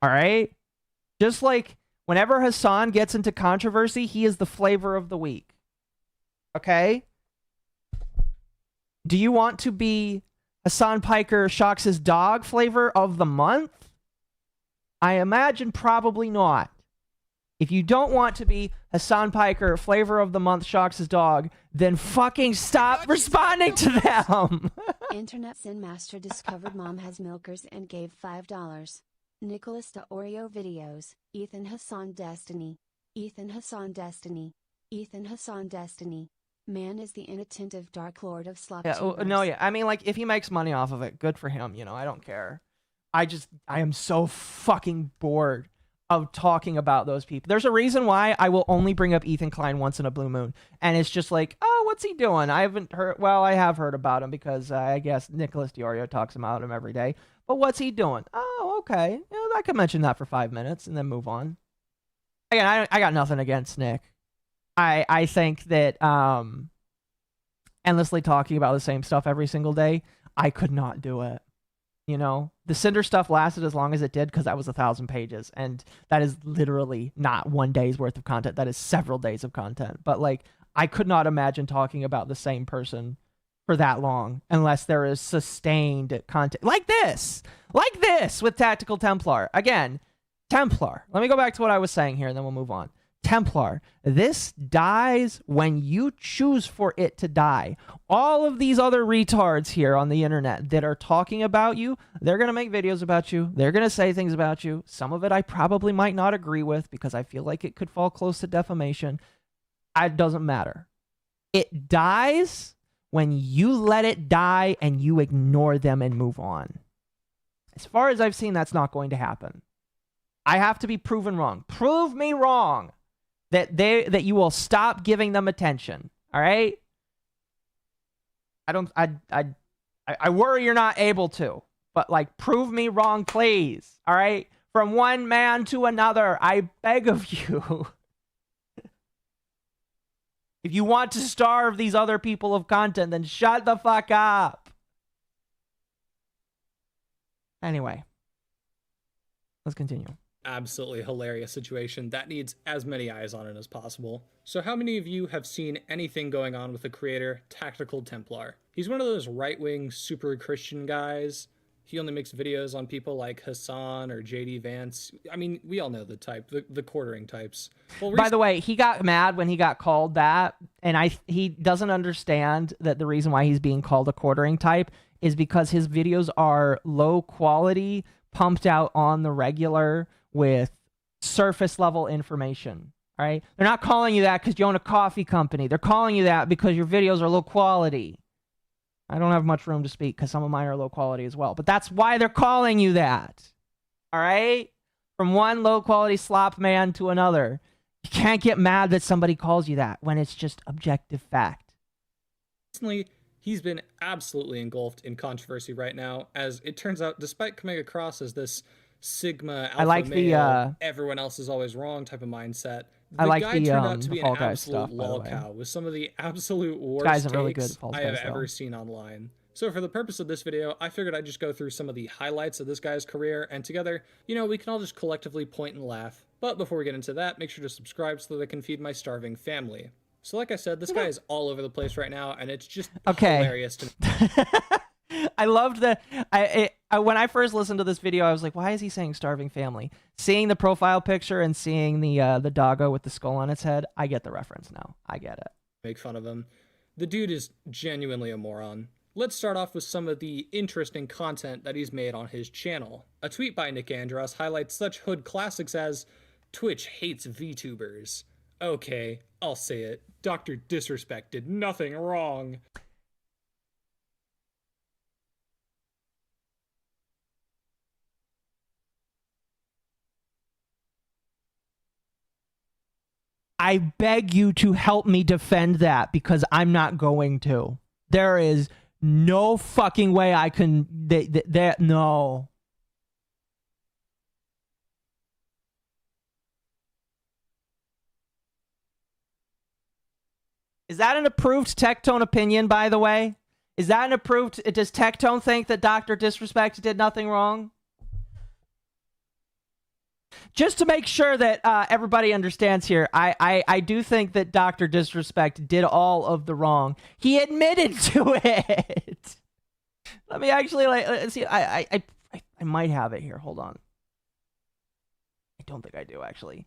all right? Just like whenever Hassan gets into controversy, he is the flavor of the week, okay? Do you want to be Hassan Piker shocks his dog flavor of the month? I imagine probably not. If you don't want to be Hassan Piker flavor of the month shocks his dog, then fucking stop responding to them. Internet Sin Master discovered Mom has milkers and gave $5. Nicholas to Oreo videos. Ethan Hassan Destiny. Ethan Hassan Destiny. Ethan Hassan Destiny. Man is the inattentive Dark Lord of Slop. Yeah, no, yeah. I mean, like, if he makes money off of it, good for him. You know, I don't care. I am so fucking bored of talking about those people. There's a reason why I will only bring up Ethan Klein once in a blue moon. And it's just like, oh, what's he doing? I haven't heard. Well, I have heard about him because I guess Nicholas Diorio talks about him every day. But what's he doing? Oh, okay. You know, I could mention that for 5 minutes and then move on. Again, I got nothing against Nick. I think that endlessly talking about the same stuff every single day, I could not do it. You know, the Cinder stuff lasted as long as it did because that was 1,000 pages. And that is literally not 1 day's worth of content. That is several days of content. But like, I could not imagine talking about the same person for that long unless there is sustained content like this with Tactical Templar. Again, Templar. Let me go back to what I was saying here and then we'll move on. Templar, this dies when you choose for it to die. All of these other retards here on the internet that are talking about you, they're going to make videos about you. They're going to say things about you. Some of it I probably might not agree with because I feel like it could fall close to defamation. It doesn't matter. It dies when you let it die and you ignore them and move on. As far as I've seen, that's not going to happen. I have to be proven wrong. Prove me wrong that you will stop giving them attention. All right? I worry you're not able to, but like prove me wrong, please. All right? From one man to another, I beg of you. If you want to starve these other people of content, then shut the fuck up. Anyway, let's continue. Absolutely hilarious situation that needs as many eyes on it as possible. So how many of you have seen anything going on with the creator, Tactical Templar? He's one of those right-wing super Christian guys. He only makes videos on people like Hassan or JD Vance. I mean, we all know the type, the quartering types. Well, by the way, he got mad when he got called that, and he doesn't understand that the reason why he's being called a quartering type is because his videos are low quality, pumped out on the regular with surface level information. All right, they're not calling you that because you own a coffee company. They're calling you that because your videos are low quality. I don't have much room to speak because some of mine are low quality as well, but that's why they're calling you that. All right, from one low quality slop man to another. You can't get mad that somebody calls you that when it's just objective fact. Recently, he's been absolutely engulfed in controversy right now, as it turns out, despite coming across as this Sigma alpha male, everyone else is always wrong type of mindset, the guy turned out to be an absolute lolcow with some of the absolute worst takes I have ever seen online. So for the purpose of this video, I figured I'd just go through some of the highlights of this guy's career, and together, you know, we can all just collectively point and laugh. But before we get into that, make sure to subscribe so that I can feed my starving family. So like I said, this guy is all over the place right now, and it's just hilarious to me. I loved the when I first listened to this video, I was like, why is he saying starving family? Seeing the profile picture and seeing the doggo with the skull on its head, I get the reference now. I get it. Make fun of him. The dude is genuinely a moron. Let's start off with some of the interesting content that he's made on his channel. A tweet by Nick Andros highlights such hood classics as Twitch hates VTubers. Okay, I'll say it. Dr. Disrespect did nothing wrong. I beg you to help me defend that because I'm not going to. There is no fucking way I can. No. Is that an approved Tectone opinion, by the way? Is that an approved... Does Tectone think that Dr. Disrespect did nothing wrong? Just to make sure that everybody understands here, I do think that Dr. Disrespect did all of the wrong. He admitted to it. Let me actually let's see. I might have it here. Hold on. I don't think I do actually.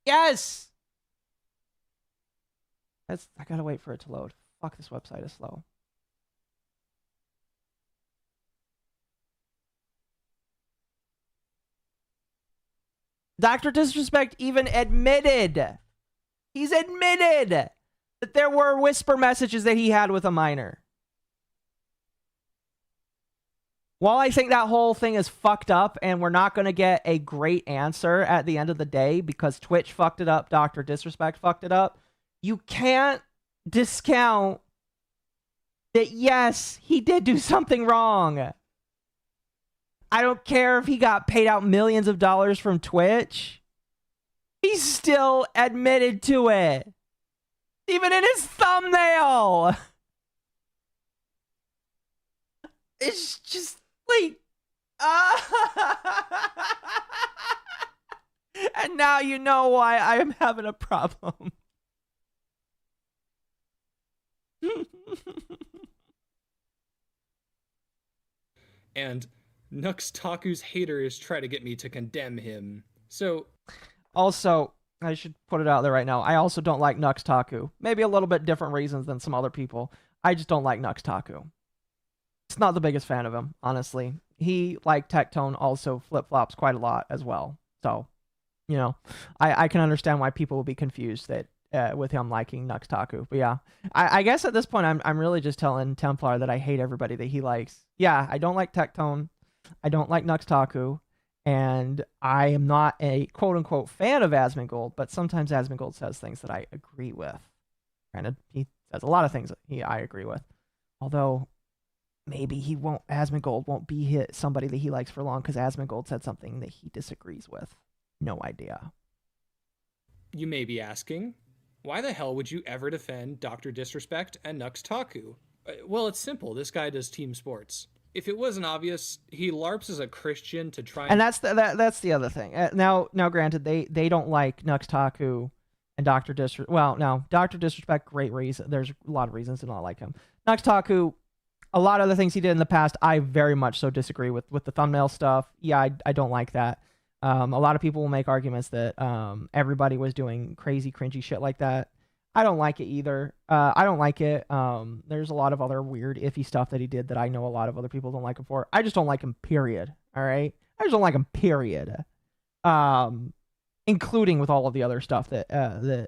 Yes. I gotta wait for it to load. Fuck, this website is slow. Dr. Disrespect even admitted. He's admitted that there were whisper messages that he had with a minor. While I think that whole thing is fucked up and we're not going to get a great answer at the end of the day because Twitch fucked it up, Dr. Disrespect fucked it up, you can't discount that, yes, he did do something wrong. I don't care if he got paid out millions of dollars from Twitch. He still admitted to it. Even in his thumbnail. It's just like... And now you know why I am having a problem. And Nux Taku's haters try to get me to condemn him. So, also, I should put it out there right now. I also don't like Nux Taku. Maybe a little bit different reasons than some other people. I just don't like Nux Taku. It's not the biggest fan of him, honestly. He, like Tectone, also flip-flops quite a lot as well. So, you know, I can understand why people will be confused that with him liking Nux Taku. But yeah, I guess at this point, I'm really just telling Templar that I hate everybody that he likes. Yeah, I don't like Tectone. I don't like Nux Taku. And I am not a quote-unquote fan of Asmongold, but sometimes Asmongold says things that I agree with. Granted, he says a lot of things that I agree with. Although, maybe Asmongold won't be somebody that he likes for long because Asmongold said something that he disagrees with. No idea. You may be asking, why the hell would you ever defend Dr. Disrespect and Nux Taku? Well, it's simple. This guy does team sports. If it wasn't obvious, he LARPs as a Christian to try and that's the other thing. Now, granted, they don't like Nux Taku and Dr. Disrespect. Well, no, Dr. Disrespect, great reason. There's a lot of reasons to not like him. Nux Taku, a lot of the things he did in the past, I very much so disagree with the thumbnail stuff. Yeah, I don't like that. A lot of people will make arguments that everybody was doing crazy, cringy shit like that. I don't like it either. I don't like it. There's a lot of other weird, iffy stuff that he did that I know a lot of other people don't like him for. I just don't like him, period. All right? I just don't like him, period. Including with all of the other stuff that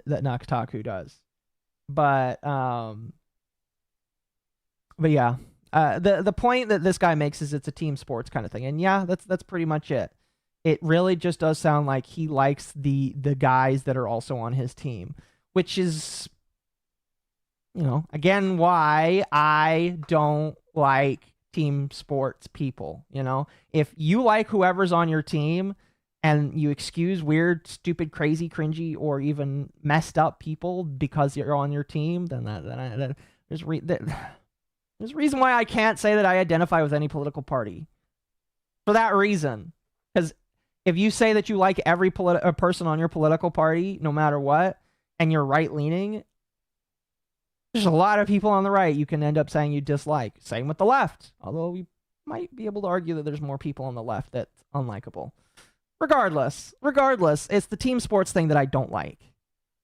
Nux Taku does. But yeah. The point that this guy makes is it's a team sports kind of thing. And yeah, that's pretty much it. It really just does sound like he likes the guys that are also on his team. Which is, you know, again, why I don't like team sports people, you know? If you like whoever's on your team and you excuse weird, stupid, crazy, cringy, or even messed up people because you're on your team, then there's a reason why I can't say that I identify with any political party. For that reason. Because if you say that you like every person on your political party, no matter what, and you're right-leaning, there's a lot of people on the right you can end up saying you dislike. Same with the left. Although we might be able to argue that there's more people on the left that's unlikable. Regardless, it's the team sports thing that I don't like.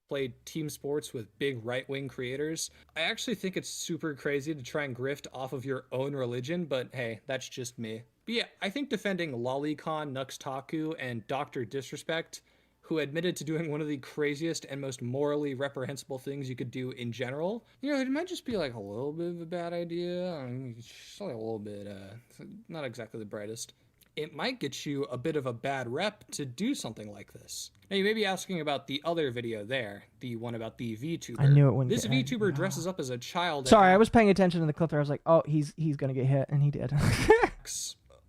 Played team sports with big right-wing creators. I actually think it's super crazy to try and grift off of your own religion, but hey, that's just me. But yeah, I think defending Lolicon, Nux Taku, and Dr. Disrespect, who admitted to doing one of the craziest and most morally reprehensible things you could do in general, you know, it might just be like a little bit of a bad idea. I mean, just like a little bit, not exactly the brightest. It might get you a bit of a bad rep to do something like this. Now, you may be asking about the other video there, the one about the VTuber. I knew it wouldn't. This VTuber dresses up as a child. Sorry, I was paying attention to the clip there. I was like, oh, he's gonna get hit, and he did.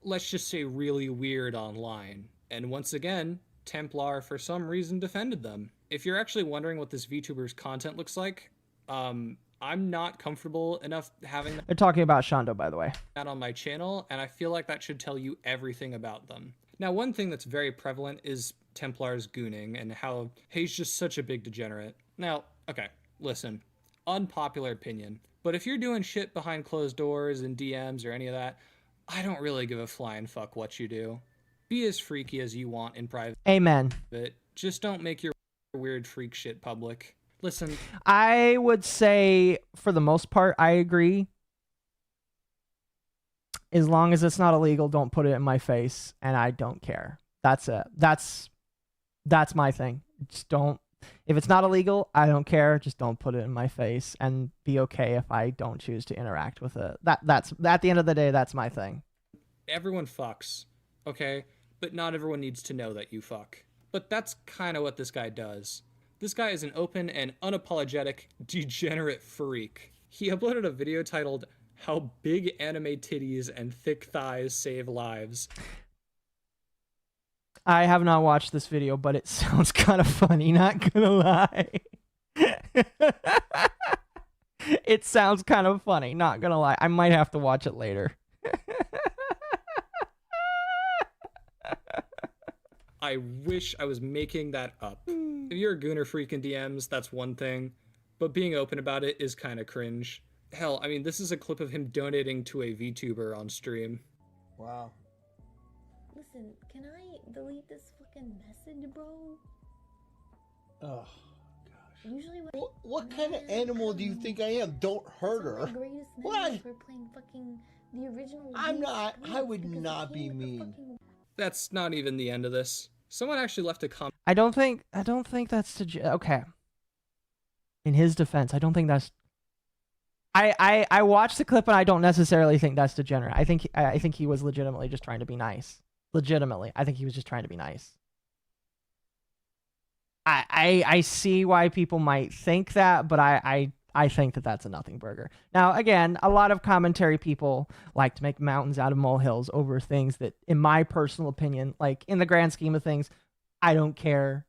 Let's just say really weird online. And once again, Templar, for some reason, defended them. If you're actually wondering what this VTuber's content looks like, I'm not comfortable enough having that. They're talking about Shondo, by the way. That on my channel, and I feel like that should tell you everything about them. Now, one thing that's very prevalent is Templar's gooning and how he's just such a big degenerate. Now, okay, listen, unpopular opinion, but if you're doing shit behind closed doors and DMs or any of that, I don't really give a flying fuck what you do. Be as freaky as you want in private. Amen. But just don't make your weird freak shit public. Listen. I would say, for the most part, I agree. As long as it's not illegal, don't put it in my face, and I don't care. That's it. That's my thing. Just don't. If it's not illegal, I don't care. Just don't put it in my face, and be okay if I don't choose to interact with it. That's at the end of the day, that's my thing. Everyone fucks, okay? But not everyone needs to know that you fuck. But that's kind of what this guy does. This guy is an open and unapologetic degenerate freak. He uploaded a video titled, "How Big Anime Titties and Thick Thighs Save Lives." I have not watched this video, but it sounds kind of funny, not gonna lie. It sounds kind of funny, not gonna lie. I might have to watch it later. I wish I was making that up. If you're a gooner freak in DMs, that's one thing, but being open about it is kind of cringe. Hell, I mean, this is a clip of him donating to a VTuber on stream. Wow. Listen, can I delete this fucking message, bro? Oh, Usually what kind of animal do you think I am? Don't hurt her. My greatest What? memories were playing fucking the original. I'm not. I would not be mean. That's not even the end of this. Someone actually left a comment. I don't think that's okay. In his defense, I don't think that's. I watched the clip and I don't necessarily think that's degenerate. I think he was legitimately just trying to be nice. Legitimately, I think he was just trying to be nice. I see why people might think that, but I think that that's a nothing burger. Now, again, a lot of commentary people like to make mountains out of molehills over things that, in my personal opinion, like in the grand scheme of things, I don't care.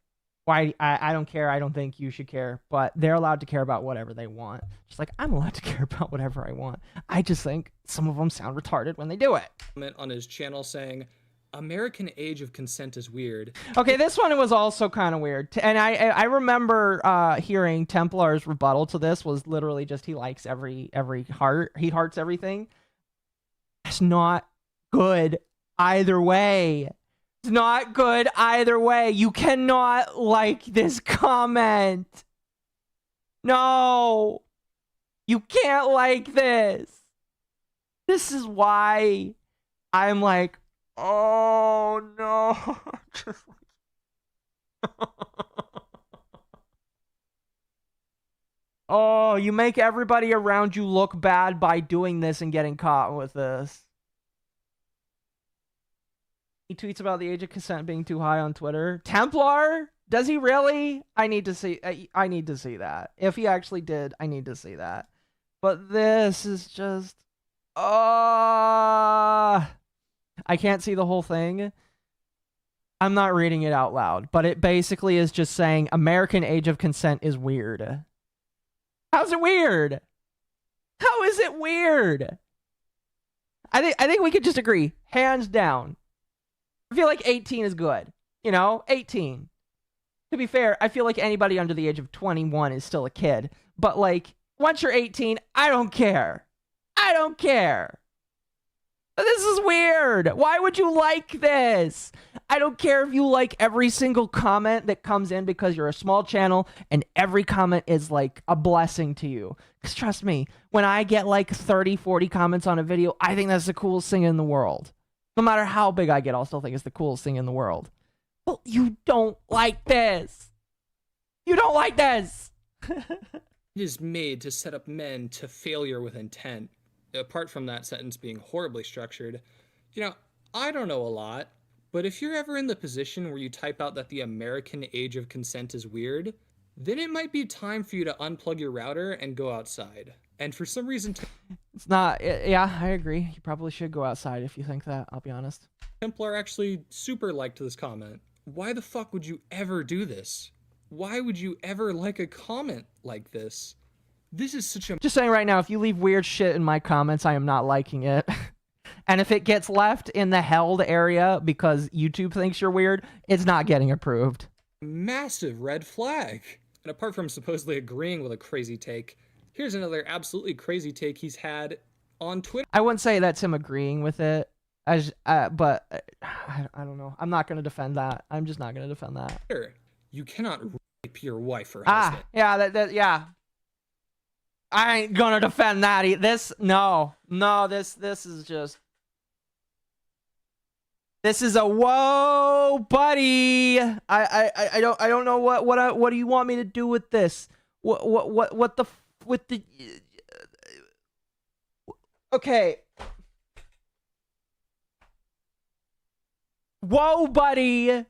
Why I don't care. I don't think you should care, but they're allowed to care about whatever they want. Just like I'm allowed to care about whatever I want. I just think some of them sound retarded when they do it. Comment on his channel saying, American age of consent is weird. Okay, this one was also kind of weird. And I remember hearing Templar's rebuttal to this was literally just he likes every heart. He hearts everything. It's not good either way. It's not good either way. You cannot like this comment. No. You can't like this. This is why I'm like, oh no. Just oh, you make everybody around you look bad by doing this and getting caught with this. He tweets about the age of consent being too high on Twitter. Templar? Does he really? I need to see that. If he actually did, I need to see that. But this is just I can't see the whole thing. I'm not reading it out loud, but it basically is just saying American age of consent is weird. How's it weird? How is it weird? I think we could just agree, hands down. I feel like 18 is good. You know, 18. To be fair, I feel like anybody under the age of 21 is still a kid. But like, once you're 18, I don't care. I don't care. This is weird. Why would you like this? I don't care if you like every single comment that comes in because you're a small channel and every comment is like a blessing to you. Because trust me, when I get like 30, 40 comments on a video, I think that's the coolest thing in the world. No matter how big I get, I'll still think it's the coolest thing in the world. Well, you don't like this. You don't like this. It is made to set up men to failure with intent. Apart from that sentence being horribly structured, you know, I don't know a lot, but if you're ever in the position where you type out that the American age of consent is weird, then it might be time for you to unplug your router and go outside. And for some reason... It's not... Yeah, I agree. You probably should go outside if you think that, I'll be honest. Templar actually super liked this comment. Why the fuck would you ever do this? Why would you ever like a comment like this? This is such a... Just saying right now, if you leave weird shit in my comments, I am not liking it. And if it gets left in the held area because YouTube thinks you're weird, it's not getting approved. Massive red flag. And apart from supposedly agreeing with a crazy take, here's another absolutely crazy take he's had on Twitter. I wouldn't say that's him agreeing with it, but I don't know. I'm not going to defend that. I'm just not going to defend that. You cannot rape your wife or husband. Yeah. I ain't gonna defend that. This is just. This is a whoa, buddy. I don't know what do you want me to do with this? What the with the. Okay. Whoa, buddy.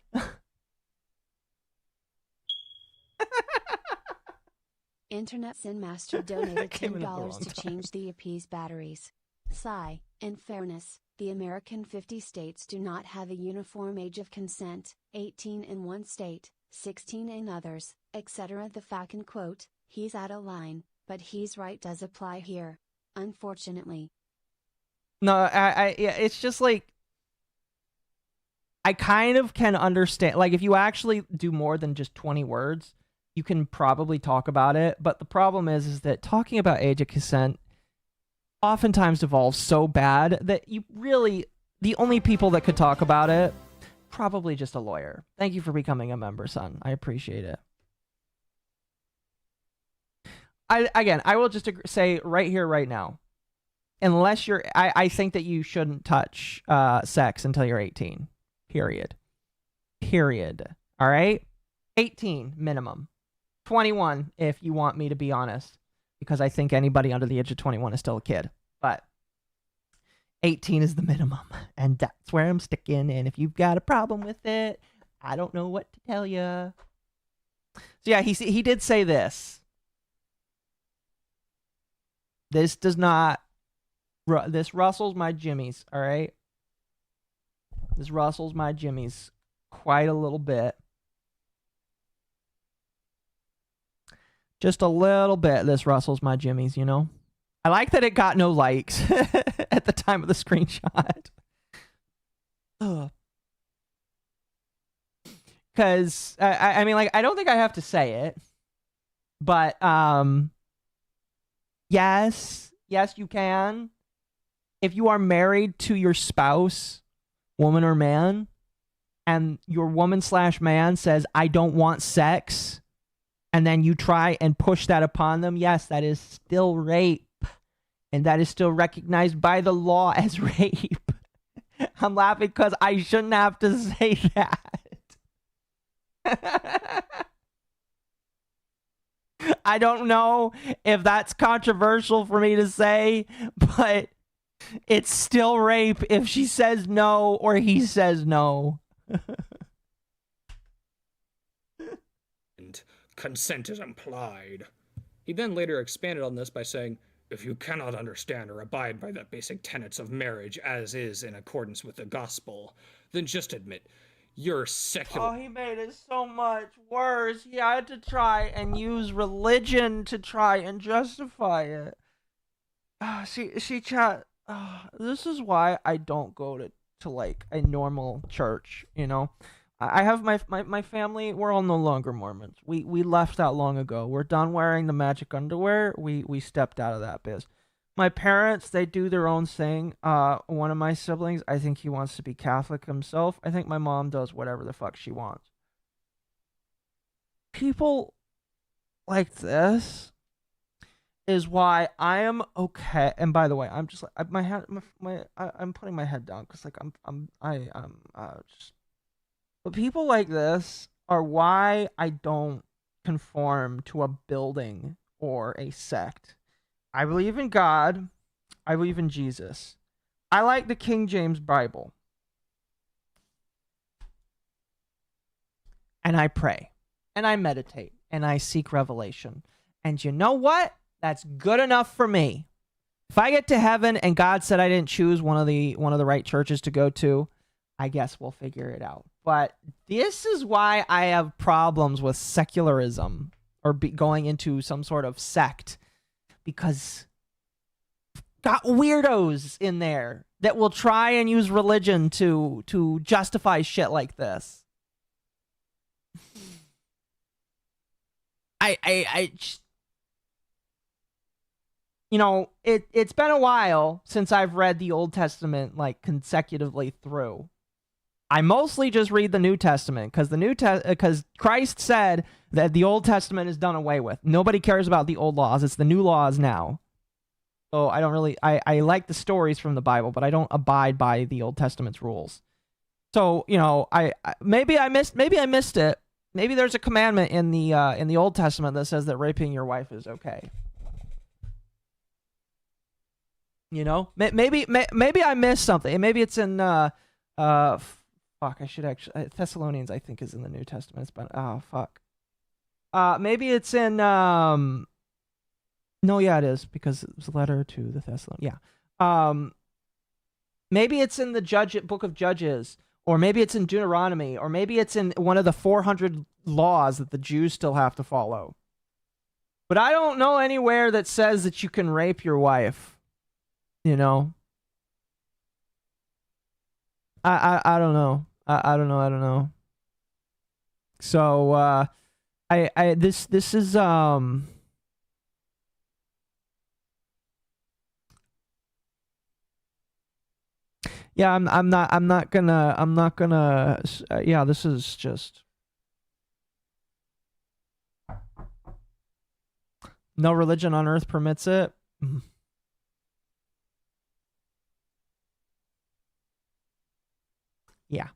Internet Sin Master donated $10 to change the EP's batteries. Sigh. In fairness, the American 50 states do not have a uniform age of consent, 18 in one state, 16 in others, etc. The fucking quote, he's out of line, but he's right does apply here. Unfortunately. No, it's just like, I kind of can understand, like if you actually do more than just 20 words, you can probably talk about it, but the problem is that talking about age of consent oftentimes devolves so bad that you really the only people that could talk about it, probably just a lawyer. Thank you for becoming a member, son. I appreciate it. I will just say right here, right now, unless you're, I think that you shouldn't touch sex until you're 18. Period. All right? 18 minimum. 21 if you want me to be honest, because I think anybody under the age of 21 is still a kid. But 18 is the minimum, and that's where I'm sticking. And if you've got a problem with it, I don't know what to tell you. So yeah, he did say this. This does not, this rustles my jimmies, all right? This rustles my jimmies quite a little bit. Just a little bit, this rustles my jimmies, you know? I like that it got no likes at the time of the screenshot. Because, I mean, like, I don't think I have to say it. But, yes, you can. If you are married to your spouse, woman or man, and your woman/man says, I don't want sex, and then you try and push that upon them, yes, that is still rape. And that is still recognized by the law as rape. I'm laughing because I shouldn't have to say that. I don't know if that's controversial for me to say, but it's still rape if she says no or he says no. And consent is implied. He then later expanded on this by saying, if you cannot understand or abide by the basic tenets of marriage as is in accordance with the gospel, then just admit you're secular. Oh, he made it so much worse. He had to try and use religion to try and justify it. See, chat. This is why I don't go to like a normal church, you know? I have my family, we're all no longer Mormons. We left that long ago. We're done wearing the magic underwear. We stepped out of that biz. My parents, they do their own thing. One of my siblings, I think he wants to be Catholic himself. I think my mom does whatever the fuck she wants. People like this is why I am okay. And by the way, I'm just like I'm putting my head down because like I'm just. But people like this are why I don't conform to a building or a sect. I believe in God. I believe in Jesus. I like the King James Bible. And I pray. And I meditate. And I seek revelation. And you know what? That's good enough for me. If I get to heaven and God said I didn't choose one of the right churches to go to, I guess we'll figure it out. But this is why I have problems with secularism or going into some sort of sect, because got weirdos in there that will try and use religion to justify shit like this. I just, you know, it's been a while since I've read the Old Testament like consecutively through. I mostly just read the New Testament because Christ said that the Old Testament is done away with. Nobody cares about the old laws. It's the new laws now. So I don't really, I like the stories from the Bible, but I don't abide by the Old Testament's rules. So, you know, maybe I missed it. Maybe there's a commandment in the Old Testament that says that raping your wife is okay. You know, maybe I missed something. Maybe it's in fuck, I should actually... Thessalonians, I think, is in the New Testament. It's been... Oh, fuck. Maybe it's in... No, yeah, it is, because it was a letter to the Thessalonians. Yeah. Maybe it's in the Book of Judges, or maybe it's in Deuteronomy, or maybe it's in one of the 400 laws that the Jews still have to follow. But I don't know anywhere that says that you can rape your wife. You know? I don't know. I don't know. So this is Yeah, I'm not gonna. Yeah, this is just. No religion on earth permits it. Yeah.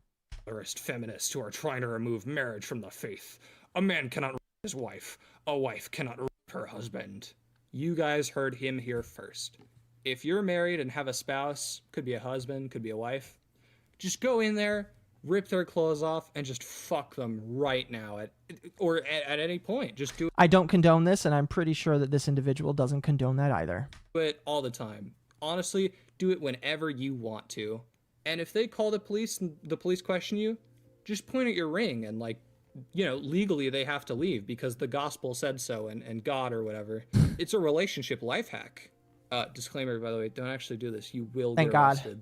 Feminists who are trying to remove marriage from the faith. A man cannot rape his wife. A wife cannot rape her husband. You guys heard him here first. If you're married and have a spouse, could be a husband, could be a wife, just go in there, rip their clothes off, and just fuck them right now at any point. Just do I don't condone this, and I'm pretty sure that this individual doesn't condone that either. it all the time. Honestly, do it whenever you want to. And if they call the police and the police question you, just point at your ring and, like, you know, legally they have to leave because the gospel said so and God or whatever. It's a relationship life hack. Disclaimer, by the way, don't actually do this. You will get arrested.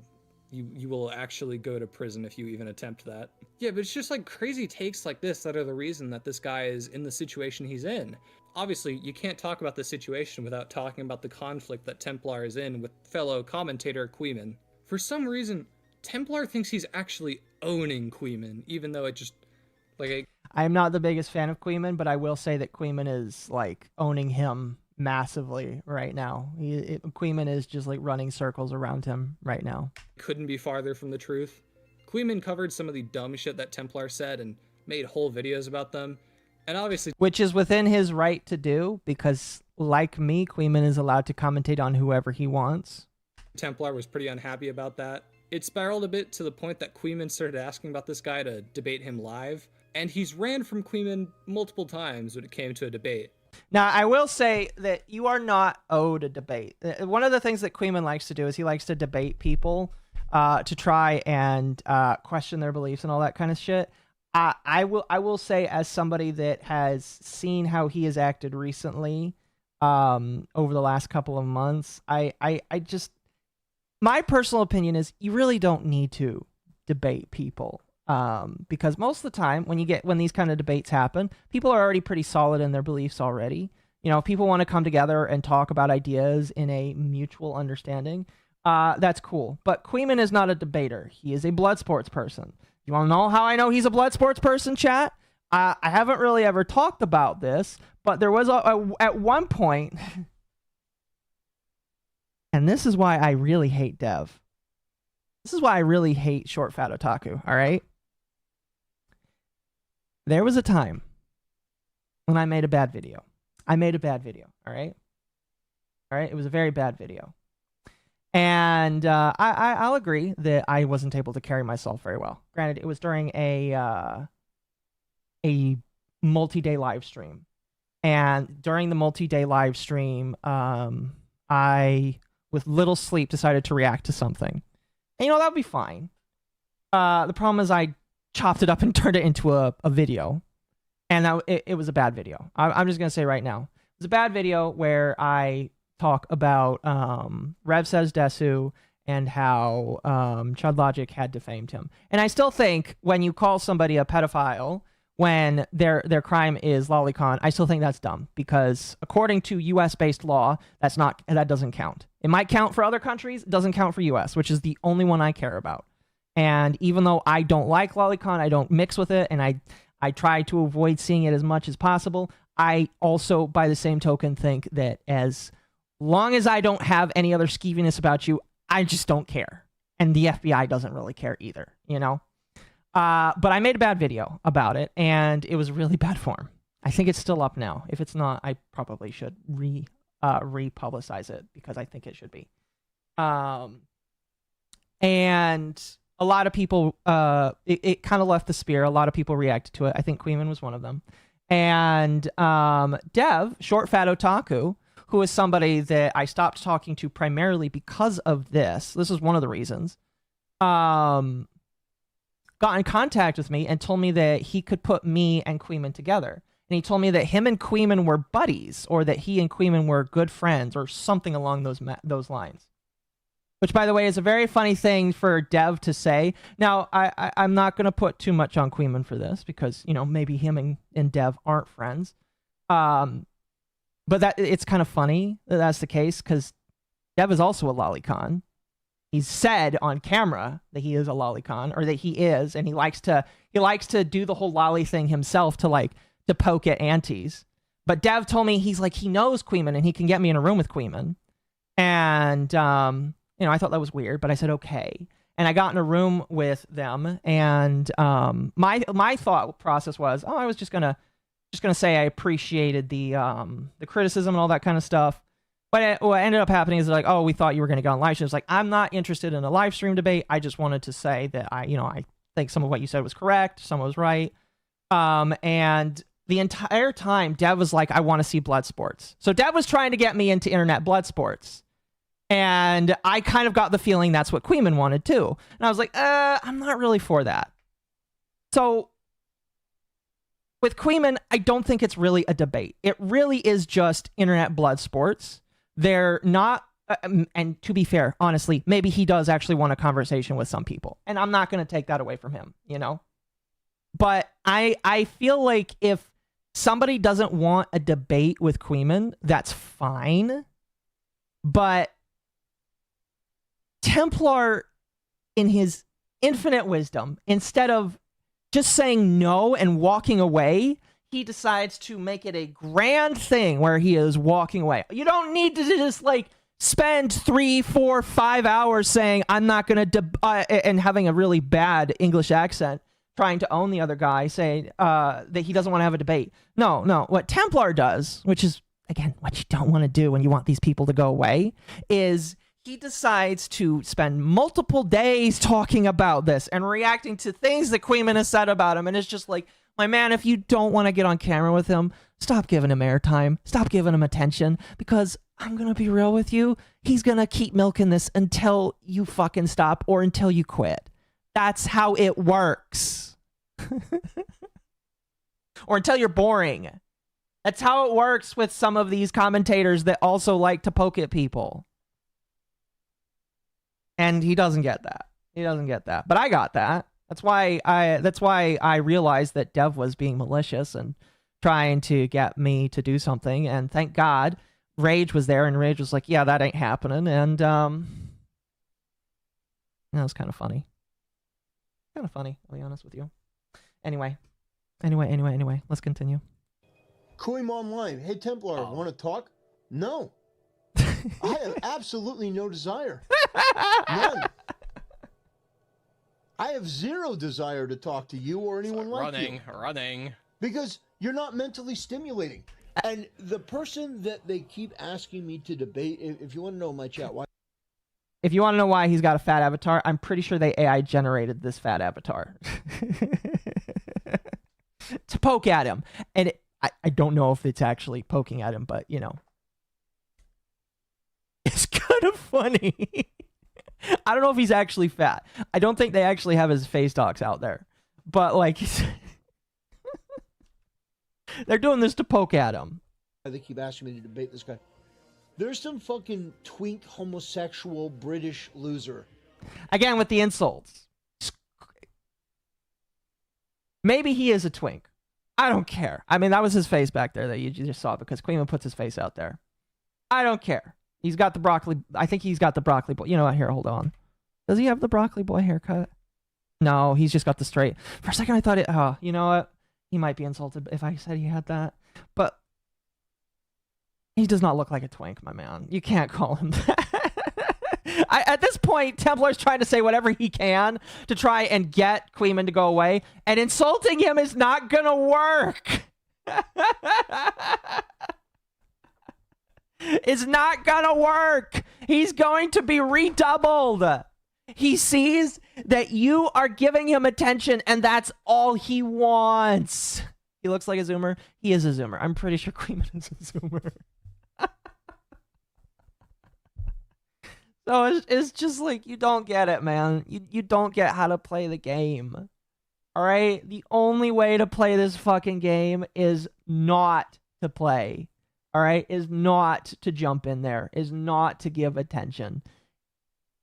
You will actually go to prison if you even attempt that. Yeah, but it's just like crazy takes like this that are the reason that this guy is in the situation he's in. Obviously, you can't talk about the situation without talking about the conflict that Templar is in with fellow commentator Queeman. For some reason, Templar thinks he's actually owning Queeman, even though it just, like... I'm not the biggest fan of Queeman, but I will say that Queeman is, like, owning him massively right now. Queeman is just, like, running circles around him right now. Couldn't be farther from the truth. Queeman covered some of the dumb shit that Templar said and made whole videos about them. And obviously... Which is within his right to do, because, like me, Queeman is allowed to commentate on whoever he wants. Templar was pretty unhappy about that. It spiraled a bit to the point that Queeman started asking about this guy to debate him live, and he's ran from Queeman multiple times when it came to a debate. Now, I will say that you are not owed a debate. One of the things that Queeman likes to do is he likes to debate people to try and question their beliefs and all that kind of shit. I will say, as somebody that has seen how he has acted recently over the last couple of months, I just... My personal opinion is you really don't need to debate people because most of the time when these kind of debates happen, people are already pretty solid in their beliefs already. You know, if people want to come together and talk about ideas in a mutual understanding, that's cool. But Queeman is not a debater. He is a blood sports person. You want to know how I know he's a blood sports person, chat? I haven't really ever talked about this, but there was at one point... And this is why I really hate Dev. This is why I really hate Short Fat Otaku, all right? There was a time when I made a bad video. I made a bad video, all right? All right, it was a very bad video. And I'll agree that I wasn't able to carry myself very well. Granted, it was during a multi-day live stream. And during the multi-day live stream, I... with little sleep, decided to react to something. And, you know, that would be fine. The problem is I chopped it up and turned it into a video. And it was a bad video. I'm just going to say right now. It was a bad video where I talk about Rev Says Desu and how Chud Logic had defamed him. And I still think when you call somebody a pedophile when their crime is lolicon, I still think that's dumb because according to US-based law, that doesn't count. It might count for other countries, it doesn't count for US, which is the only one I care about. And even though I don't like lolicon, I don't mix with it, and I try to avoid seeing it as much as possible, I also, by the same token, think that as long as I don't have any other skeeviness about you, I just don't care. And the FBI doesn't really care either, you know? But I made a bad video about it, and it was really bad form. I think it's still up now. If it's not, I probably should republicize it because I think it should be. And a lot of people, it kind of left the spear. A lot of people reacted to it. I think Queeman was one of them. And Dev, Short Fat Otaku, who is somebody that I stopped talking to primarily because of this. This is one of the reasons. Got in contact with me and told me that he could put me and Queeman together. And he told me that him and Queeman were buddies, or that he and Queeman were good friends, or something along those lines. Which, by the way, is a very funny thing for Dev to say. Now, I'm not going to put too much on Queeman for this, because, you know, maybe him and Dev aren't friends. But it's kind of funny that that's the case, because Dev is also a lolicon. he's said on camera that he is a lolicon, or that he is, and he likes to do the whole lolly thing himself to poke at aunties. But Dev told me he knows Queeman and he can get me in a room with Queeman. And I thought that was weird, but I said okay. And I got in a room with them, and my thought process was, I was just gonna say I appreciated the criticism and all that kind of stuff. But what ended up happening is we thought you were gonna get on live stream. It's like, I'm not interested in a live stream debate. I just wanted to say that I think some of what you said was correct, some was right. And the entire time, Dev was like, I want to see blood sports. So Dev was trying to get me into internet blood sports. And I kind of got the feeling that's what Queeman wanted too. And I was like, I'm not really for that. So with Queeman, I don't think it's really a debate. It really is just internet blood sports. They're not, and to be fair, honestly, maybe he does actually want a conversation with some people. And I'm not going to take that away from him, But I feel like if somebody doesn't want a debate with Queeman, that's fine. But Templar, in his infinite wisdom, instead of just saying no and walking away, he decides to make it a grand thing where he is walking away. You don't need to just spend 3, 4, 5 hours saying I'm not gonna and having a really bad English accent, trying to own the other guy, saying that he doesn't want to have a debate. No. What Templar does, which is again what you don't want to do when you want these people to go away, is he decides to spend multiple days talking about this and reacting to things that Queeman has said about him. And it's just like, my man, if you don't want to get on camera with him, stop giving him airtime. Stop giving him attention. Because I'm going to be real with you. He's going to keep milking this until you fucking stop or until you quit. That's how it works. Or until you're boring. That's how it works with some of these commentators that also like to poke at people. And he doesn't get that. He doesn't get that. But I got that. That's why I realized that Dev was being malicious and trying to get me to do something. And thank God Rage was there, and Rage was like, yeah, that ain't happening. And that was kind of funny. Kind of funny, I'll be honest with you. Anyway, let's continue. Koim Online. Hey, Templar, want to talk? No. I have absolutely no desire. None. I have zero desire to talk to you or anyone like you. Running. Because you're not mentally stimulating. And the person that they keep asking me to debate, if you want to know my chat, why? If you want to know why he's got a fat avatar, I'm pretty sure they AI generated this fat avatar. To poke at him. And I don't know if it's actually poking at him, but, it's kind of funny. I don't know if he's actually fat. I don't think they actually have his face docs out there. But, they're doing this to poke at him. They keep asking me to debate this guy. There's some fucking twink homosexual British loser. Again, with the insults. Maybe he is a twink. I don't care. I mean, that was his face back there that you just saw because Queeman puts his face out there. I don't care. He's got the broccoli. I think he's got the broccoli boy. You know what? Here, hold on. Does he have the broccoli boy haircut? No, he's just got the straight. For a second, I thought it. Oh, you know what? He might be insulted if I said he had that. But he does not look like a twink, my man. You can't call him that. At this point, Templar's trying to say whatever he can to try and get Queeman to go away. And insulting him is not going to work. It's not gonna work. He's going to be redoubled. He sees that you are giving him attention, and that's all he wants. He looks like a Zoomer. He is a Zoomer. I'm pretty sure Queeman is a Zoomer. So it's just like, you don't get it, man. You don't get how to play the game. All right? The only way to play this fucking game is not to play. All right? Is not to jump in there. Is not to give attention.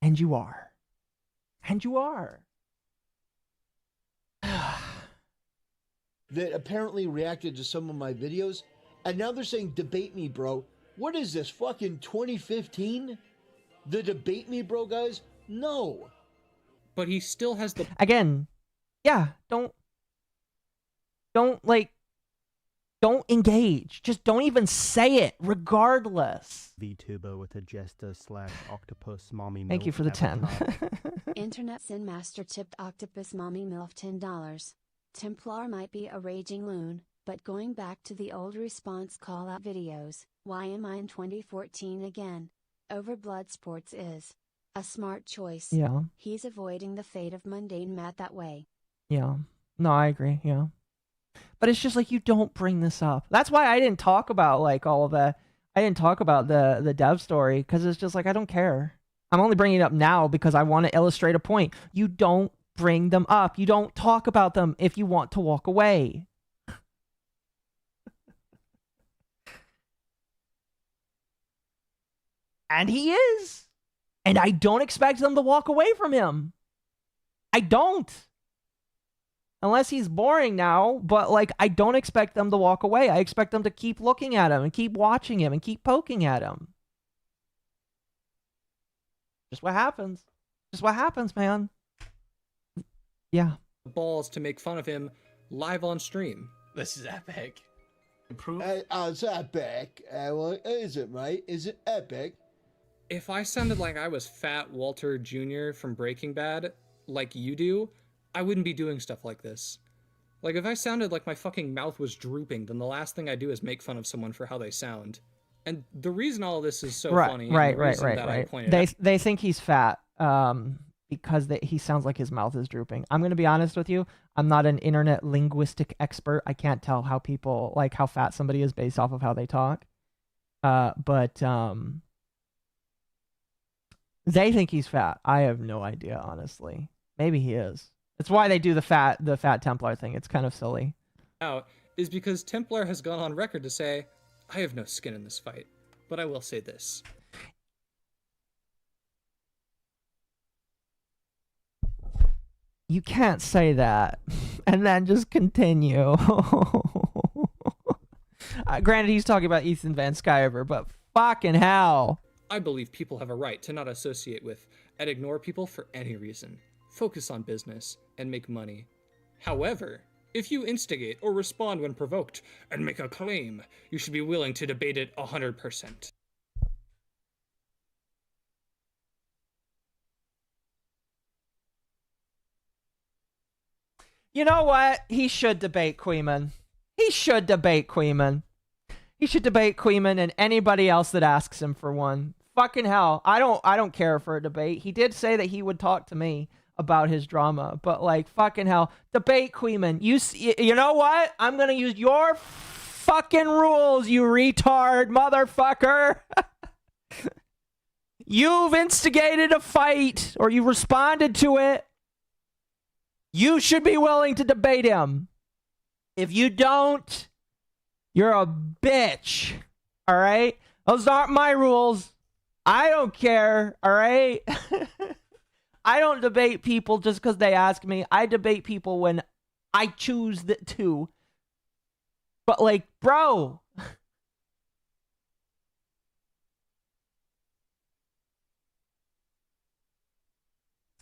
And you are. And you are. That apparently reacted to some of my videos, and now they're saying, debate me, bro. What is this, fucking 2015? The debate me, bro, guys, No. But he still has the... Again, yeah, don't engage. Just don't even say it, regardless. VTuber with a jester / octopus mommy. Thank you for the 10. Internet Sin Master tipped Octopus Mommy MILF $10. Templar might be a raging loon, but going back to the old response call-out videos, why am I in 2014 again? Over blood sports is a smart choice. Yeah. He's avoiding the fate of mundane Matt that way. Yeah. No, I agree. Yeah. But it's just like, you don't bring this up. That's why I didn't talk about like all of that. I didn't talk about the dev story because it's just like, I don't care. I'm only bringing it up now because I want to illustrate a point. You don't bring them up. You don't talk about them if you want to walk away. And he is. And I don't expect them to walk away from him. I don't. Unless he's boring now, but like, I don't expect them to walk away. I expect them to keep looking at him and keep watching him and keep poking at him. Just what happens. Just what happens, man. Yeah. Balls to make fun of him live on stream. This is epic. Improve. It's epic. Well, is it, right? Is it epic? If I sounded like I was Fat Walter Jr. from Breaking Bad, like you do, I wouldn't be doing stuff like this. Like, if I sounded like my fucking mouth was drooping, then the last thing I do is make fun of someone for how they sound. And the reason all of this is so funny, right. out, They think he's fat, because he sounds like his mouth is drooping. I'm gonna be honest with you. I'm not an internet linguistic expert. I can't tell how people like how fat somebody is based off of how they talk. But they think he's fat. I have no idea, honestly. Maybe he is. It's why they do the fat Templar thing. It's kind of silly. Out is because Templar has gone on record to say, I have no skin in this fight, but I will say this. You can't say that and then just continue. Granted, he's talking about Ethan Van Sciver, but fucking hell. I believe people have a right to not associate with and ignore people for any reason. Focus on business and make money. However, if you instigate or respond when provoked and make a claim, you should be willing to debate it 100%. You know what? He should debate Queeman. He should debate Queeman. He should debate Queeman and anybody else that asks him for one. Fucking hell. I don't care for a debate. He did say that he would talk to me about his drama, but like, fucking hell. Debate Queeman. You know what? I'm gonna use your fucking rules, you retard motherfucker. You've instigated a fight, or you responded to it. You should be willing to debate him. If you don't, you're a bitch. All right? Those aren't my rules. I don't care. All right? I don't debate people just because they ask me. I debate people when I choose to. But like, bro.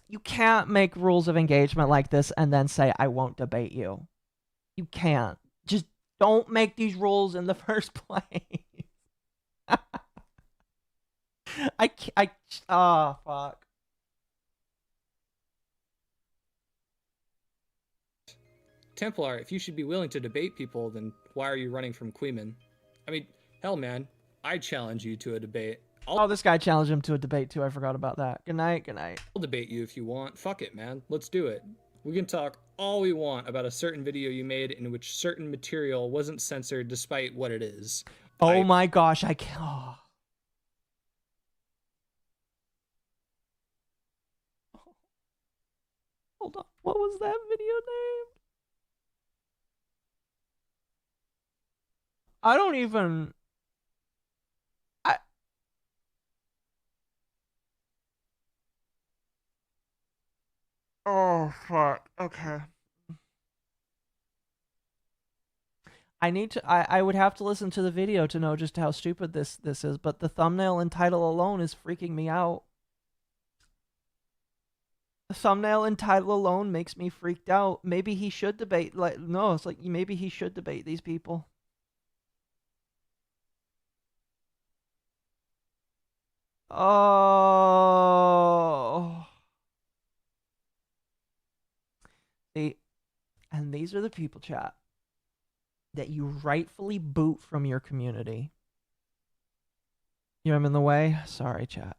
You can't make rules of engagement like this and then say, I won't debate you. You can't. Just don't make these rules in the first place. Oh, fuck. Templar, if you should be willing to debate people, then why are you running from Queeman? I mean, hell, man, I challenge you to a debate. This guy challenged him to a debate too. I forgot about that. Good night, good night. I'll debate you if you want. Fuck it, man. Let's do it. We can talk all we want about a certain video you made in which certain material wasn't censored despite what it is. Oh my gosh, I can't. Oh. Hold on. What was that video name? I don't even... Oh, fuck. Okay. I would have to listen to the video to know just how stupid this is, but the thumbnail and title alone is freaking me out. The thumbnail and title alone makes me freaked out. Maybe he should debate. Like, no, it's like maybe he should debate these people. Oh. See, and these are the people, chat, that you rightfully boot from your community. I'm in the way? Sorry, chat.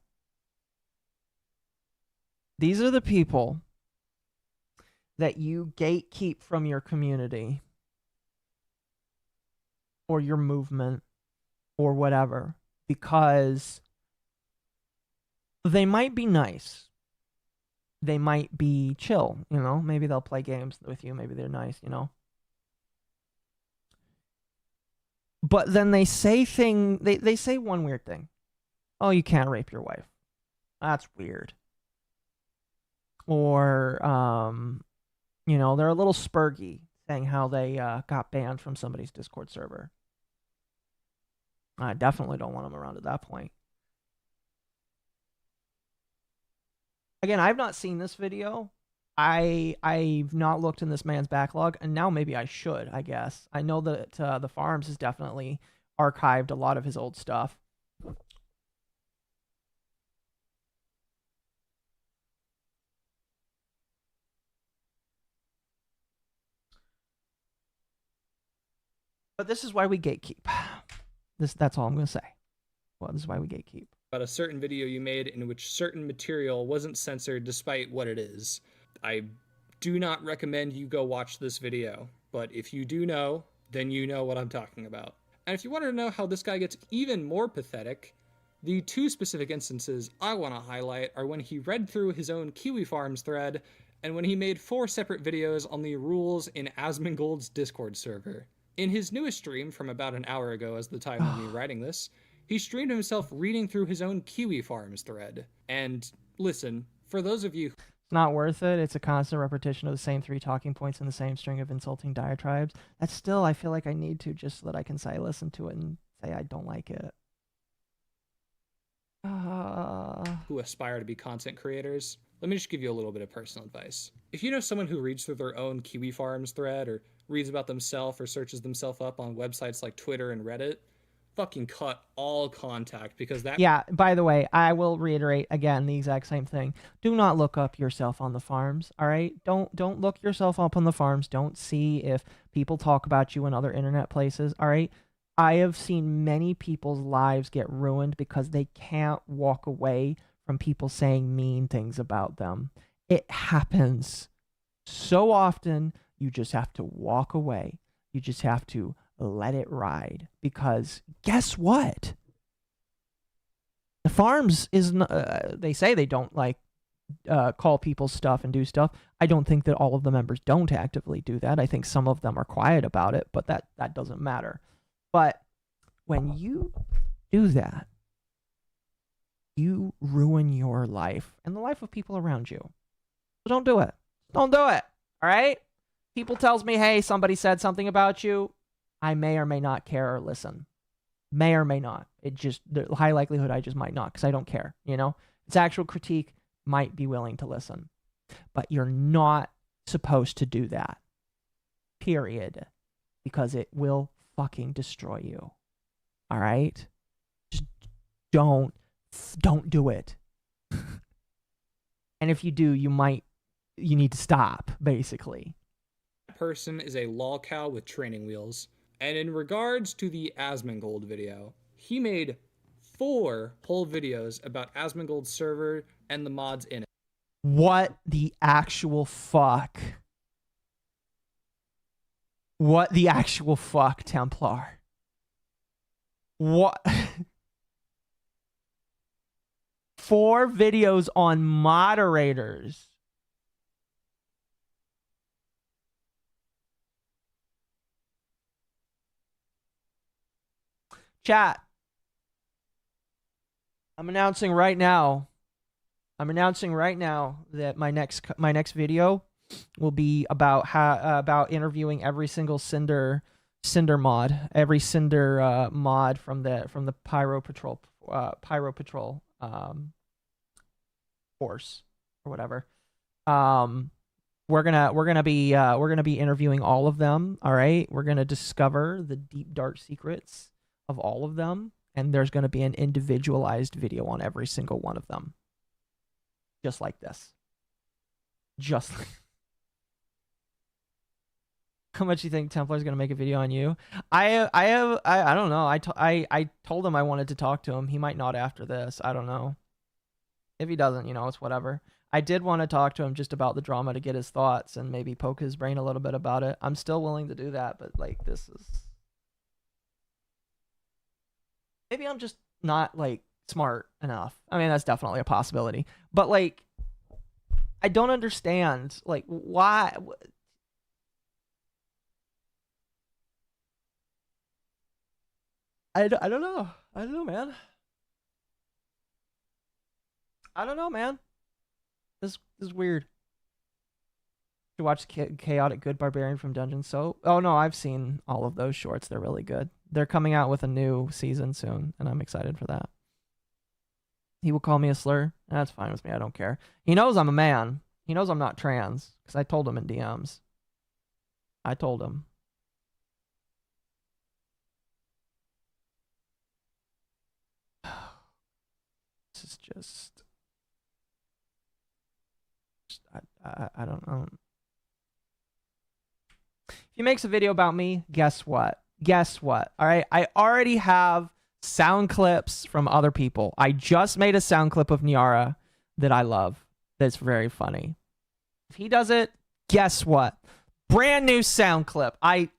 These are the people that you gatekeep from your community or your movement or whatever because they might be nice. They might be chill, you know? Maybe they'll play games with you. Maybe they're nice, you know? But then they say they say one weird thing. Oh, you can't rape your wife. That's weird. Or, you know, they're a little spurgy saying how they got banned from somebody's Discord server. I definitely don't want them around at that point. Again, I've not seen this video. I've not looked in this man's backlog, and now maybe I should, I guess. I know that the Farms has definitely archived a lot of his old stuff. But this is why we gatekeep. That's all I'm going to say. Well, this is why we gatekeep. About a certain video you made in which certain material wasn't censored despite what it is. I do not recommend you go watch this video, but if you do know, then you know what I'm talking about. And if you wanted to know how this guy gets even more pathetic, the two specific instances I want to highlight are when he read through his own Kiwi Farms thread and when he made 4 separate videos on the rules in Asmongold's Discord server. In his newest stream from about an hour ago as the time of me writing this, he streamed himself reading through his own Kiwi Farms thread. And listen, for those of you... It's not worth it. It's a constant repetition of the same 3 talking points in the same string of insulting diatribes. That's still, I feel like I need to just so that I can say, listen to it and say I don't like it. Who aspire to be content creators, let me just give you a little bit of personal advice. If you know someone who reads through their own Kiwi Farms thread or reads about themselves or searches themselves up on websites like Twitter and Reddit, fucking cut all contact because that... Yeah, by the way, I will reiterate again the exact same thing. Do not look up yourself on the Farms, all right? Don't look yourself up on the Farms. Don't see if people talk about you in other internet places, all right? I have seen many people's lives get ruined because they can't walk away from people saying mean things about them. It happens so often. You just have to walk away. You just have to let it ride because guess what? The Farms is they say they don't like call people's stuff and do stuff. I don't think that all of the members don't actively do that. I think some of them are quiet about it, but that doesn't matter. But when you do that, you ruin your life and the life of people around you. So don't do it. Don't do it. All right? People tells me, hey, somebody said something about you. I may or may not care or listen. May or may not. It just, the high likelihood I just might not because I don't care, you know? It's actual critique, might be willing to listen. But you're not supposed to do that. Period. Because it will fucking destroy you. All right? Just don't do it. And if you do, you need to stop, basically. Person is a lol cow with training wheels. And in regards to the Asmongold video, he made 4 whole videos about Asmongold's server and the mods in it. What the actual fuck? What the actual fuck, Templar? What? 4 videos on moderators. Chat. I'm announcing right now that my next video will be about interviewing every single Cinder mod, every Cinder mod from the Pyro Patrol force or whatever. We're gonna be interviewing all of them. All right, we're gonna discover the deep dark secrets of all of them, and there's gonna be an individualized video on every single one of them, just like this. Just like. How much you think Templar's gonna make a video on you? I don't know. I told him I wanted to talk to him. He might not after this. I don't know. If he doesn't, you know, it's whatever. I did want to talk to him just about the drama to get his thoughts and maybe poke his brain a little bit about it. I'm still willing to do that, but like this is maybe I'm just not like smart enough. I mean, that's definitely a possibility. But like I don't understand like why I don't know. I don't know, man. I don't know, man. This is weird. To watch Chaotic Good Barbarian from Dungeon Soap. Oh no, I've seen all of those shorts. They're really good. They're coming out with a new season soon, and I'm excited for that. He will call me a slur. That's fine with me. I don't care. He knows I'm a man. He knows I'm not trans, because I told him in DMs. I told him. This is just I don't know. If he makes a video about me, guess what? Guess what? All right, I already have sound clips from other people. I just made a sound clip of Niara that I love. That's very funny. If he does it, guess what? Brand new sound clip. I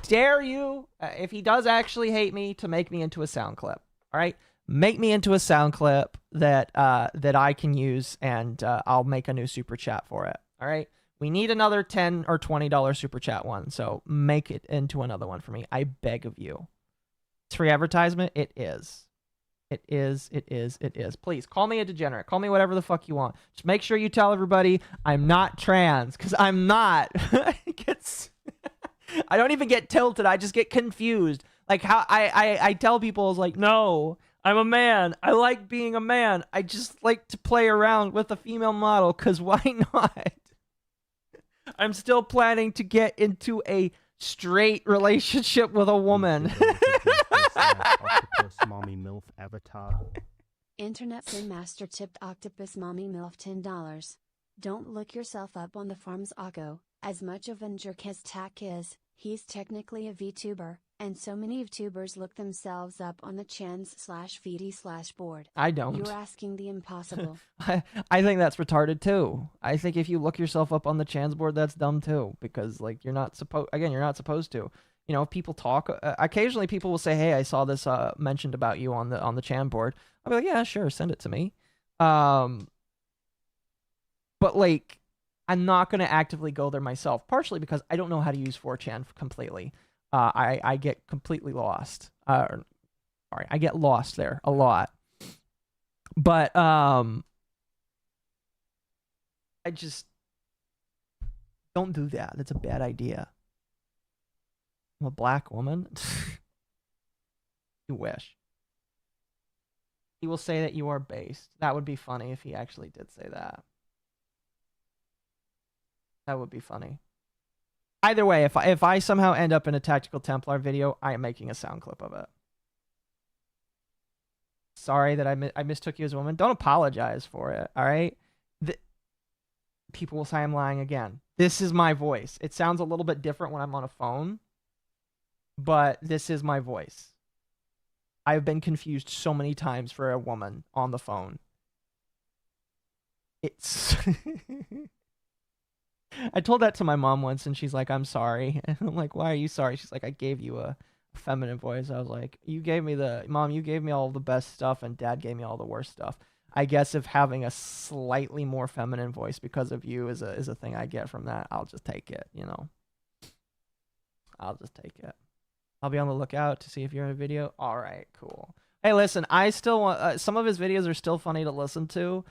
dare you, if he does actually hate me, to make me into a sound clip. All right? Make me into a sound clip that that I can use, and I'll make a new super chat for it. All right? We need another $10 or $20 super chat one, so make it into another one for me. I beg of you. It's free advertisement? It is. It is, it is, it is. Please, call me a degenerate. Call me whatever the fuck you want. Just make sure you tell everybody I'm not trans, because I'm not. I don't even get tilted. I just get confused. Like how I tell people, is like, no, I'm a man. I like being a man. I just like to play around with a female model, because why not? I'm still planning to get into a straight relationship with a woman. Octopus Mommy MILF avatar. Internet Sin Master tipped Octopus Mommy MILF $10. Don't look yourself up on the MommaOcco. As much of an jerk as Tak is, he's technically a VTuber, and so many VTubers look themselves up on the chans/VD/board. I don't. You're asking the impossible. I think that's retarded too. I think if you look yourself up on the chans board, that's dumb too, because like you're not supposed to. You know, if people talk, occasionally people will say, "Hey, I saw this mentioned about you on the chan board." I'll be like, "Yeah, sure, send it to me." But like, I'm not gonna actively go there myself, partially because I don't know how to use 4chan completely. I get completely lost. Sorry, I get lost there a lot. But I just don't do that. That's a bad idea. I'm a black woman. You wish. He will say that you are based. That would be funny if he actually did say that. That would be funny. Either way, if I somehow end up in a Tactical Templar video, I am making a sound clip of it. Sorry that I mistook you as a woman. Don't apologize for it, all right? People will say I'm lying again. This is my voice. It sounds a little bit different when I'm on a phone, but this is my voice. I've been confused so many times for a woman on the phone. It's... I told that to my mom once, and she's like, "I'm sorry." And I'm like, "Why are you sorry?" She's like, "I gave you a feminine voice." I was like, "You gave me Mom, you gave me all the best stuff, and Dad gave me all the worst stuff. I guess if having a slightly more feminine voice because of you is a thing I get from that, I'll just take it, you know. I'll just take it. I'll be on the lookout to see if you're in a video." All right, cool. Hey, listen, I still want some of his videos are still funny to listen to,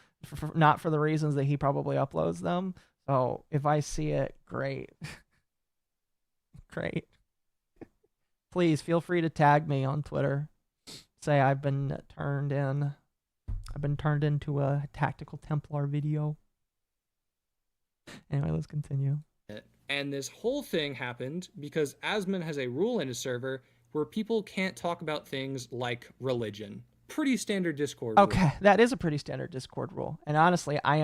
not for the reasons that he probably uploads them. So if I see it, great. Great. Please feel free to tag me on Twitter. Say I've been turned into a Tactical Templar video. Anyway, let's continue. And this whole thing happened because Asmon has a rule in his server where people can't talk about things like religion. Pretty standard Discord rule. Okay, that is a pretty standard Discord rule. And honestly, I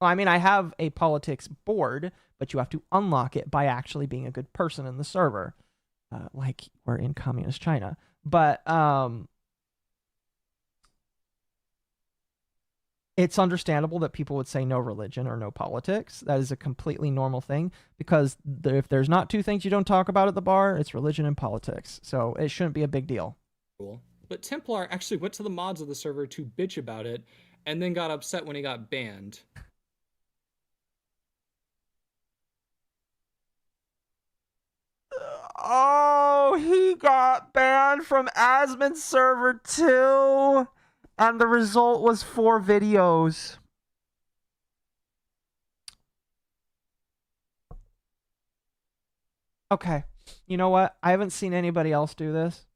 have a politics board, but you have to unlock it by actually being a good person in the server. Like we're in communist China. But it's understandable that people would say no religion or no politics. That is a completely normal thing because if there's not two things you don't talk about at the bar, it's religion and politics. So it shouldn't be a big deal. Cool. But Templar actually went to the mods of the server to bitch about it and then got upset when he got banned. Oh, he got banned from Asmon's server too. And the result was 4 videos. Okay. You know what? I haven't seen anybody else do this.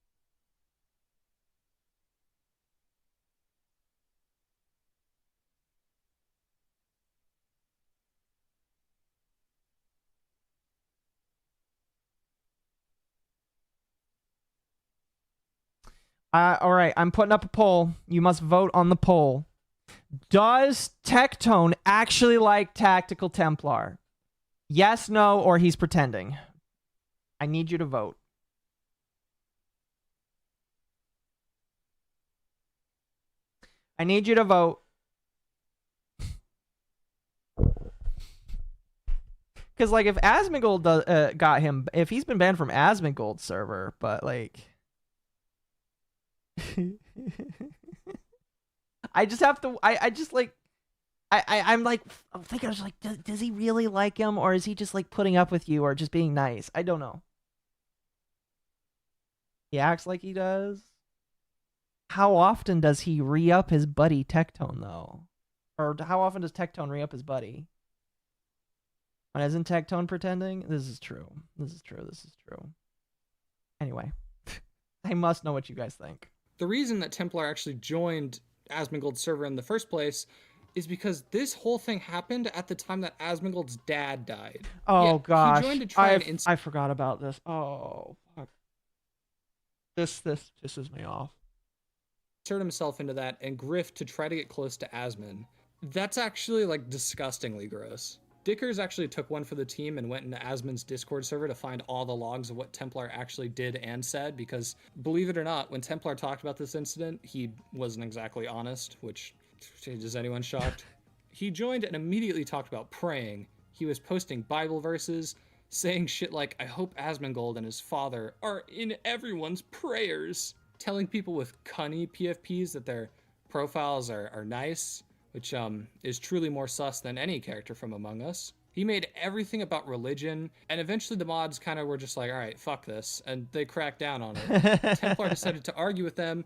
All right, I'm putting up a poll. You must vote on the poll. Does Tectone actually like Tactical Templar? Yes, no, or he's pretending. I need you to vote. I need you to vote. Because, like, if Asmongold got him, if he's been banned from Asmongold's server, but, like... I just have to, I'm like, I'm thinking, I was like, does he really like him? Or is he just, like, putting up with you or just being nice? I don't know. He acts like he does. How often does he re-up his buddy Tectone, though? Or how often does Tectone re-up his buddy? When isn't Tectone pretending? This is true. This is true. This is true. Anyway. I must know what you guys think. The reason that Templar actually joined Asmongold's server in the first place is because this whole thing happened at the time that Asmongold's dad died. Oh, gosh. He joined to try I forgot about this. Oh, fuck. This pisses me off. Insert himself into that and grift to try to get close to Asmon. That's actually, like, disgustingly gross. Dickers actually took one for the team and went into Asmon's Discord server to find all the logs of what Templar actually did and said, because, believe it or not, when Templar talked about this incident, he wasn't exactly honest, which, is anyone shocked? He joined and immediately talked about praying. He was posting Bible verses, saying shit like, I hope Asmongold and his father are in everyone's prayers, telling people with cunny PFPs that their profiles are nice, which is truly more sus than any character from Among Us. He made everything about religion, and eventually the mods kind of were just like, all right, fuck this, and they cracked down on it. Templar decided to argue with them,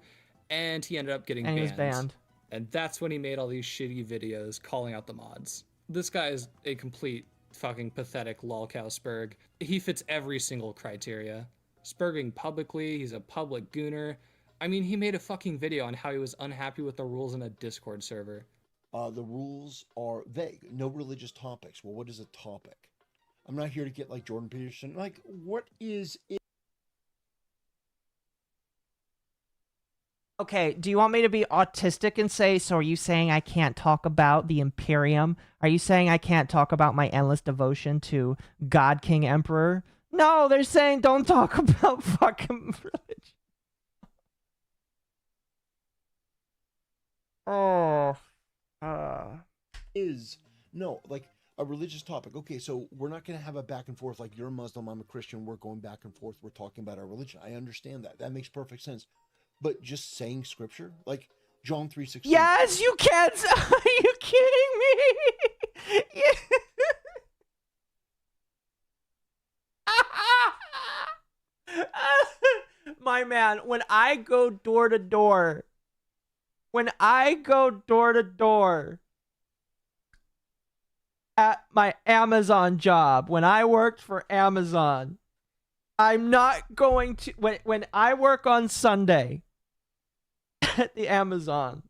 and he ended up getting banned. He was banned. And that's when he made all these shitty videos calling out the mods. This guy is a complete fucking pathetic lolcow Spurg. He fits every single criteria. Spurging publicly, he's a public gooner. I mean, he made a fucking video on how he was unhappy with the rules in a Discord server. The rules are vague. No religious topics. Well, what is a topic? I'm not here to get like Jordan Peterson. Like, what is it? Okay, do you want me to be autistic and say, so are you saying I can't talk about the Imperium? Are you saying I can't talk about my endless devotion to God King Emperor? No, they're saying don't talk about fucking religion. Oh. Is no, like a religious topic. Okay, so we're not going to have a back and forth like you're a Muslim, I'm a Christian, we're going back and forth, we're talking about our religion. I understand that. That makes perfect sense. But just saying scripture, like John 3:16. Yes, you can't. Are you kidding me? My man, when I go door to door, at my Amazon job, when I worked for Amazon, I'm not going to, when I work on Sunday at the Amazon,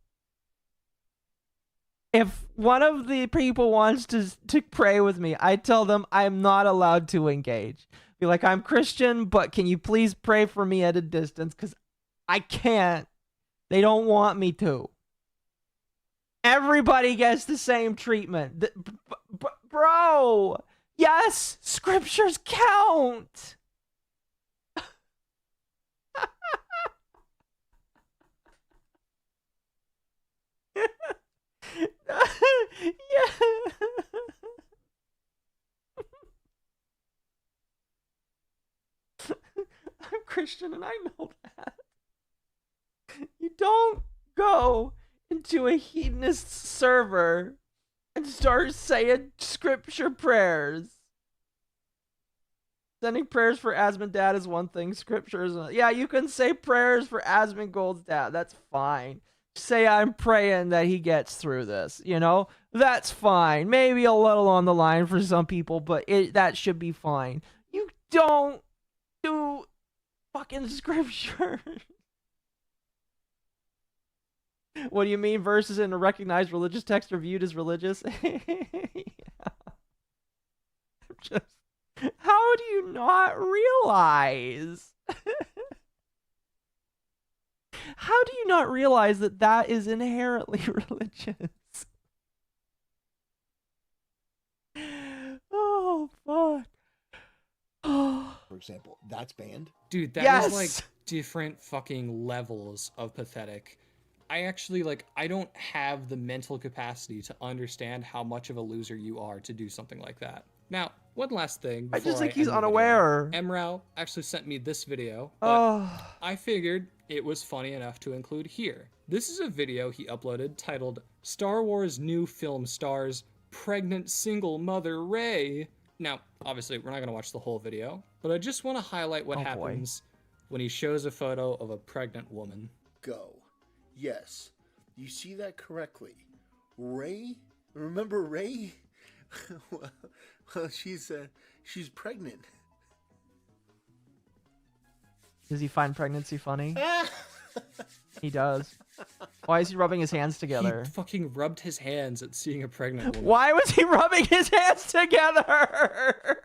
If one of the people wants to pray with me, I tell them I'm not allowed to engage. Be like, I'm Christian, but can you please pray for me at a distance? Because I can't. They don't want me to. Everybody gets the same treatment. Bro, yes, scriptures count. Yeah. I'm Christian and I know that. You don't go into a hedonist server and start saying scripture prayers. Sending prayers for Asmund dad is one thing, scripture is another. Yeah, you can say prayers for Asmund Gold's dad. That's fine. Say I'm praying that he gets through this, you know? That's fine. Maybe a little on the line for some people, but that should be fine. You don't do fucking scripture. What do you mean verses in a recognized religious text are viewed as religious? Yeah. Just, how do you not realize? How do you not realize that that is inherently religious? Oh, fuck. For example, that's banned. Dude, that is like different fucking levels of pathetic. I actually, like, I don't have the mental capacity to understand how much of a loser you are to do something like that. Now, one last thing. I just think he's unaware. Mrao actually sent me this video, but Oh. I figured it was funny enough to include here. This is a video he uploaded titled Star Wars New Film Stars Pregnant Single Mother Rey. Now, obviously, we're not going to watch the whole video, but I just want to highlight what happens when he shows a photo of a pregnant woman. Go. Yes, you see that correctly. Rey? Remember Rey? Well, she's pregnant. Does he find pregnancy funny? He does. Why is he rubbing his hands together? He fucking rubbed his hands at seeing a pregnant woman. Why was he rubbing his hands together?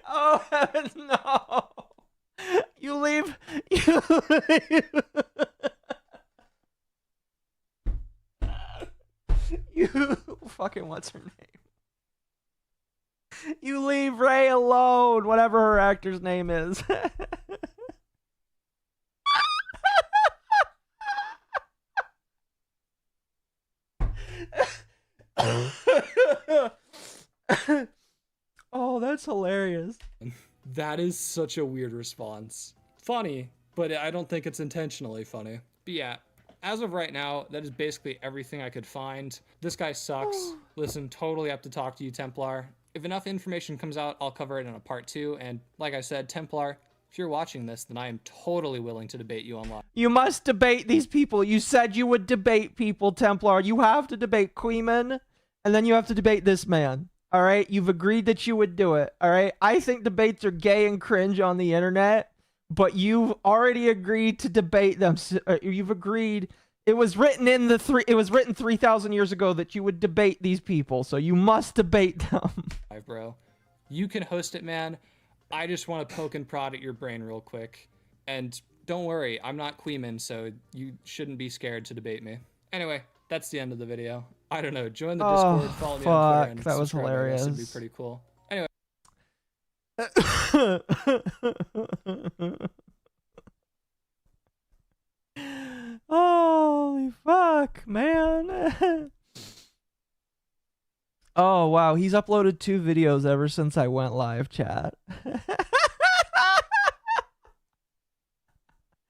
Oh, heavens, no. You leave. You fucking, what's her name? You leave Rey alone, whatever her actor's name is. Oh, that's hilarious. That is such a weird response. Funny, but I don't think it's intentionally funny. But yeah, as of right now, that is basically everything I could find. This guy sucks. Listen, totally up to talk to you, Templar. If enough information comes out, I'll cover it in a part 2. And like I said, Templar, if you're watching this, then I am totally willing to debate you online. You must debate these people. You said you would debate people, Templar. You have to debate Queeman, and then you have to debate this man. All right? You've agreed that you would do it. All right? I think debates are gay and cringe on the internet, but you've already agreed to debate them. You've agreed. It was written in it was written 3,000 years ago that you would debate these people, so you must debate them. Bro, you can host it, man. I just want to poke and prod at your brain real quick. And don't worry, I'm not Queeman, so you shouldn't be scared to debate me. Anyway, that's the end of the video. I don't know, join the Discord, follow me on Twitter, and that was hilarious. It'd be pretty cool. Anyway. Holy fuck, man. Oh, wow. He's uploaded 2 videos ever since I went live, chat.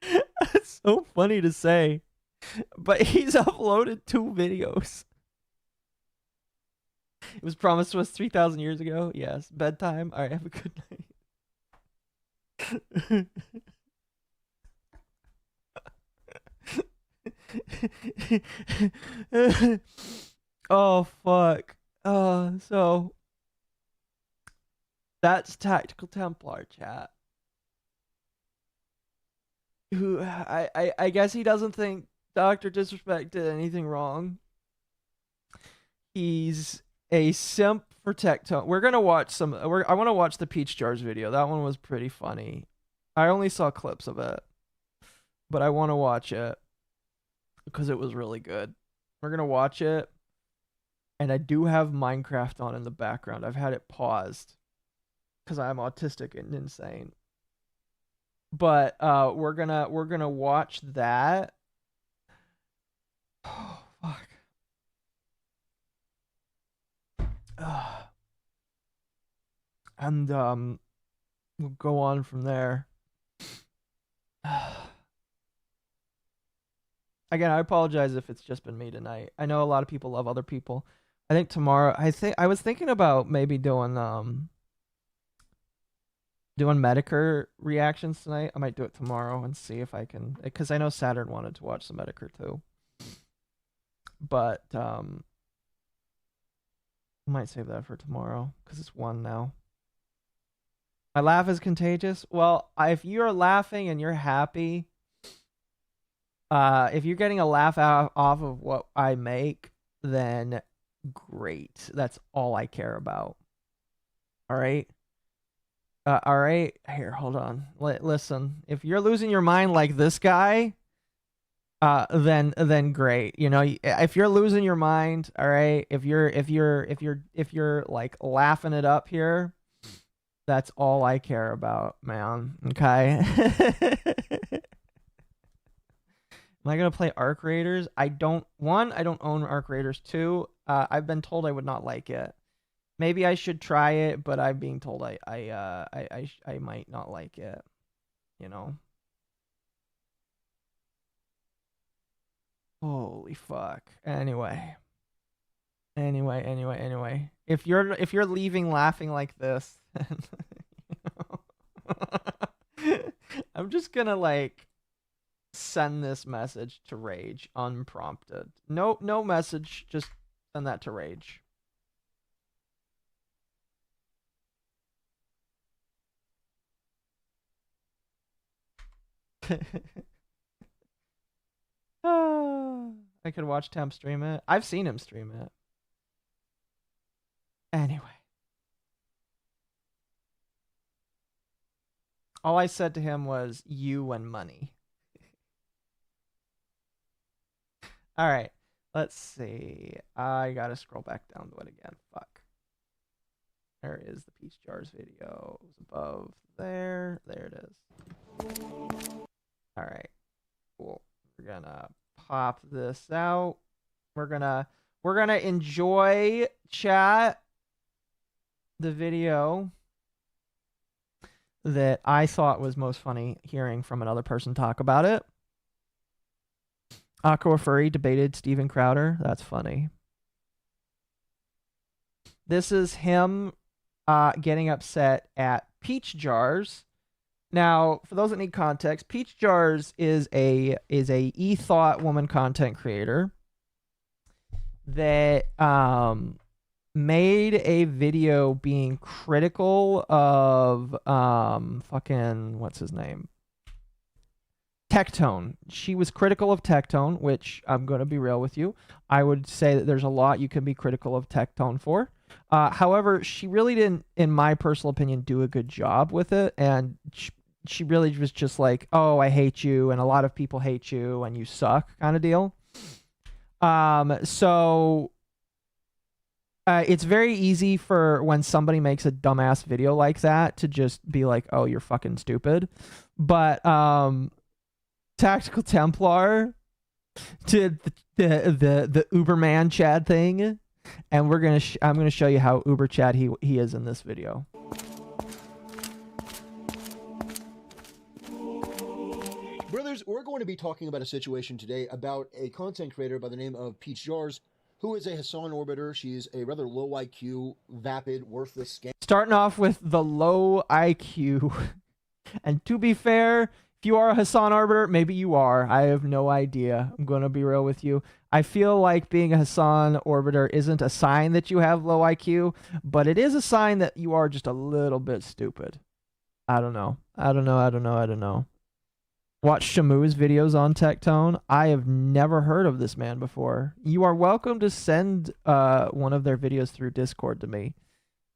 It's so funny to say. But he's uploaded 2 videos. It was promised to us 3,000 years ago. Yes. Bedtime. All right. Have a good night. Oh, fuck. So that's Tactical Templar, chat. Who I guess he doesn't think Dr. Disrespect did anything wrong. He's a simp for Tectone. We're gonna watch some. I want to watch the Peach Jars video. That one was pretty funny. I only saw clips of it, but I want to watch it because it was really good. We're gonna watch it, and I do have Minecraft on in the background. I've had it paused because I'm autistic and insane. But we're gonna watch that. Oh fuck. And we'll go on from there. Again, I apologize if it's just been me tonight. I know a lot of people love other people. I think tomorrow, I was thinking about maybe doing Medicare reactions tonight. I might do it tomorrow and see if I can, because I know Saturn wanted to watch some Medicare too. But I might save that for tomorrow because it's 1 now. My laugh is contagious. Well, if you're laughing and you're happy, if you're getting a laugh off of what I make, then great. That's all I care about. All right. All right. Here, hold on. Listen. If you're losing your mind like this guy, then great. You know, if you're losing your mind, all right. If you're like laughing it up here, that's all I care about, man. Okay. Am I gonna play Arc Raiders? I don't own Arc Raiders 2. I've been told I would not like it. Maybe I should try it, but I'm being told I might not like it. You know. Holy fuck. Anyway. If you're leaving laughing like this, then, you know, I'm just gonna like send this message to Rage unprompted. No message, just send that to Rage. I could watch Temp stream it. I've seen him stream it. Anyway. All I said to him was, you and money. All right. Let's see. I gotta scroll back down to it again. Fuck. There is the Peach Jars video. It was above there. There it is. All right. Cool. We're gonna pop this out. We're gonna enjoy chat the video that I thought was most funny hearing from another person talk about it. Aqua Furry debated Steven Crowder. That's funny. This is him getting upset at Peach Jars. Now, for those that need context, Peach Jars is a e-thought woman content creator that made a video being critical of fucking what's his name? Tectone. She was critical of Tectone, which I'm going to be real with you. I would say that there's a lot you can be critical of Tectone for. However, she really didn't, in my personal opinion, do a good job with it, and she really was just like, oh, I hate you, and a lot of people hate you, and you suck kind of deal. So it's very easy for when somebody makes a dumbass video like that to just be like, oh, you're fucking stupid. But Tactical Templar did the Uberman Chad thing, and I'm gonna show you how Uber Chad he is in this video. Brothers, we're going to be talking about a situation today about a content creator by the name of Peach Jars, who is a Hassan orbiter. She's a rather low IQ, vapid, worthless scam. Starting off with the low IQ, and to be fair, if you are a Hassan orbiter, maybe you are. I have no idea. I'm going to be real with you. I feel like being a Hassan orbiter isn't a sign that you have low IQ, but it is a sign that you are just a little bit stupid. I don't know. Watch Shamu's videos on Tectone. I have never heard of this man before. You are welcome to send one of their videos through Discord to me,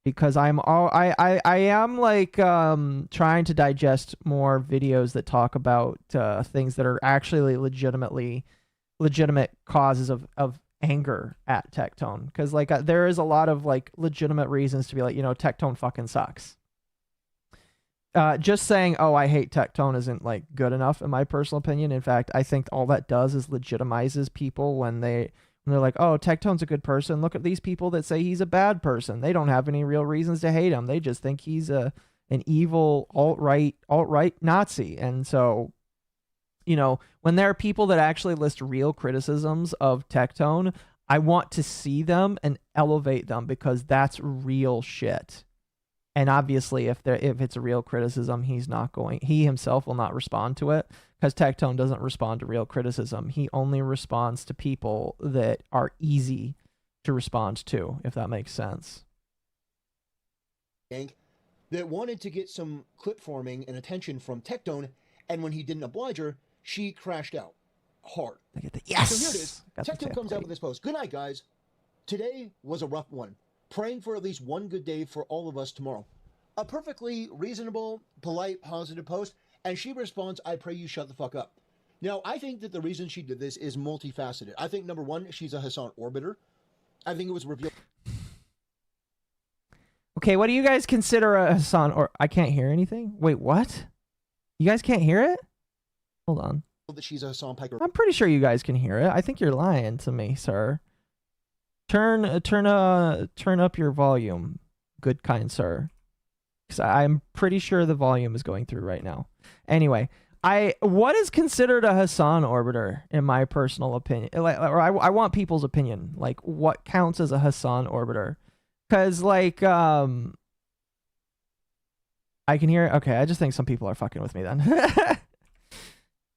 because I am like trying to digest more videos that talk about things that are actually legitimate causes of anger at Tectone, because like there is a lot of like legitimate reasons to be like, you know, Tectone fucking sucks. Just saying, oh, I hate Tectone isn't like good enough in my personal opinion. In fact, I think all that does is legitimizes people when they're like, oh, Tectone's a good person. Look at these people that say he's a bad person. They don't have any real reasons to hate him. They just think he's an evil alt-right Nazi. And so, you know, when there are people that actually list real criticisms of Tectone, I want to see them and elevate them, because that's real shit. And obviously, if it's a real criticism, he himself will not respond to it, because Tectone doesn't respond to real criticism. He only responds to people that are easy to respond to, if that makes sense. That wanted to get some clip forming and attention from Tectone, and when he didn't oblige her, she crashed out hard. Yes! So here it is. Tectone comes out with this post. Good night, guys. Today was a rough one. Praying for at least one good day for all of us tomorrow. A perfectly reasonable, polite, positive post, and she responds, I pray you shut the fuck up. Now, I think that the reason she did this is multifaceted. I think, number one, she's a Hassan orbiter. I think it was revealed... Okay, what do you guys consider a Hassan or... I can't hear anything? Wait, what? You guys can't hear it? Hold on. That she's a Hassan Piker. I'm pretty sure you guys can hear it. I think you're lying to me, sir. Turn up your volume, good kind sir. Because I'm pretty sure the volume is going through right now. Anyway, what is considered a Hassan orbiter in my personal opinion? Or I want people's opinion. Like, what counts as a Hassan orbiter? Because like I can hear it. Okay, I just think some people are fucking with me then.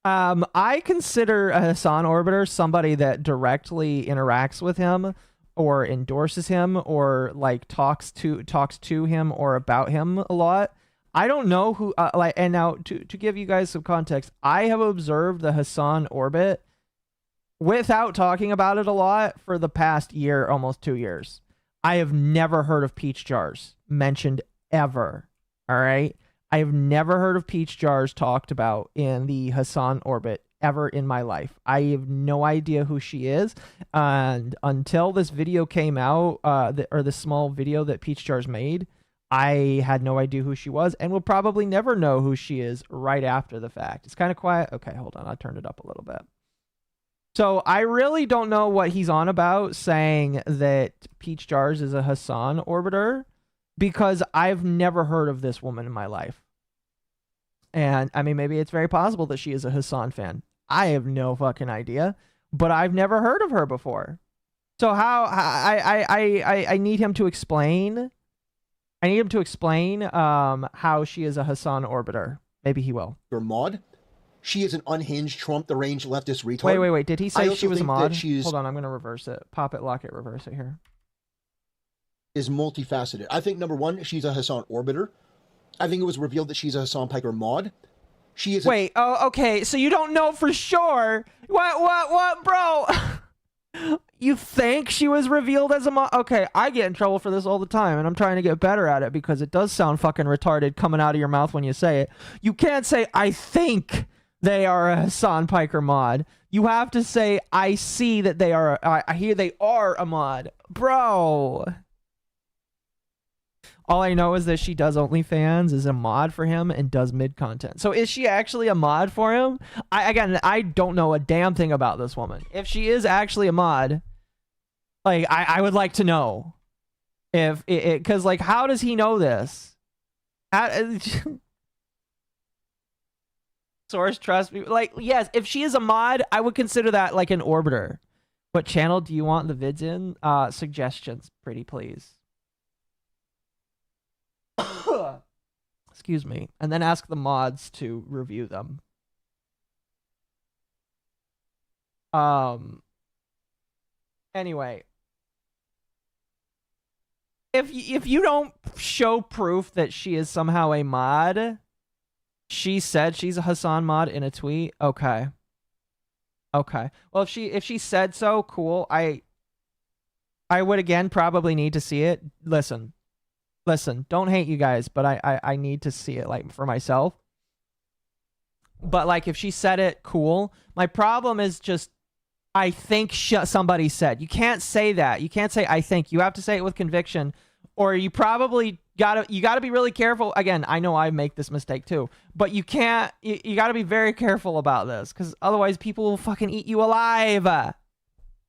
I consider a Hassan orbiter somebody that directly interacts with him, or endorses him, or like talks to him or about him a lot. I don't know who and now to give you guys some context, I have observed the Hassan orbit without talking about it a lot for the past year, almost 2 years. I have never heard of peach jars mentioned ever. All right, I have never heard of peach jars talked about in the Hassan orbit ever in my life. I have no idea who she is, and until this video came out, or the small video that Peach Jars made, I had no idea who she was, and will probably never know who she is right after the fact. It's kind of quiet. Okay, hold on. I turned it up a little bit. So I really don't know what he's on about saying that Peach Jars is a Hassan orbiter, because I've never heard of this woman in my life. And I mean, maybe it's very possible that she is a Hassan fan. I have no fucking idea, but I've never heard of her before. So how I need him to explain. I need him to explain how she is a Hassan orbiter. Maybe he will. Your mod. She is an unhinged, Trump the range leftist retard. Wait. Did he say she was a mod? She's... Hold on, I'm gonna reverse it. Pop it, lock it, reverse it here. Is multifaceted. I think number one, she's a Hassan orbiter. I think it was revealed that she's a Hassan Piker mod. She is. Wait. Oh, okay. So you don't know for sure. What, bro? You think she was revealed as a mod? Okay, I get in trouble for this all the time, and I'm trying to get better at it because it does sound fucking retarded coming out of your mouth when you say it. You can't say, I think they are a Hassan Piker mod. You have to say, I see that they are. I hear they are a mod. Bro. All I know is that she does OnlyFans, is a mod for him, and does mid content. So is she actually a mod for him? I don't know a damn thing about this woman. If she is actually a mod, like, I would like to know. If it, because, like, how does he know this? Source, trust me. Like, yes, if she is a mod, I would consider that, like, an orbiter. What channel do you want the vids in? Suggestions, pretty please. Excuse me. And then ask the mods to review them. Anyway, if you don't show proof that she is somehow a mod, She said she's a Hassan mod in a tweet. Okay. Okay. Well, if she said so, cool. I would again probably need to see it. Listen. Don't hate you guys, but I need to see it like for myself. But like if she said it, cool. My problem is just I think somebody said. You can't say that. You can't say I think. You have to say it with conviction, or you probably gotta be really careful. Again, I know I make this mistake too, but you can't. You gotta be very careful about this, because otherwise people will fucking eat you alive.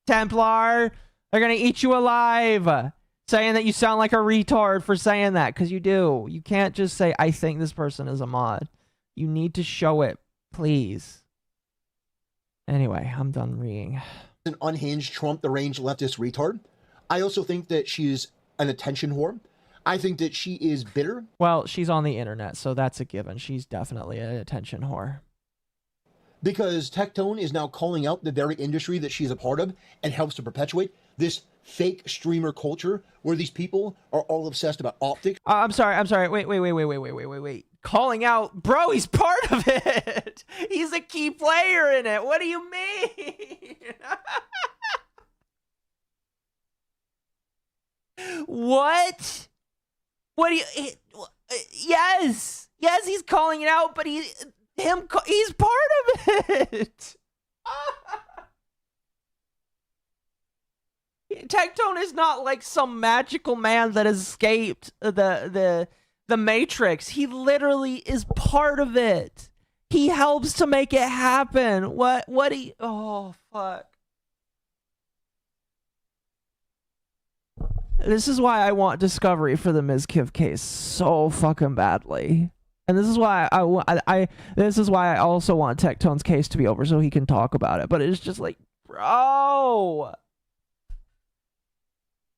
Templar, they're gonna eat you alive, saying that you sound like a retard for saying that, because you do. You can't just say I think this person is a mod. You need to show it, please. Anyway, I'm done reading. An unhinged Trump the range leftist retard. I also think that she's an attention whore. I think that she is bitter. Well, she's on the internet, so that's a given. She's definitely an attention whore. Because Tectone is now calling out the very industry that she's a part of and helps to perpetuate this fake streamer culture where these people are all obsessed about optics. I'm sorry. Wait. Calling out, bro, he's part of it. He's a key player in it. What do you mean? What? What do you? Yes, he's calling it out, but he's part of it. Tectone is not like some magical man that escaped the Matrix. He literally is part of it. He helps to make it happen. Oh, fuck. This is why I want discovery for the MizuhanaOshibe case so fucking badly. And this is why this is why I also want Tectone's case to be over so he can talk about it. But it's just like, bro,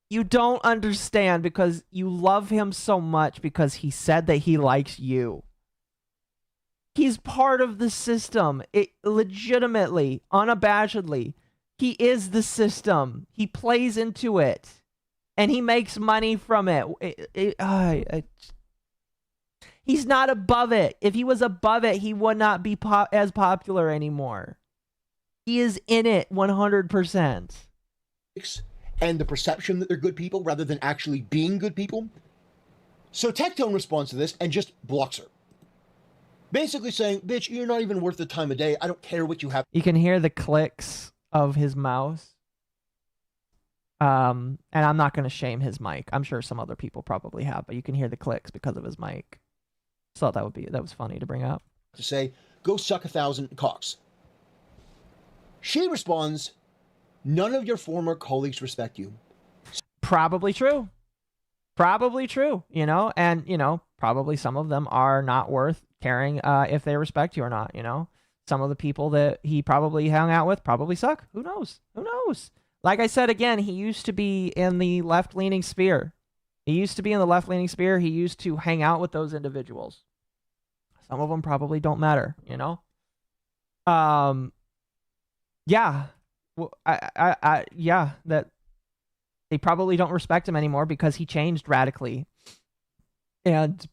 you don't understand, because you love him so much because he said that he likes you. He's part of the system. It legitimately, unabashedly, he is the system. He plays into it, and he makes money from it. He's not above it. If he was above it, he would not be as popular anymore. He is in it 100%. And the perception that they're good people rather than actually being good people. So Tectone responds to this and just blocks her. Basically saying, bitch, you're not even worth the time of day. I don't care what you have. You can hear the clicks of his mouse. And I'm not going to shame his mic. I'm sure some other people probably have, but you can hear the clicks because of his mic. Just thought that was funny to bring up. To say, go suck 1,000 cocks. She responds, none of your former colleagues respect you. Probably true. Probably true, and, probably some of them are not worth caring if they respect you or not, Some of the people that he probably hung out with probably suck. Who knows? Like I said, again, he used to be in the left-leaning sphere. He used to hang out with those individuals. Some of them probably don't matter, Yeah. Well, yeah, that they probably don't respect him anymore because he changed radically. And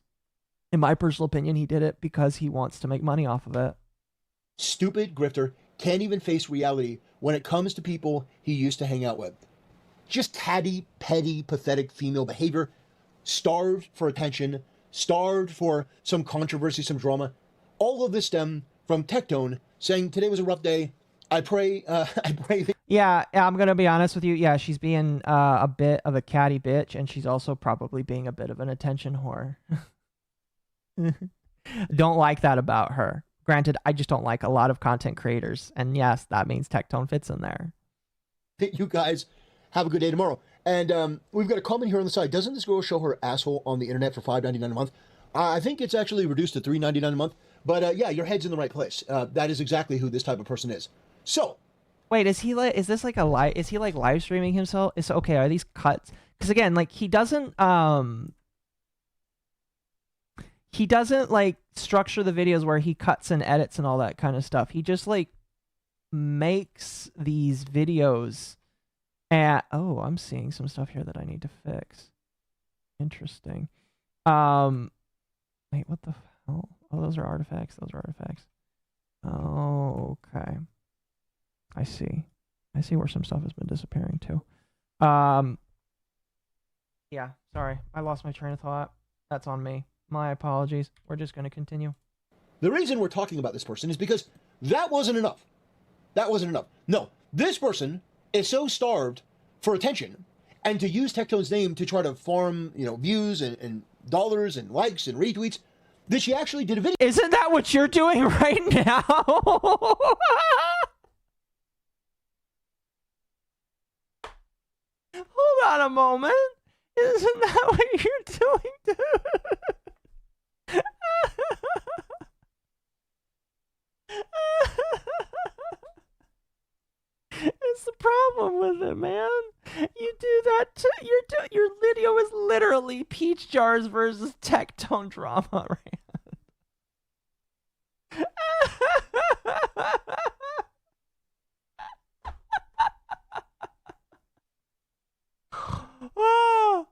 in my personal opinion, he did it because he wants to make money off of it. Stupid grifter can't even face reality when it comes to people he used to hang out with. Just catty, petty, pathetic female behavior, starved for attention, starved for some controversy, some drama. All of this stemmed from Tectone saying today was a rough day. I pray. Yeah, I'm gonna be honest with you. Yeah, she's being a bit of a catty bitch, and she's also probably being a bit of an attention whore. Don't like that about her. Granted, I just don't like a lot of content creators, and yes, that means Tectone fits in there. You guys have a good day tomorrow. And we've got a comment here on the side. Doesn't this girl show her asshole on the internet for $5.99 a month? I think it's actually reduced to $3.99 a month. But yeah, your head's in the right place. That is exactly who this type of person is. So, wait, is he like live streaming himself? It's okay. Are these cuts? Because again, like he doesn't like structure the videos where he cuts and edits and all that kind of stuff. He just like makes these videos. And oh, I'm seeing some stuff here that I need to fix. Interesting. Wait, what the hell? Oh, those are artifacts. Those are artifacts. Oh, okay. I see. I see where some stuff has been disappearing too. Yeah, sorry. I lost my train of thought. That's on me. My apologies. We're just going to continue. The reason we're talking about this person is because that wasn't enough. That wasn't enough. No, this person is so starved for attention and to use Tectone's name to try to farm, views and dollars and likes and retweets that she actually did a video. Isn't that what you're doing right now? Hold on a moment. Isn't that what you're doing, dude? It's the problem with it, man. You do that too. Your video is literally Peach Jars versus Tectone drama, right? Oh.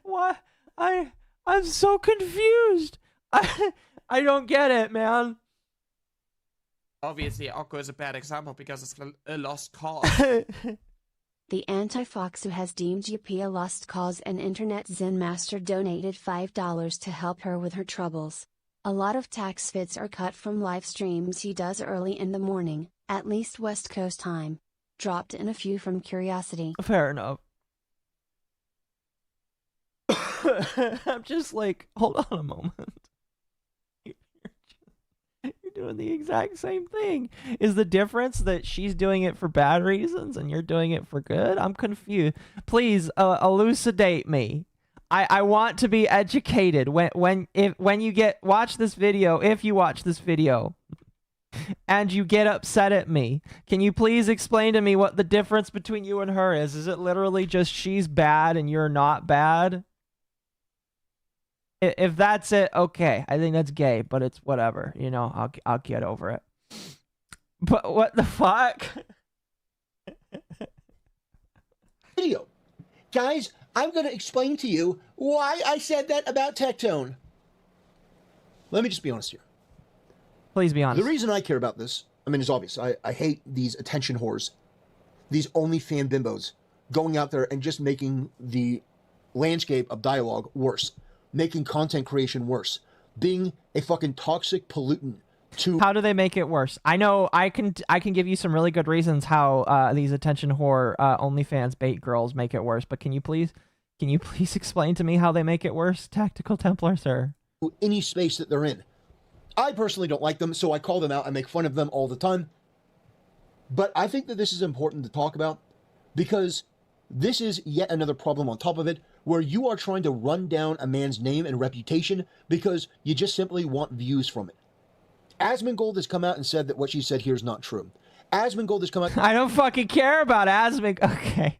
What? I'm so confused. I don't get it, man. Obviously, Occo is a bad example because it's a lost cause. The anti-Foxu has deemed Yippee a lost cause, and Internet Zen Master donated $5 to help her with her troubles. A lot of tax vids are cut from live streams he does early in the morning, at least West Coast time. Dropped in a few from curiosity. Fair enough. I'm just like, hold on a moment. You're doing the exact same thing. Is the difference that she's doing it for bad reasons and you're doing it for good? I'm confused. Please elucidate me. I want to be educated. When you watch this video, if you watch this video and you get upset at me, can you please explain to me what the difference between you and her is? Is it literally just she's bad and you're not bad? If that's it, okay. I think that's gay, but it's whatever. I'll get over it. But what the fuck? Video. Guys, I'm going to explain to you why I said that about Tectone. Let me just be honest here. Please be honest. The reason I care about this, is obvious. I hate these attention whores. These OnlyFan bimbos going out there and just making the landscape of dialogue worse. Making content creation worse. Being a fucking toxic pollutant to... How do they make it worse? I know I can give you some really good reasons how these attention whore OnlyFans bait girls make it worse, but can you please explain to me how they make it worse, Tactical Templar, sir? Any space that they're in. I personally don't like them, so I call them out and make fun of them all the time. But I think that this is important to talk about because this is yet another problem on top of it, where you are trying to run down a man's name and reputation because you just simply want views from it. Asmongold has come out and said that what she said here is not true. Asmongold has come out... I don't fucking care about Asmongold. Okay.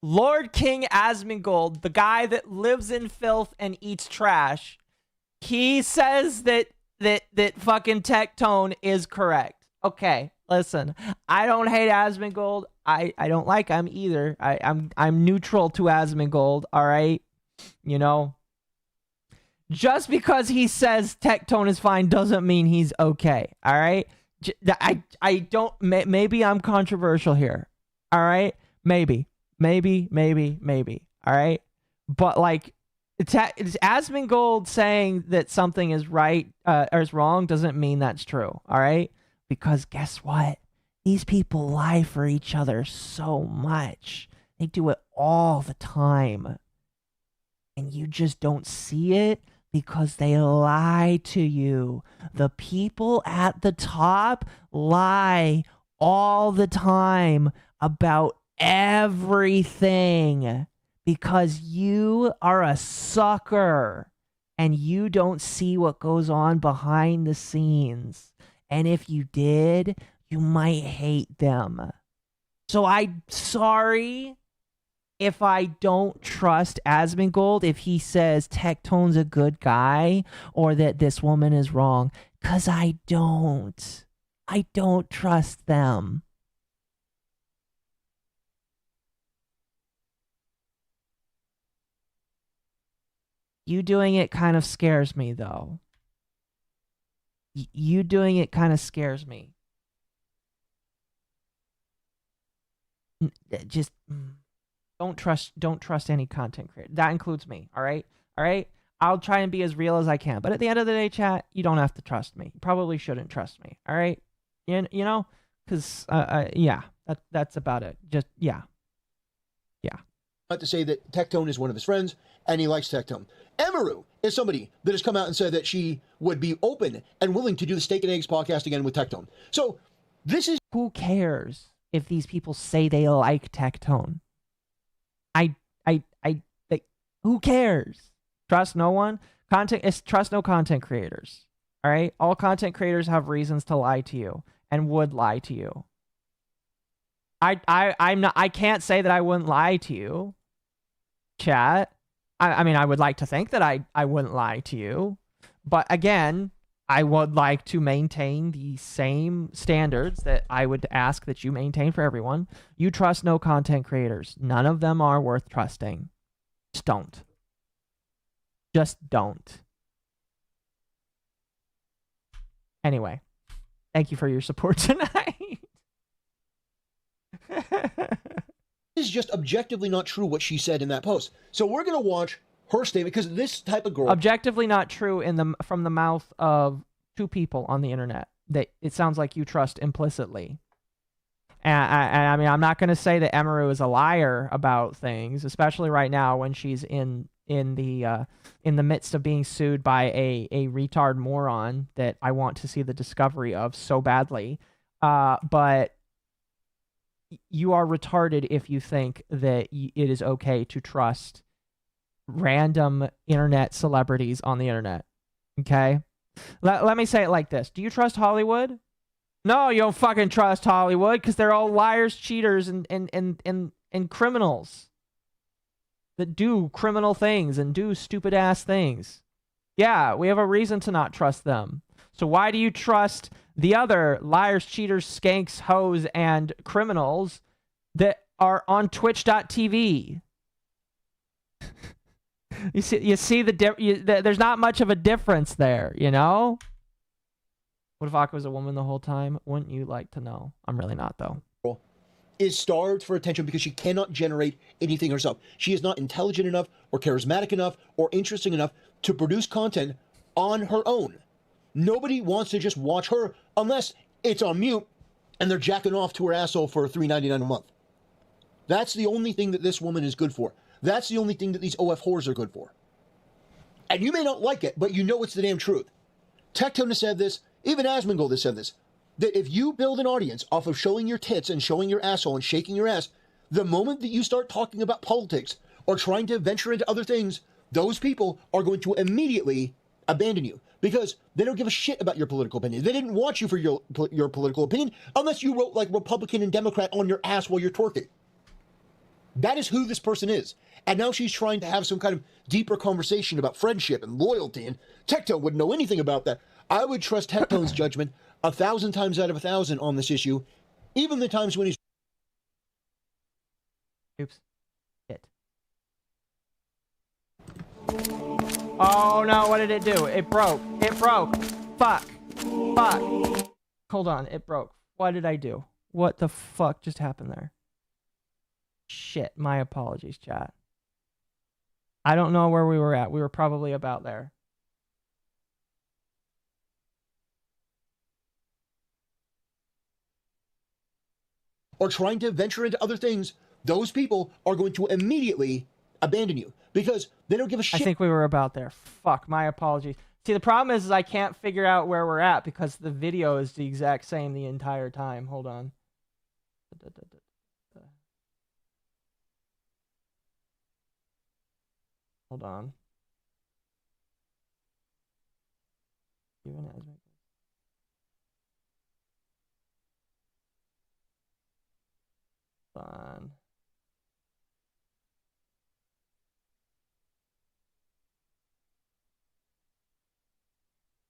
Lord King Asmongold, the guy that lives in filth and eats trash, he says that fucking Tectone is correct. Okay, listen. I don't hate Asmongold. I don't like him either. I'm neutral to Asmongold, all right? Just because he says Tectone is fine doesn't mean he's okay, all right? I don't... Maybe I'm controversial here, all right? Maybe, all right? But, like, Asmongold saying that something is right or is wrong doesn't mean that's true, all right? Because guess what? These people lie for each other so much. They do it all the time. And you just don't see it because they lie to you. The people at the top lie all the time about everything because you are a sucker and you don't see what goes on behind the scenes. And if you did, you might hate them. So I'm sorry if I don't trust Asmongold if he says Tectone's a good guy or that this woman is wrong. Because I don't. I don't trust them. You doing it kind of scares me, though. You doing it kind of scares me. Just don't trust any content creator. That includes me. All right. I'll try and be as real as I can. But at the end of the day, chat, you don't have to trust me. You probably shouldn't trust me. All right. You know, because yeah, that's about it. Just yeah. To say that Tectone is one of his friends and he likes Tectone. Emaru is somebody that has come out and said that she would be open and willing to do the Steak and Eggs podcast again with Tectone. So this is... Who cares if these people say they like Tectone? Who cares? Trust no one. Trust no content creators. All right? All content creators have reasons to lie to you and would lie to you. I can't say that I wouldn't lie to you. Chat. I mean, I would like to think that I wouldn't lie to you. But again, I would like to maintain the same standards that I would ask that you maintain for everyone. You trust no content creators. None of them are worth trusting. Just don't. Just don't. Anyway, thank you for your support tonight. Is just objectively not true what she said in that post. So we're going to watch her statement because this type of girl... Objectively not true from the mouth of two people on the internet that it sounds like you trust implicitly. And I mean, I'm not going to say that Emaru is a liar about things, especially right now when she's in the midst of being sued by a retard moron that I want to see the discovery of so badly. But you are retarded if you think that it is okay to trust random internet celebrities on the internet. Okay? Let me say it like this. Do you trust Hollywood? No, you don't fucking trust Hollywood because they're all liars, cheaters, and criminals that do criminal things and do stupid-ass things. Yeah, we have a reason to not trust them. So why do you trust the other liars, cheaters, skanks, hoes, and criminals that are on Twitch.tv? You see there's not much of a difference there, you know? What if Aqua was a woman the whole time? Wouldn't you like to know? I'm really not, though. Is starved for attention because she cannot generate anything herself. She is not intelligent enough or charismatic enough or interesting enough to produce content on her own. Nobody wants to just watch her unless it's on mute and they're jacking off to her asshole for $3.99 a month. That's the only thing that this woman is good for. That's the only thing that these OF whores are good for. And you may not like it, but you know it's the damn truth. Tectone has said this, even Asmongold has said this, that if you build an audience off of showing your tits and showing your asshole and shaking your ass, the moment that you start talking about politics or trying to venture into other things, those people are going to immediately abandon you because they don't give a shit about your political opinion. They didn't want you for your political opinion unless you wrote like Republican and Democrat on your ass while you're twerking. That is who this person is. And now she's trying to have some kind of deeper conversation about friendship and loyalty, and Tectone wouldn't know anything about that. I would trust Tectone's judgment 1,000 times out of 1,000 on this issue, even the times when he's... Oops. Shit. Oh no, what did it do? It broke. It broke. Fuck. Fuck. Hold on, it broke. What did I do? What the fuck just happened there? Shit, my apologies, chat. I don't know where we were at. We were probably about there. Or trying to venture into other things, those people are going to immediately abandon you because they don't give a shit. I think we were about there. Fuck, my apologies. See, the problem is I can't figure out where we're at because the video is the exact same the entire time. Hold on. Hold on. Fun.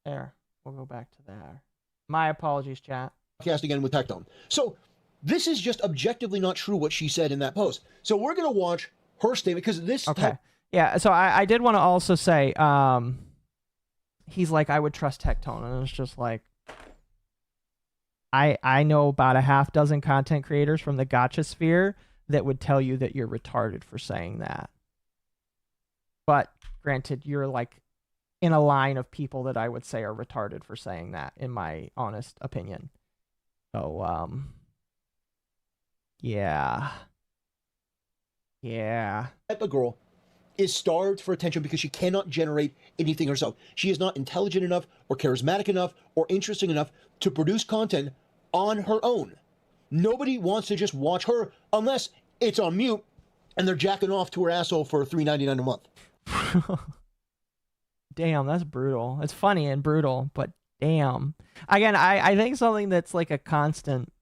There. We'll go back to there. My apologies, chat. Podcast again with Tectone. So this is just objectively not true what she said in that post. So we're going to watch her statement because this... Okay. Yeah, so I did want to also say, he's like, I would trust Tectone, and it's just like, I know about a half dozen content creators from the gotcha sphere that would tell you that you're retarded for saying that. But granted, you're like in a line of people that I would say are retarded for saying that, in my honest opinion. So, yeah. Yeah. Type of girl is starved for attention because she cannot generate anything herself. She is not intelligent enough or charismatic enough or interesting enough to produce content on her own. Nobody wants to just watch her unless it's on mute and they're jacking off to her asshole for $3.99 a month. Damn, that's brutal. It's funny and brutal, but damn. Again, I think something that's like a constant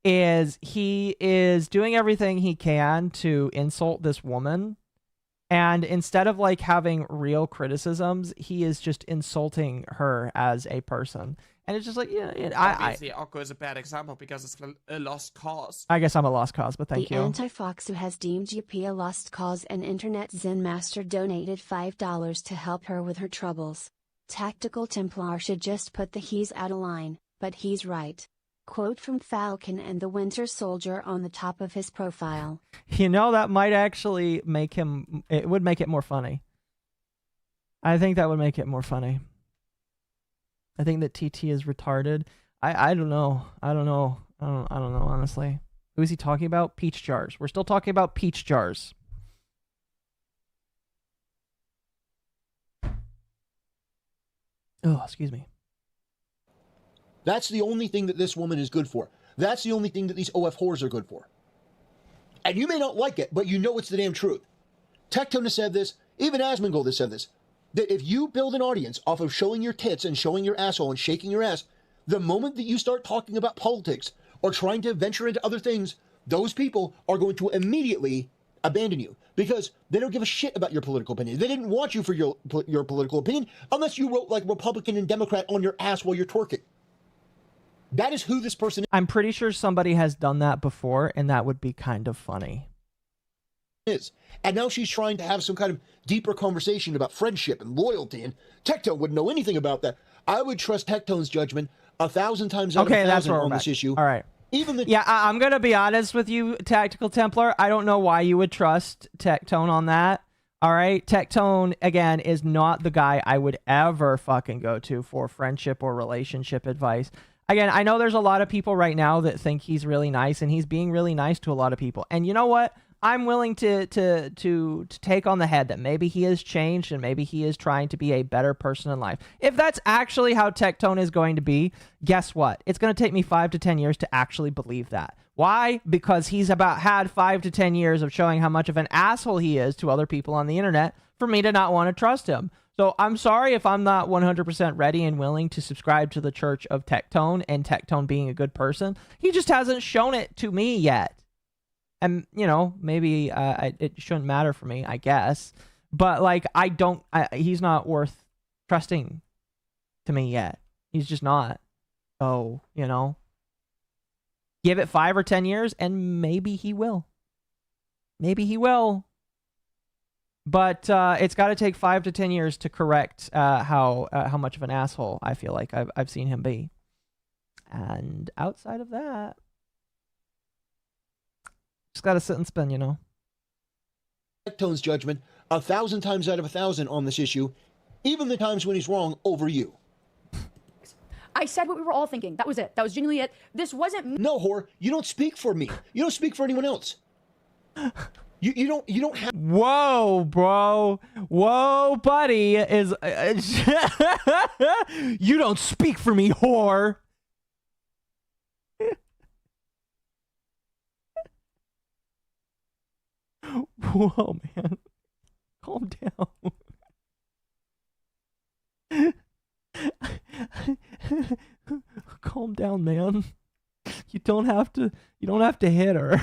is he is doing everything he can to insult this woman. And instead of like having real criticisms, he is just insulting her as a person. And it's just like, yeah, obviously, Occo is a bad example because it's a lost cause. I guess I'm a lost cause, but thank you. The anti-fox who has deemed Yuppie a lost cause and Internet Zen Master donated $5 to help her with her troubles. Tactical Templar should just put the he's out of line, but he's right. Quote from Falcon and the Winter Soldier on the top of his profile. You know, that might actually make him, it would make it more funny. I think that would make it more funny. I think that TT is retarded. I don't know. I don't know, honestly. Who is he talking about? Peach jars. We're still talking about peach jars. Oh, excuse me. That's the only thing that this woman is good for. That's the only thing that these OF whores are good for. And you may not like it, but you know it's the damn truth. Tectone has said this, even Asmongold has said this, that if you build an audience off of showing your tits and showing your asshole and shaking your ass, the moment that you start talking about politics or trying to venture into other things, those people are going to immediately abandon you because they don't give a shit about your political opinion. They didn't want you for your political opinion unless you wrote like Republican and Democrat on your ass while you're twerking. That is who this person is. I'm pretty sure somebody has done that before, and that would be kind of funny. And now she's trying to have some kind of deeper conversation about friendship and loyalty, and Tectone wouldn't know anything about that. I would trust Tectone's judgment 1,000 times out of 1,000 on this issue. All right. Even the I'm going to be honest with you, Tactical Templar. I don't know why you would trust Tectone on that. All right? Tectone, again, is not the guy I would ever fucking go to for friendship or relationship advice. Again, I know there's a lot of people right now that think he's really nice, and he's being really nice to a lot of people. And you know what? I'm willing to take on the head that maybe he has changed and maybe he is trying to be a better person in life. If that's actually how Tectone is going to be, guess what? It's going to take me 5 to 10 years to actually believe that. Why? Because he's had 5 to 10 years of showing how much of an asshole he is to other people on the internet for me to not want to trust him. So I'm sorry if I'm not 100% ready and willing to subscribe to the church of Tectone and Tectone being a good person. He just hasn't shown it to me yet. And, you know, maybe it shouldn't matter for me, I guess. But, like, he's not worth trusting to me yet. He's just not. So, you know, give it 5 or 10 years and maybe he will. Maybe he will. But it's got to take 5 to 10 years to correct how much of an asshole I feel like I've seen him be. And outside of that, just got to sit and spin, you know. Tectone's judgment 1,000 times out of 1,000 on this issue, even the times when he's wrong over you. I said what we were all thinking. That was it. That was genuinely it. This wasn't... No, whore. You don't speak for me. You don't speak for anyone else. You don't have... Whoa, bro. Whoa, buddy. You don't speak for me, whore. Whoa, man. Calm down. Calm down, man. You don't have to hit her.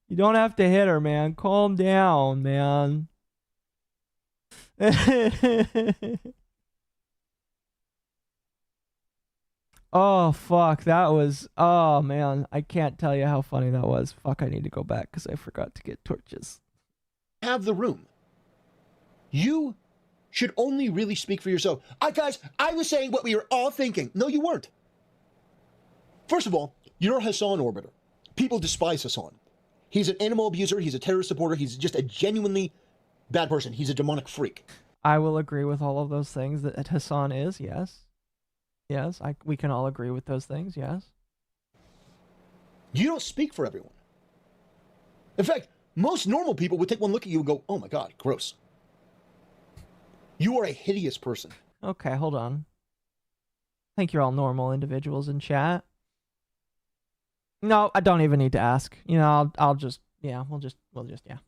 You don't have to hit her, man. Calm down, man. Oh, fuck. That was... Oh, man. I can't tell you how funny that was. Fuck, I need to go back because I forgot to get torches. Have the room. You should only really speak for yourself. Guys, I was saying what we were all thinking. No, you weren't. First of all, you're a Hassan orbiter. People despise Hassan. He's an animal abuser. He's a terrorist supporter. He's just a genuinely bad person. He's a demonic freak. I will agree with all of those things that Hassan is, yes. Yes, we can all agree with those things, yes. You don't speak for everyone. In fact, most normal people would take one look at you and go, oh my God, gross. You are a hideous person. Okay, hold on. I think you're all normal individuals in chat. No, I don't even need to ask. You know, I'll just, yeah, we'll just, yeah.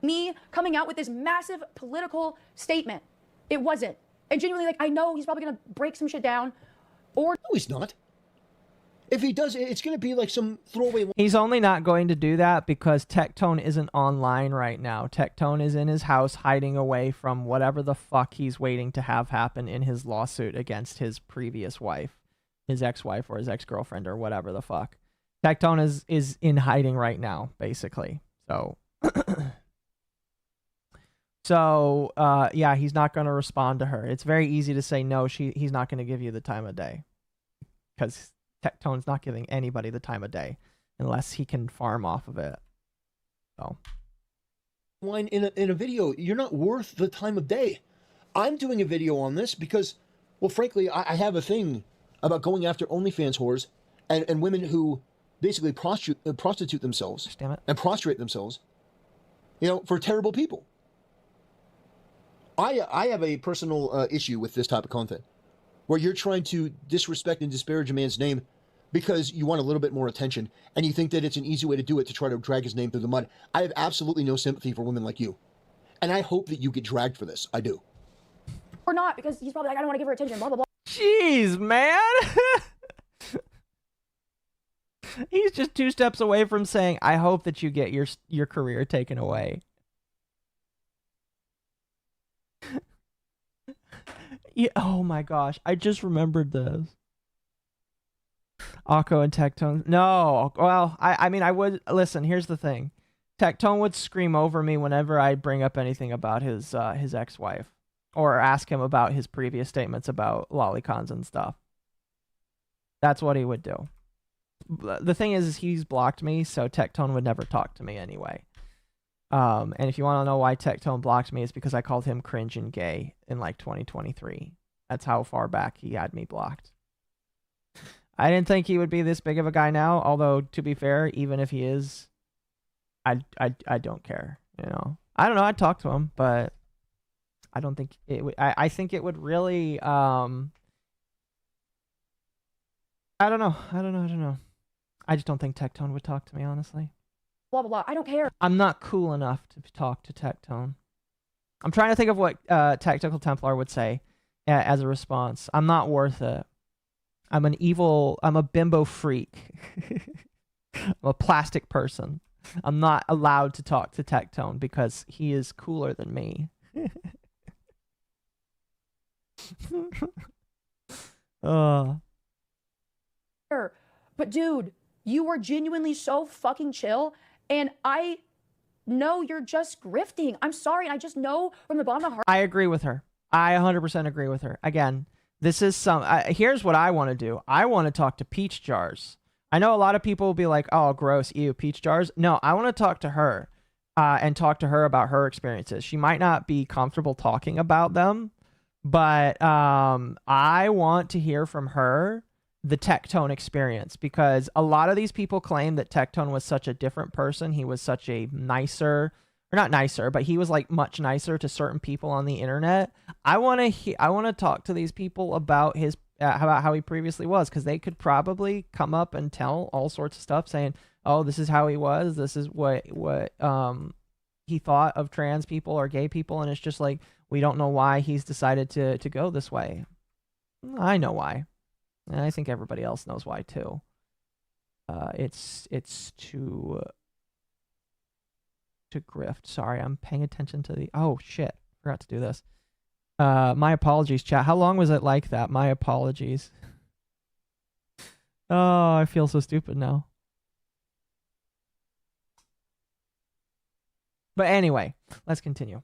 Me coming out with this massive political statement. It wasn't. And genuinely, like, I know he's probably gonna break some shit down. Or no, he's not. If he does, it's going to be like some throwaway. He's only not going to do that because Tectone isn't online right now. Tectone is in his house hiding away from whatever the fuck he's waiting to have happen in his lawsuit against his previous wife, his ex-wife or his ex-girlfriend or whatever the fuck. Tectone is in hiding right now, basically. So, yeah, he's not going to respond to her. It's very easy to say no. He's not going to give you the time of day because Tectone's not giving anybody the time of day unless he can farm off of it. So, line in a video, you're not worth the time of day. I'm doing a video on this because, well, frankly, I have a thing about going after OnlyFans whores and women who basically prostitute themselves and prostrate themselves, you know, for terrible people. I have a personal issue with this type of content where you're trying to disrespect and disparage a man's name because you want a little bit more attention and you think that it's an easy way to do it to try to drag his name through the mud. I have absolutely no sympathy for women like you. And I hope that you get dragged for this. I do. or not, because he's probably like, I don't want to give her attention, blah, blah, blah. Jeez, man. He's just 2 steps away from saying, I hope that you get your career taken away. Yeah, oh my gosh, I just remembered this. Occo and Tectone. No, well, I mean, I would, listen, here's the thing. Tectone would scream over me whenever I bring up anything about his ex-wife. Or ask him about his previous statements about lolicons and stuff. That's what he would do. The thing is he's blocked me, so Tectone would never talk to me anyway. And if you want to know why Tectone blocked me, it's because I called him cringe and gay in like 2023. That's how far back he had me blocked. I didn't think he would be this big of a guy now, although to be fair, even if he is, I don't care, you know. I don't know, I'd talk to him, but I don't think it would, I think it would really, I don't know. I just don't think Tectone would talk to me, honestly. Blah, blah, blah. I don't care. I'm not cool enough to talk to Tectone. I'm trying to think of what Tactical Templar would say as a response. I'm not worth it. I'm a bimbo freak. I'm a plastic person. I'm not allowed to talk to Tectone because he is cooler than me. But dude, you were genuinely so fucking chill, and I know you're just grifting. I'm sorry, and I just know from the bottom of my heart. I agree with her. I 100% agree with her. Again, this is here's what I want to do. I want to talk to Peach Jars. I know a lot of people will be like, oh, gross, ew, Peach Jars. No, I want to talk to her and talk to her about her experiences. She might not be comfortable talking about them, but I want to hear from her the Tectone experience, because a lot of these people claim that Tectone was such a different person. He was such a nicer, or not nicer, but he was like much nicer to certain people on the internet. I want to talk to these people about his about how he previously was, because they could probably come up and tell all sorts of stuff, saying, "Oh, this is how he was. This is what he thought of trans people or gay people," and it's just like, we don't know why he's decided to go this way. I know why. And I think everybody else knows why too. It's to grift. Sorry, I'm paying attention to the. Oh shit, forgot to do this. My apologies, chat. How long was it like that? My apologies. Oh, I feel so stupid now. But anyway, let's continue.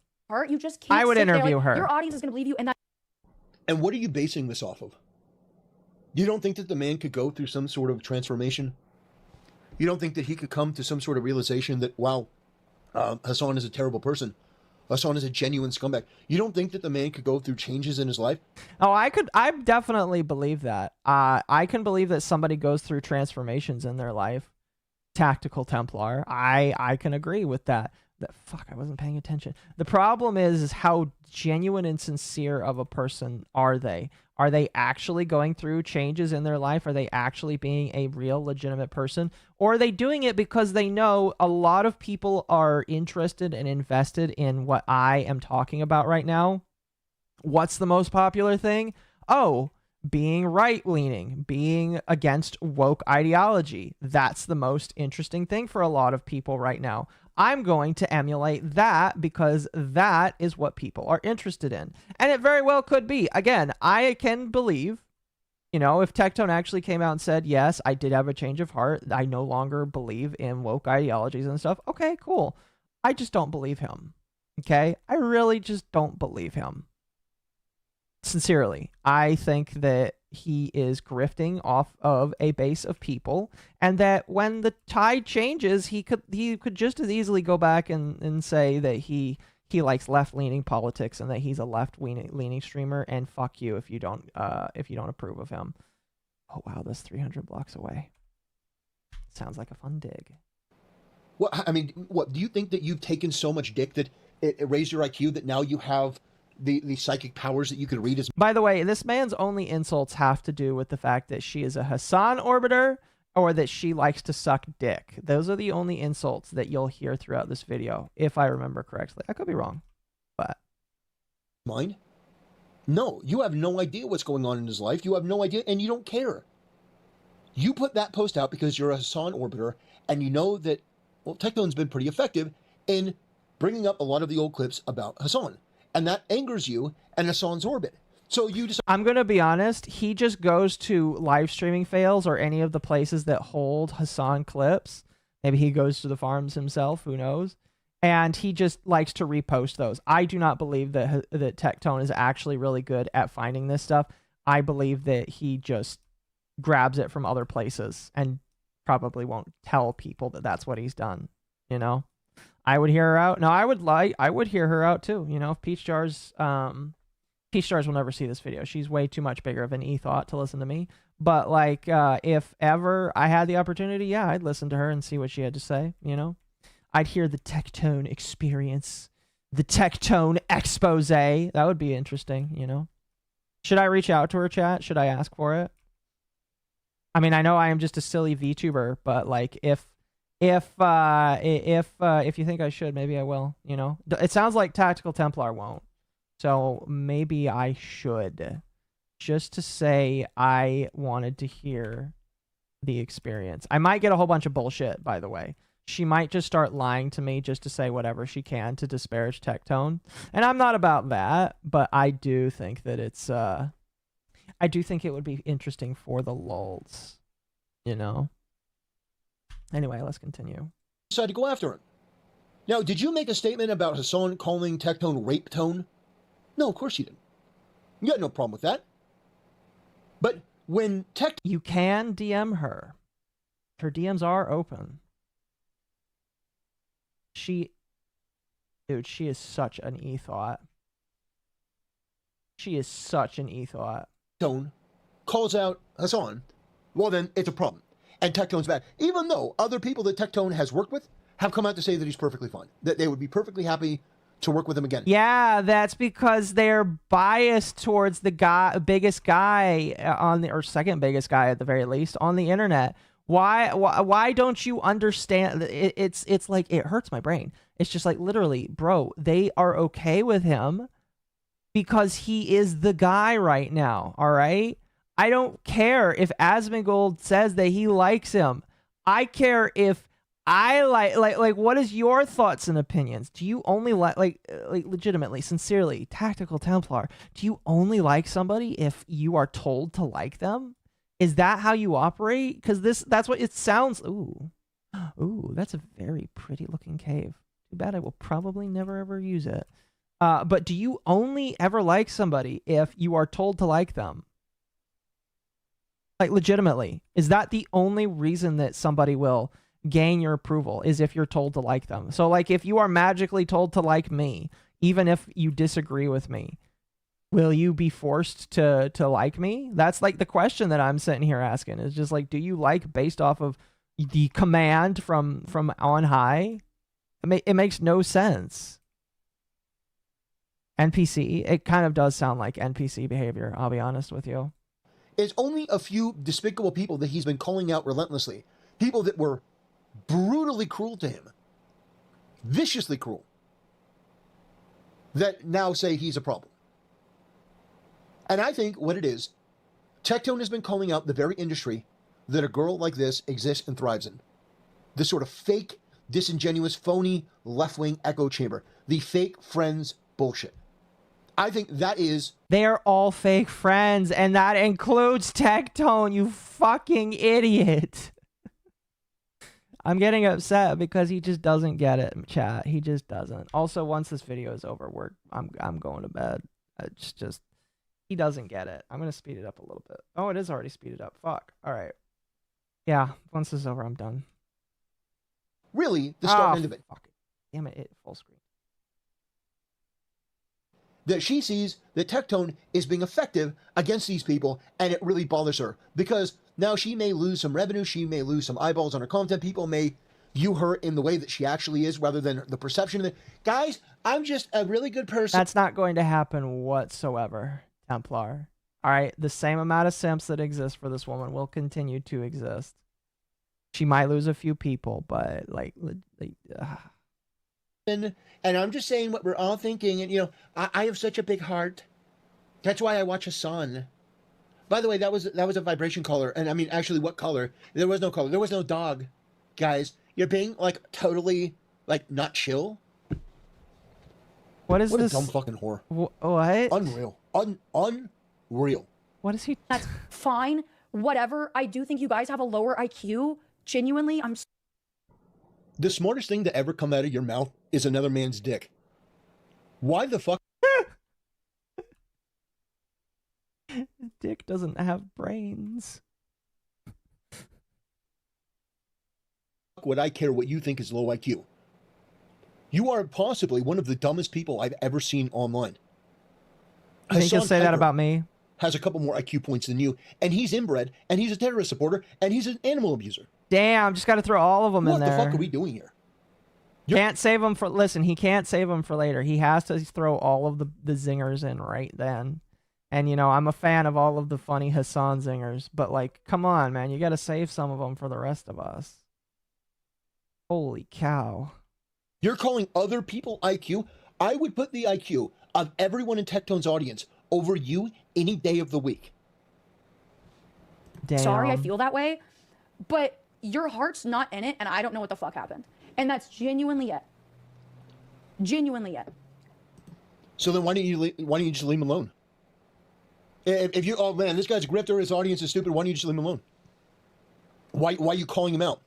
You just can't. I would sit there, interview like, her. Your audience is gonna believe you, and that. And what are you basing this off of? You don't think that the man could go through some sort of transformation? You don't think that he could come to some sort of realization that, wow, Hassan is a terrible person. Hassan is a genuine scumbag. You don't think that the man could go through changes in his life? Oh, I definitely believe that. I can believe that somebody goes through transformations in their life. Tactical Templar. I can agree with that. Fuck, I wasn't paying attention. The problem is how genuine and sincere of a person are they? Are they actually going through changes in their life? Are they actually being a real legitimate person? Or are they doing it because they know a lot of people are interested and invested in what I am talking about right now? What's the most popular thing? Oh, being right-leaning, being against woke ideology. That's the most interesting thing for a lot of people right now. I'm going to emulate that because that is what people are interested in. And it very well could be. Again, I can believe, you know, if Tectone actually came out and said, yes, I did have a change of heart. I no longer believe in woke ideologies and stuff. Okay, cool. I just don't believe him. Okay? I really just don't believe him. Sincerely, I think that he is grifting off of a base of people, and that when the tide changes, he could just as easily go back and say that he likes left-leaning politics and that he's a left-leaning streamer, and fuck you if you don't approve of him. Oh wow, that's 300 blocks away. Sounds like a fun dig. Well, I mean, what do you think that you've taken so much dick that it raised your IQ that now you have the psychic powers that you could read his... By the way, this man's only insults have to do with the fact that she is a Hassan orbiter or that she likes to suck dick. Those are the only insults that you'll hear throughout this video, if I remember correctly. I could be wrong, but... Mine? No, you have no idea what's going on in his life. You have no idea, and you don't care. You put that post out because you're a Hassan orbiter, and you know that, well, Tectone's been pretty effective in bringing up a lot of the old clips about Hassan. And that angers you and Hassan's orbit. So you decide... I'm going to be honest. He just goes to live streaming fails or any of the places that hold Hassan clips. Maybe he goes to the farms himself. Who knows? And he just likes to repost those. I do not believe that Tectone is actually really good at finding this stuff. I believe that he just grabs it from other places and probably won't tell people that that's what he's done. You know? I would hear her out. No, I would hear her out too. You know, if Peach Jars will never see this video. She's way too much bigger of an e-thought to listen to me. But like, if ever I had the opportunity, yeah, I'd listen to her and see what she had to say. You know, I'd hear the Tectone experience, the Tectone expose. That would be interesting. You know, should I reach out to her, chat? Should I ask for it? I mean, I know I am just a silly VTuber, but like, if you think I should, maybe I will, you know. It sounds like Tactical Templar won't. So maybe I should. Just to say I wanted to hear the experience. I might get a whole bunch of bullshit, by the way. She might just start lying to me just to say whatever she can to disparage Tectone. And I'm not about that, but I do think that it's I do think it would be interesting for the lulz, you know. Anyway, let's continue. Decide to go after him. Now, did you make a statement about Hassan calling Tectone rape tone? No, of course you didn't. You got no problem with that. But when you can DM her. Her DMs are open. Dude, she is such an e-thought. She is such an e-thought. Tone calls out Hassan, well then, it's a problem. And Tectone's bad. Even though other people that Tectone has worked with have come out to say that he's perfectly fine. That they would be perfectly happy to work with him again. Yeah, that's because they're biased towards the biggest guy on the, or second biggest guy at the very least, on the internet. Why don't you understand? It's like, it hurts my brain. It's just like, literally, bro, they are okay with him because he is the guy right now, all right? I don't care if Asmongold says that he likes him. I care if I like what is your thoughts and opinions? Do you only like legitimately, sincerely, Tactical Templar, do you only like somebody if you are told to like them? Is that how you operate? Because that's what it sounds. Ooh, that's a very pretty looking cave. Too bad I will probably never ever use it. But do you only ever like somebody if you are told to like them? Like, legitimately, is that the only reason that somebody will gain your approval, is if you're told to like them? So, like, if you are magically told to like me, even if you disagree with me, will you be forced to like me? That's like the question that I'm sitting here asking. Is just like, do you like based off of the command from on high? It makes no sense. NPC, it kind of does sound like NPC behavior, I'll be honest with you. It's only a few despicable people that he's been calling out relentlessly. People that were brutally cruel to him. Viciously cruel. That now say he's a problem. And I think what it is, Tectone has been calling out the very industry that a girl like this exists and thrives in. This sort of fake, disingenuous, phony, left-wing echo chamber. The fake friends bullshit. I think that is... They are all fake friends, and that includes Tectone, you fucking idiot. I'm getting upset because he just doesn't get it, chat. He just doesn't. Also, once this video is over, I'm going to bed. It's just... He doesn't get it. I'm going to speed it up a little bit. Oh, it is already speeded up. Fuck. All right. Yeah, once this is over, I'm done. Really, the start and end of it. Fuck. Damn it, full screen. That she sees that Tectone is being effective against these people, and it really bothers her. Because now she may lose some revenue, she may lose some eyeballs on her content, people may view her in the way that she actually is, rather than the perception of it. Guys, I'm just a really good person. That's not going to happen whatsoever, Templar. Alright, the same amount of simps that exist for this woman will continue to exist. She might lose a few people, but and I'm just saying what we're all thinking, and you know, I have such a big heart. That's why I watch a sun. By the way, that was a vibration color, and I mean, actually, what color? There was no color. There was no dog. Guys, you're being like totally like not chill. What is what this? What a dumb fucking whore. What? Unreal. Unreal. What is he? That's fine. Whatever. I do think you guys have a lower IQ. Genuinely, I'm... The smartest thing to ever come out of your mouth is another man's dick. Why the fuck? Dick doesn't have brains. Would I care what you think is low IQ? You are possibly one of the dumbest people I've ever seen online. You think you'll say that about me? Has a couple more IQ points than you, and he's inbred, and he's a terrorist supporter, and he's an animal abuser. Damn, just got to throw all of them in there. What the fuck are we doing here? Can't save them for... Listen, he can't save them for later. He has to throw all of the zingers in right then. And, you know, I'm a fan of all of the funny Hassan zingers, but, like, come on, man. You got to save some of them for the rest of us. Holy cow. You're calling other people IQ? I would put the IQ of everyone in Tectone's audience over you any day of the week. Damn. Sorry I feel that way, but your heart's not in it, and I don't know what the fuck happened. And that's genuinely it. Genuinely it. So then why don't you just leave him alone? If you, oh man, this guy's a grifter, his audience is stupid, why don't you just leave him alone? Why are you calling him out?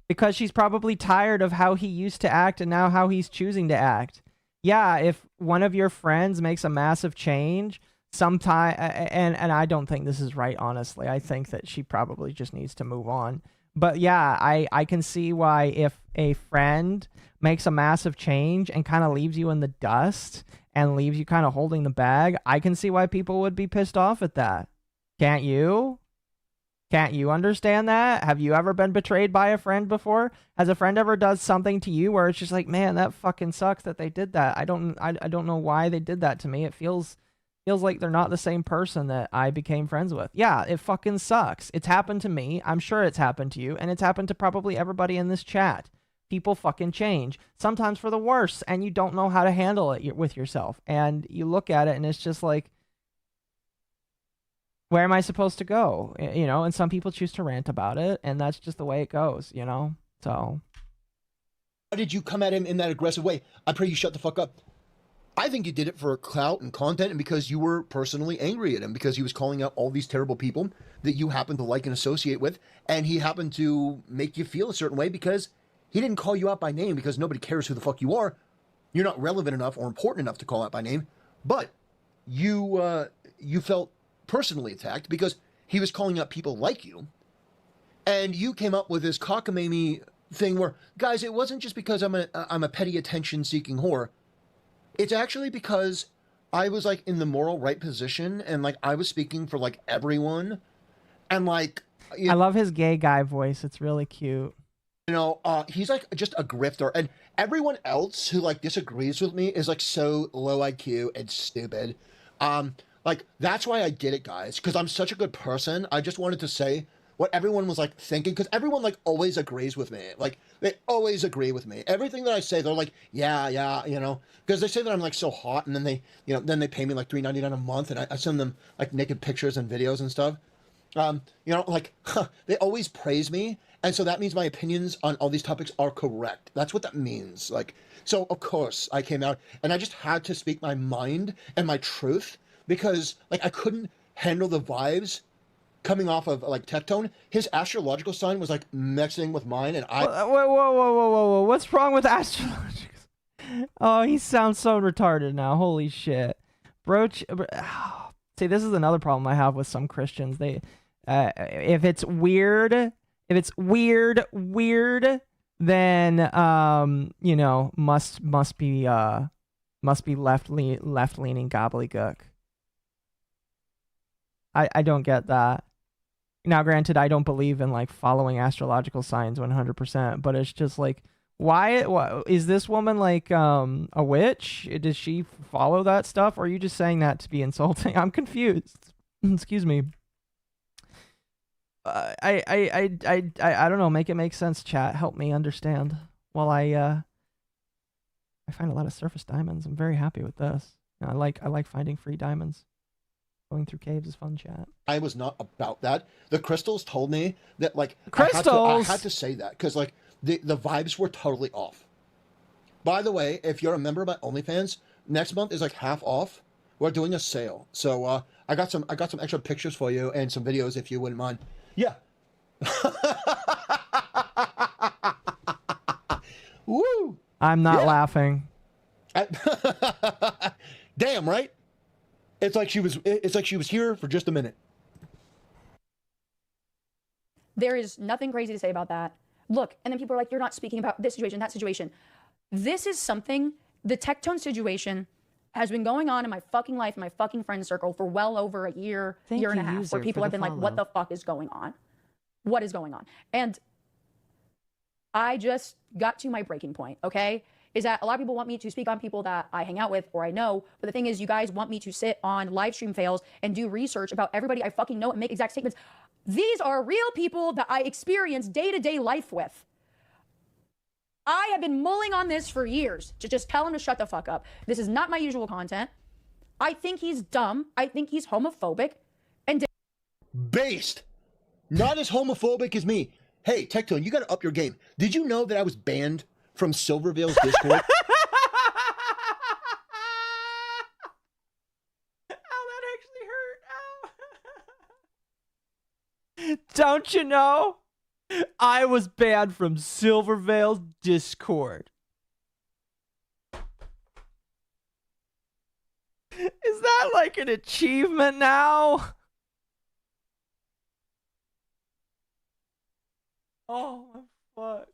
Because she's probably tired of how he used to act and now how he's choosing to act. Yeah, if one of your friends makes a massive change, sometime, and I don't think this is right, honestly. I think that she probably just needs to move on. But yeah, I can see why if a friend makes a massive change and kind of leaves you in the dust and leaves you kind of holding the bag, I can see why people would be pissed off at that. Can't you? Can't you understand that? Have you ever been betrayed by a friend before? Has a friend ever does something to you where it's just like, man, that fucking sucks that they did that. I don't know why they did that to me. It feels like they're not the same person that I became friends with. Yeah, it fucking sucks. It's happened to me. I'm sure it's happened to you, and it's happened to probably everybody in this chat. People fucking change, sometimes for the worse, and you don't know how to handle it with yourself. And you look at it, and it's just like, where am I supposed to go? You know, and some people choose to rant about it, and that's just the way it goes, you know? So. Why did you come at him in that aggressive way? I pray you shut the fuck up. I think you did it for clout and content and because you were personally angry at him because he was calling out all these terrible people that you happen to like and associate with, and he happened to make you feel a certain way because he didn't call you out by name because nobody cares who the fuck you are. You're not relevant enough or important enough to call out by name, but you felt personally attacked because he was calling out people like you, and you came up with this cockamamie thing where, guys, it wasn't just because I'm a petty attention-seeking whore. It's actually because I was like in the moral right position and like I was speaking for like everyone, and like I love his gay guy voice. It's really cute. You know, he's like just a grifter, and everyone else who like disagrees with me is like so low IQ and stupid. Like that's why I did it, guys, because I'm such a good person. I just wanted to say what everyone was like thinking, because everyone like always agrees with me. Like they always agree with me. Everything that I say, they're like, yeah, you know, because they say that I'm like so hot, and then they, you know, then they pay me like $3.99 a month, and I send them like naked pictures and videos and stuff. You know, like they always praise me, and so that means my opinions on all these topics are correct. That's what that means. Like, so of course I came out and I just had to speak my mind and my truth, because like I couldn't handle the vibes coming off of like Tectone. His astrological sign was like mixing with mine, and I whoa, what's wrong with astrological? Oh, he sounds so retarded now. Holy shit. Broach. See, this is another problem I have with some Christians. They if it's weird, then you know, must be left-leaning gobbledygook. I don't get that. Now, granted, I don't believe in like following astrological signs 100%, but it's just like, why is this woman like a witch? Does she follow that stuff, or are you just saying that to be insulting? I'm confused. Excuse me. I don't know. Make it make sense, chat. Help me understand. While I find a lot of surface diamonds. I'm very happy with this. I like finding free diamonds. Going through caves is fun, chat. I was not about that. The crystals told me that like crystals. I had to say that because like the vibes were totally off. By the way, if you're a member of my OnlyFans, next month is like half off. We're doing a sale, so I got some extra pictures for you and some videos if you wouldn't mind. Yeah. Woo! I'm not laughing. Damn, right? It's like she was here for just a minute. There is nothing crazy to say about that. Look, and then people are like, you're not speaking about this situation, that situation. This is something, the Tectone situation has been going on in my fucking life, in my fucking friend circle for well over a year, year and a half, where people have been like, what the fuck is going on? What is going on? And I just got to my breaking point, okay? Is that a lot of people want me to speak on people that I hang out with or I know, but the thing is, you guys want me to sit on live stream fails and do research about everybody I fucking know and make exact statements. These are real people that I experience day-to-day life with. I have been mulling on this for years to just tell him to shut the fuck up. This is not my usual content. I think he's dumb. I think he's homophobic. And based. Not as homophobic as me. Hey, Tectone, you gotta up your game. Did you know that I was banned from Silvervale's Discord? Don't you know? I was banned from Silvervale's Discord. Is that like an achievement now? Oh my fuck.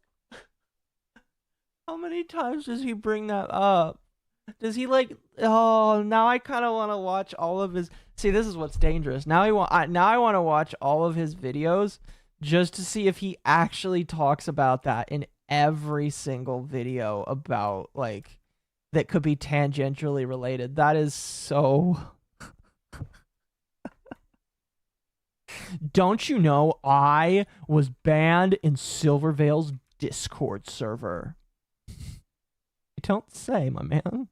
How many times does he bring that up? Does he like, oh, now I kind of want to watch all of his, see, this is what's dangerous. Now I want to watch all of his videos just to see if he actually talks about that in every single video about like, that could be tangentially related. That is so... Don't you know I was banned in Silvervale's Discord server? You don't say, my man.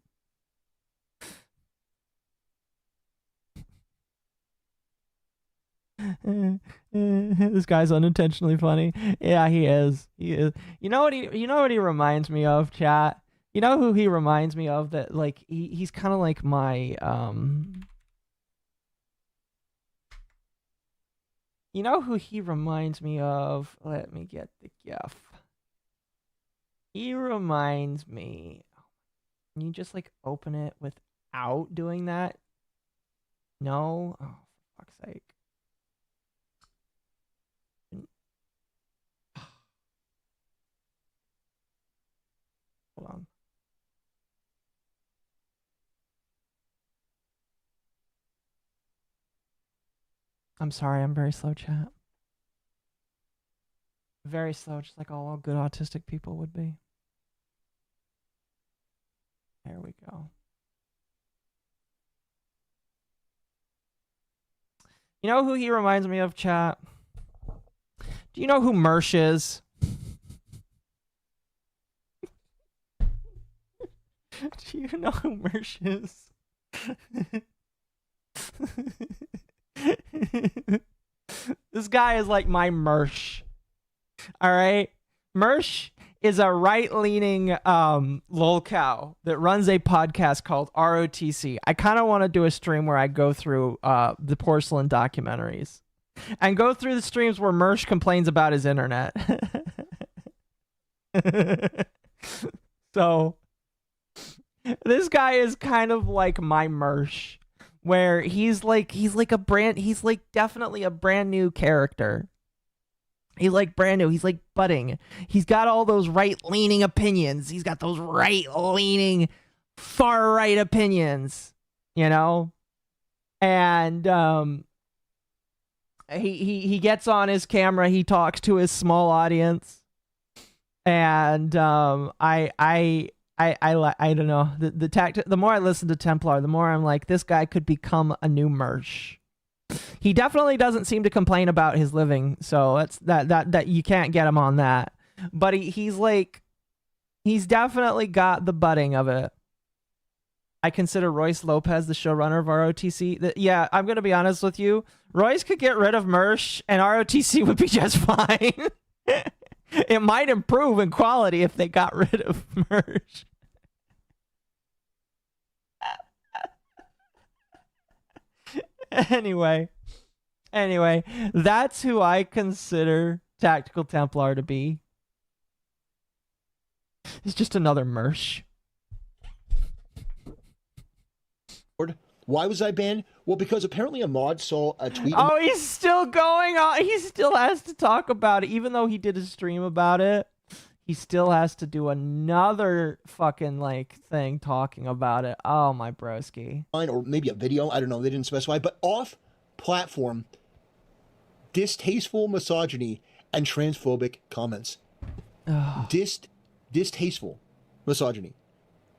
This guy's unintentionally funny. Yeah, he is. He is. You know what he reminds me of, chat? You know who he reminds me of? That like he's kind of like my You know who he reminds me of? Let me get the gif. He reminds me. Can you just like open it without doing that? No? Oh, for fuck's sake. Hold on. I'm sorry, I'm very slow, chat. Very slow, just like all good autistic people would be. There we go. You know who he reminds me of, chat? Do you know who Mersh is? Do you know who Mersh is? This guy is like my Mersh. Alright? Mersh is a right-leaning lolcow that runs a podcast called ROTC. I kind of want to do a stream where I go through the porcelain documentaries. And go through the streams where Mersh complains about his internet. So, this guy is kind of like my Mersh. Where he's definitely a brand new character. He's like brand new. He's like budding. He's got all those right-leaning opinions. He's got those right-leaning, far-right opinions, you know? And he gets on his camera. He talks to his small audience. And I don't know. The more I listen to Templar, the more I'm like, this guy could become a new Mersh. He definitely doesn't seem to complain about his living, so that's that you can't get him on that. But he's definitely got the budding of it. I consider Royce Lopez the showrunner of ROTC. Yeah, I'm gonna be honest with you. Royce could get rid of Mersh, and ROTC would be just fine. It might improve in quality if they got rid of Mersh. Anyway, that's who I consider Tactical Templar to be. He's just another Mersh. Why was I banned? Well, because apparently a mod saw a tweet. Oh, he's still going on. He still has to talk about it, even though he did a stream about it. He still has to do another fucking like thing talking about it. Oh my broski. Or maybe a video. I don't know. They didn't specify. But off-platform, distasteful misogyny and transphobic comments. Distasteful misogyny,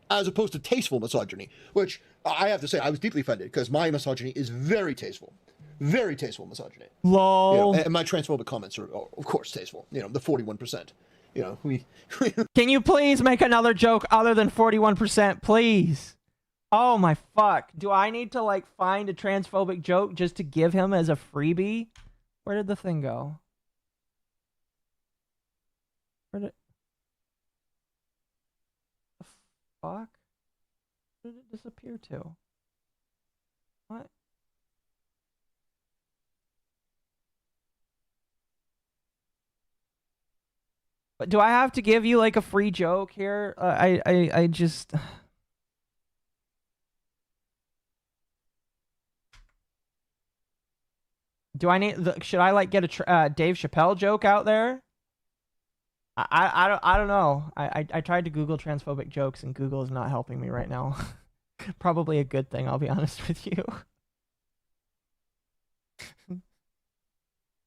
as opposed to tasteful misogyny, which I have to say I was deeply offended because my misogyny is very tasteful misogyny. Lol. You know, and my transphobic comments are, of course, tasteful. You know, the 41%. You know, Can you please make another joke other than 41%, please? Oh my fuck. Do I need to like find a transphobic joke just to give him as a freebie? Where did the thing go? Where did the fuck? Where did it disappear to? What? But do I have to give you like a free joke here? I just. Do I need? Should I like get a Dave Chappelle joke out there? I don't know. I tried to Google transphobic jokes and Google is not helping me right now. Probably a good thing, I'll be honest with you.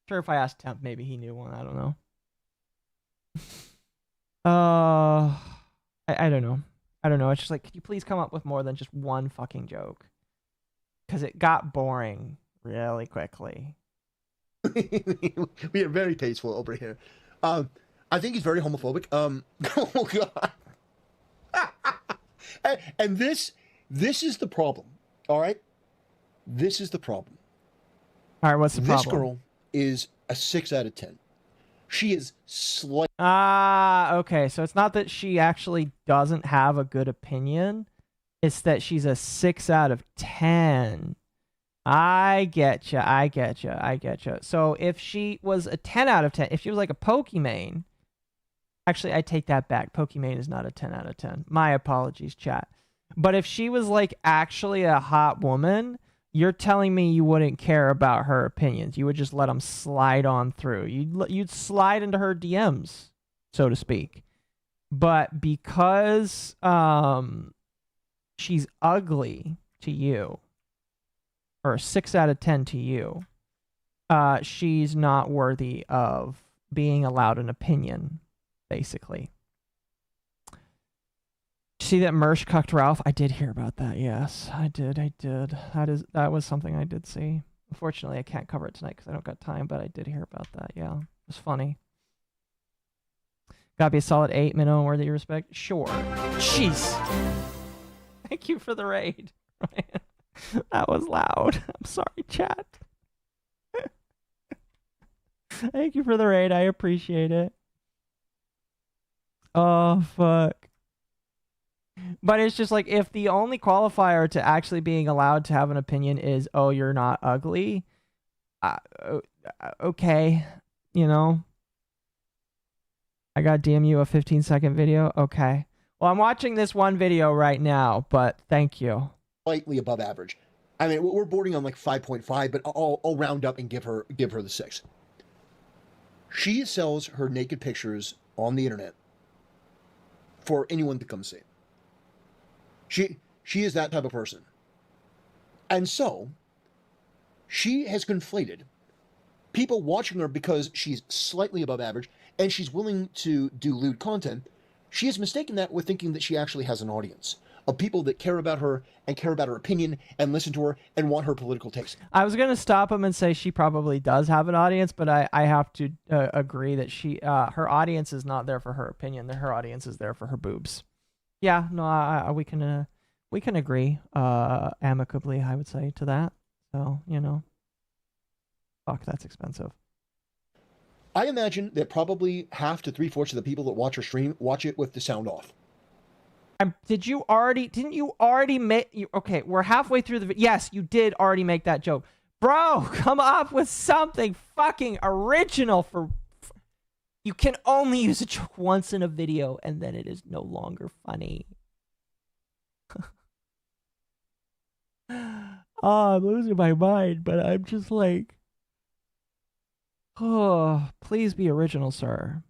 Sure, if I asked Temp, maybe he knew one. I don't know. I don't know. I don't know. It's just like, could you please come up with more than just one fucking joke? Because it got boring really quickly. We are very tasteful over here. I think he's very homophobic. Oh god. and this is the problem. All right. This is the problem. All right. What's the problem? This girl is a 6 out of 10. She is slight. Okay. So it's not that she actually doesn't have a good opinion. It's that she's a 6 out of 10. I get you. So if she was a 10 out of 10, if she was like a Pokimane, actually, I take that back. Pokimane is not a 10 out of 10. My apologies, chat. But if she was like actually a hot woman, you're telling me you wouldn't care about her opinions. You would just let them slide on through. You'd slide into her DMs, so to speak. But because she's ugly to you, or a 6 out of 10 to you, she's not worthy of being allowed an opinion, basically. See that Mersh cucked Ralph? I did hear about that. Yes, I did. That was something I did see. Unfortunately, I can't cover it tonight because I don't got time, but I did hear about that. Yeah, it was funny. Gotta be a solid 8, minimum worthy of respect. Sure. Jeez. Thank you for the raid, Ryan. That was loud. I'm sorry, chat. Thank you for the raid. I appreciate it. Oh, fuck. But it's just like, if the only qualifier to actually being allowed to have an opinion is, oh, you're not ugly, okay, you know, I got DM you a 15-second video. Okay. Well, I'm watching this one video right now, but thank you. Slightly above average. I mean, we're bordering on like 5.5, but I'll round up and give her the 6. She sells her naked pictures on the internet for anyone to come see. She is that type of person. And so, she has conflated people watching her because she's slightly above average and she's willing to do lewd content. She has mistaken that with thinking that she actually has an audience of people that care about her and care about her opinion and listen to her and want her political takes. I was going to stop him and say she probably does have an audience, but I have to agree that her audience is not there for her opinion. Her audience is there for her boobs. Yeah, no, we can agree amicably, I would say, to that. So, you know, fuck, that's expensive. I imagine that probably half to 3/4 of the people that watch her stream watch it with the sound off. Didn't you already make... Okay, we're halfway through the video. Yes, you did already make that joke. Bro, come up with something fucking original for... You can only use a joke once in a video, and then it is no longer funny. Oh, I'm losing my mind, but I'm just like... Oh, please be original, sir.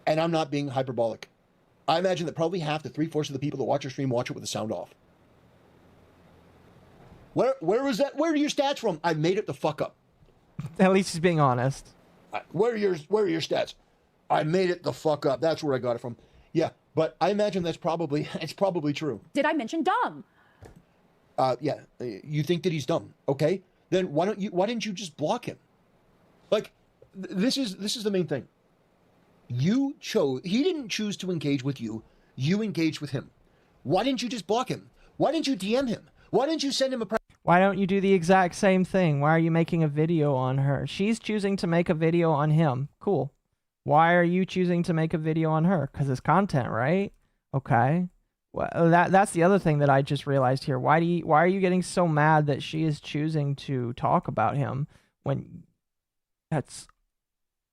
And I'm not being hyperbolic. I imagine that probably half to 3/4 of the people that watch her stream watch it with the sound off. Where is that? Where are your stats from? I made it the fuck up. At least he's being honest. Where are your stats? I made it the fuck up. That's where I got it from. Yeah, but I imagine it's probably true. Did I mention dumb? Yeah, you think that he's dumb, okay? Then why didn't you just block him? Like, this is the main thing. He didn't choose to engage with you. You engaged with him. Why didn't you just block him? Why didn't you DM him? Why didn't you send him a... Why don't you do the exact same thing? Why are you making a video on her? She's choosing to make a video on him. Cool. Why are you choosing to make a video on her? Because it's content, right? Okay. Well, that's the other thing that I just realized here. Why are you getting so mad that she is choosing to talk about him when that's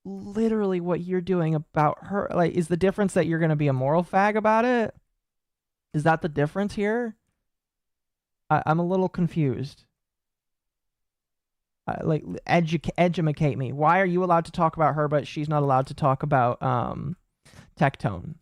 literally what you're doing about her? Like, is the difference that you're going to be a moral fag about it? Is that the difference here? I'm a little confused. Like, educate me. Why are you allowed to talk about her, but she's not allowed to talk about Tectone?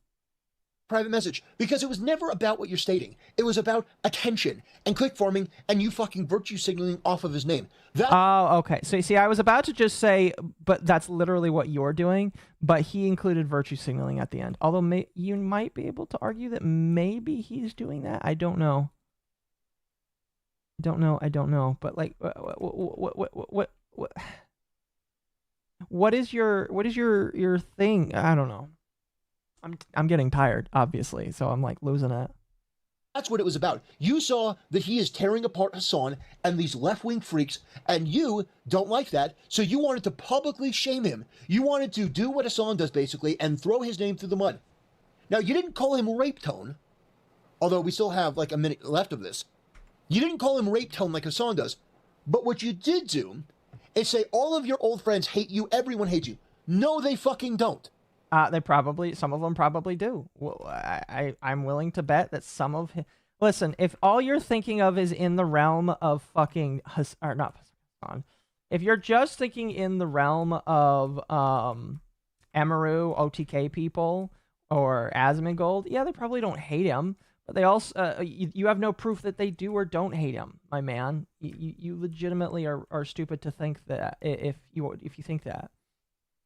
Private message, because it was never about what you're stating. It was about attention and click farming and you fucking virtue signaling off of his name. Oh, okay. So you see, I was about to just say, but that's literally what you're doing. But he included virtue signaling at the end. Although you might be able to argue that maybe he's doing that. I don't know. I don't know. But like, what is your thing? I don't know. I'm getting tired, obviously, so I'm like losing it. That's what it was about. You saw that he is tearing apart Hassan and these left-wing freaks, and you don't like that, so you wanted to publicly shame him. You wanted to do what Hassan does, basically, and throw his name through the mud. Now, you didn't call him Rape Tone, although we still have like a minute left of this. You didn't call him Rape Tone like Hassan does, but what you did do is say all of your old friends hate you, everyone hates you. No, they fucking don't. Some of them probably do. Well, I'm willing to bet that some of him... Listen, if all you're thinking of is in the realm of fucking... Or not Hassan. If you're just thinking in the realm of Emaru, OTK people, or Asmongold, yeah, they probably don't hate him. But they also... you have no proof that they do or don't hate him, my man. You legitimately are stupid to think that if you think that.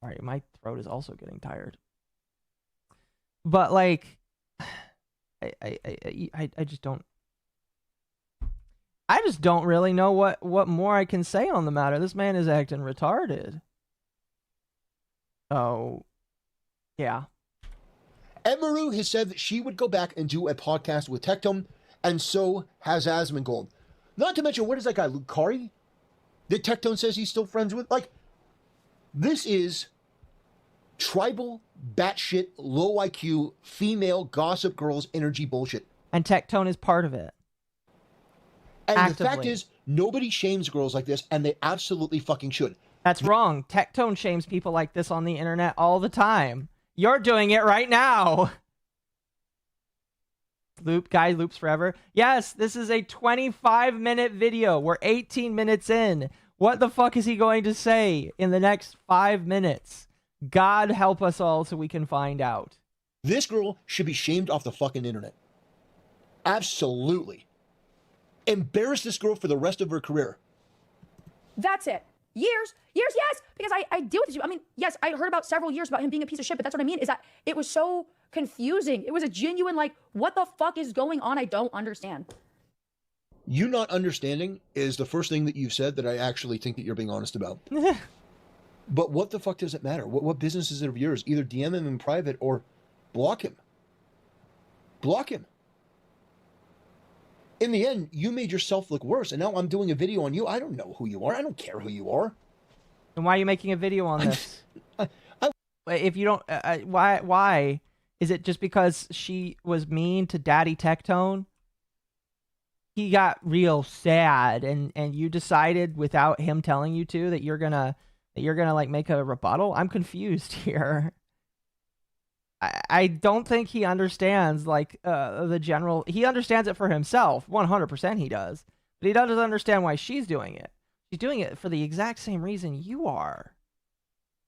All right, my throat is also getting tired. But like, I just don't. I just don't really know what more I can say on the matter. This man is acting retarded. Oh, yeah. Emaru has said that she would go back and do a podcast with Tectone, and so has Asmongold. Not to mention, what is that guy, Lucari? That Tectone says he's still friends with? Like, this is tribal, batshit, low IQ, female gossip girls energy bullshit. And Tectone is part of it. And actively. The fact is, nobody shames girls like this, and they absolutely fucking should. That's wrong. Tectone shames people like this on the internet all the time. You're doing it right now. Guy loops forever. Yes, this is a 25-minute video. We're 18 minutes in. What the fuck is he going to say in the next 5 minutes? God help us all so we can find out. This girl should be shamed off the fucking internet. Absolutely. Embarrass this girl for the rest of her career. That's it. Years, yes, because I deal with this. I mean, yes, I heard about several years about him being a piece of shit, but that's what I mean, is that it was so confusing. It was a genuine, like, what the fuck is going on? I don't understand. You not understanding is the first thing that you've said that I actually think that you're being honest about. But what the fuck does it matter? What business is it of yours? Either DM him in private or block him. Block him. In the end, you made yourself look worse, and now I'm doing a video on you. I don't know who you are. I don't care who you are. And why are you making a video on this? If you don't, why? Is it just because she was mean to Daddy Tectone? He got real sad, and you decided without him telling you to that you're gonna like make a rebuttal? I'm confused here. I don't think he understands like the general. He understands it for himself, 100% he does, but he doesn't understand why she's doing it. She's doing it for the exact same reason you are.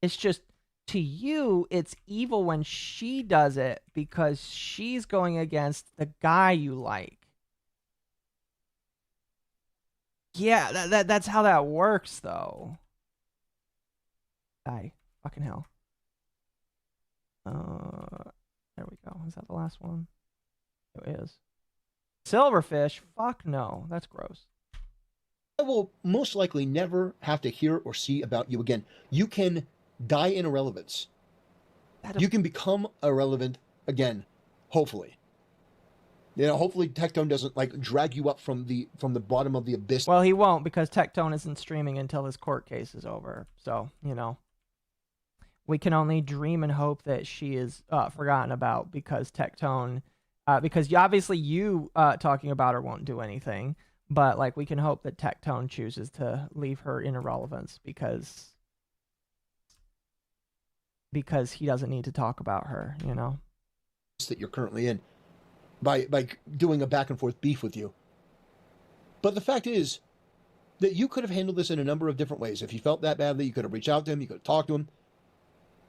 It's just to you, it's evil when she does it because she's going against the guy you like. Yeah, that's how that works, though. Die. Fucking hell. There we go. Is that the last one? It is. Silverfish? Fuck no. That's gross. I will most likely never have to hear or see about you again. You can die in irrelevance. You can become irrelevant again, hopefully. You know, hopefully Tectone doesn't like drag you up from the bottom of the abyss. Well, he won't, because Tectone isn't streaming until his court case is over. So, you know, we can only dream and hope that she is forgotten about because Tectone, because obviously you talking about her won't do anything, but like we can hope that Tectone chooses to leave her in irrelevance because he doesn't need to talk about her, you know. That you're currently in. By doing a back and forth beef with you. But the fact is that you could have handled this in a number of different ways. If you felt that badly, you could have reached out to him, you could have talked to him,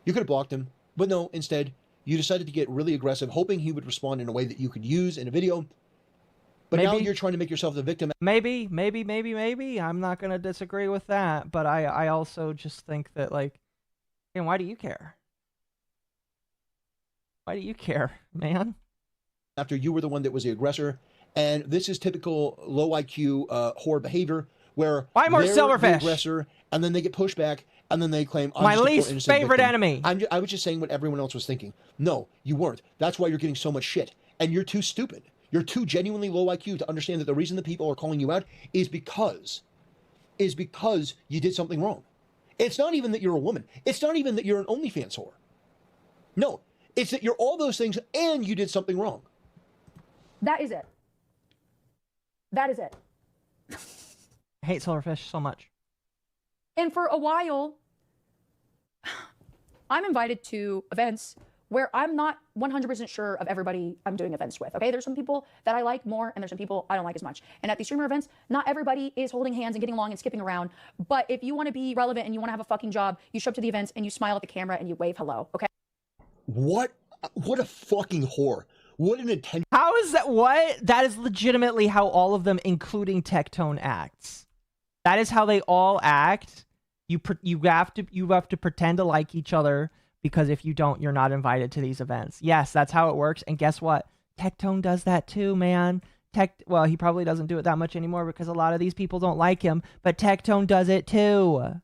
you could have blocked him. But no, instead, you decided to get really aggressive, hoping he would respond in a way that you could use in a video. But now you're trying to make yourself the victim. Maybe. I'm not going to disagree with that. But I also just think that, like, and why do you care? Why do you care, man? After you were the one that was the aggressor, and this is typical low IQ whore behavior, where why more they're Silverfish? the aggressor, and then they get pushed back, and then they claim I'm my just a least poor innocent favorite victim. enemy. I was just saying what everyone else was thinking. No, you weren't. That's why you're getting so much shit, and you're too stupid. You're too genuinely low IQ to understand that the reason that people are calling you out is because you did something wrong. It's not even that you're a woman. It's not even that you're an OnlyFans whore. No, it's that you're all those things and you did something wrong. That is it. That is it. I hate Silverfish so much. And for a while, I'm invited to events where I'm not 100% sure of everybody I'm doing events with, okay? There's some people that I like more, and there's some people I don't like as much. And at these streamer events, not everybody is holding hands and getting along and skipping around. But if you want to be relevant and you want to have a fucking job, you show up to the events and you smile at the camera and you wave hello, okay? What a fucking whore. What an attention. How is that? What? That is legitimately how all of them, including Tectone, acts. That is how they all act. You have to pretend to like each other, because if you don't, you're not invited to these events. Yes, that's how it works. And guess what? Tectone does that too, man. Well, he probably doesn't do it that much anymore because a lot of these people don't like him, but Tectone does it too.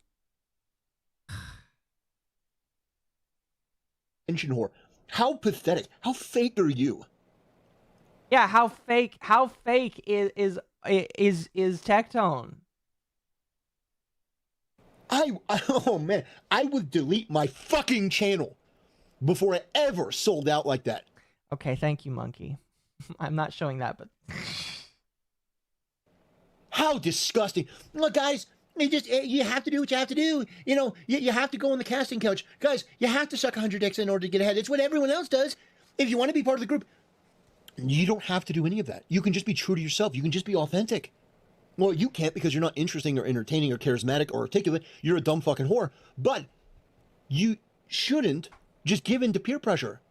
Attention whore. How pathetic. How fake are you? Yeah, how fake is Tectone? Oh man, I would delete my fucking channel before I ever sold out like that. Okay, thank you, Monkey. I'm not showing that, but how disgusting. Look, guys, you have to do what you have to do. You know, you have to go on the casting couch. Guys, you have to suck 100 dicks in order to get ahead. It's what everyone else does. If you want to be part of the group, you don't have to do any of that. You can just be true to yourself. You can just be authentic. Well, you can't because you're not interesting or entertaining or charismatic or articulate. You're a dumb fucking whore. But you shouldn't just give in to peer pressure.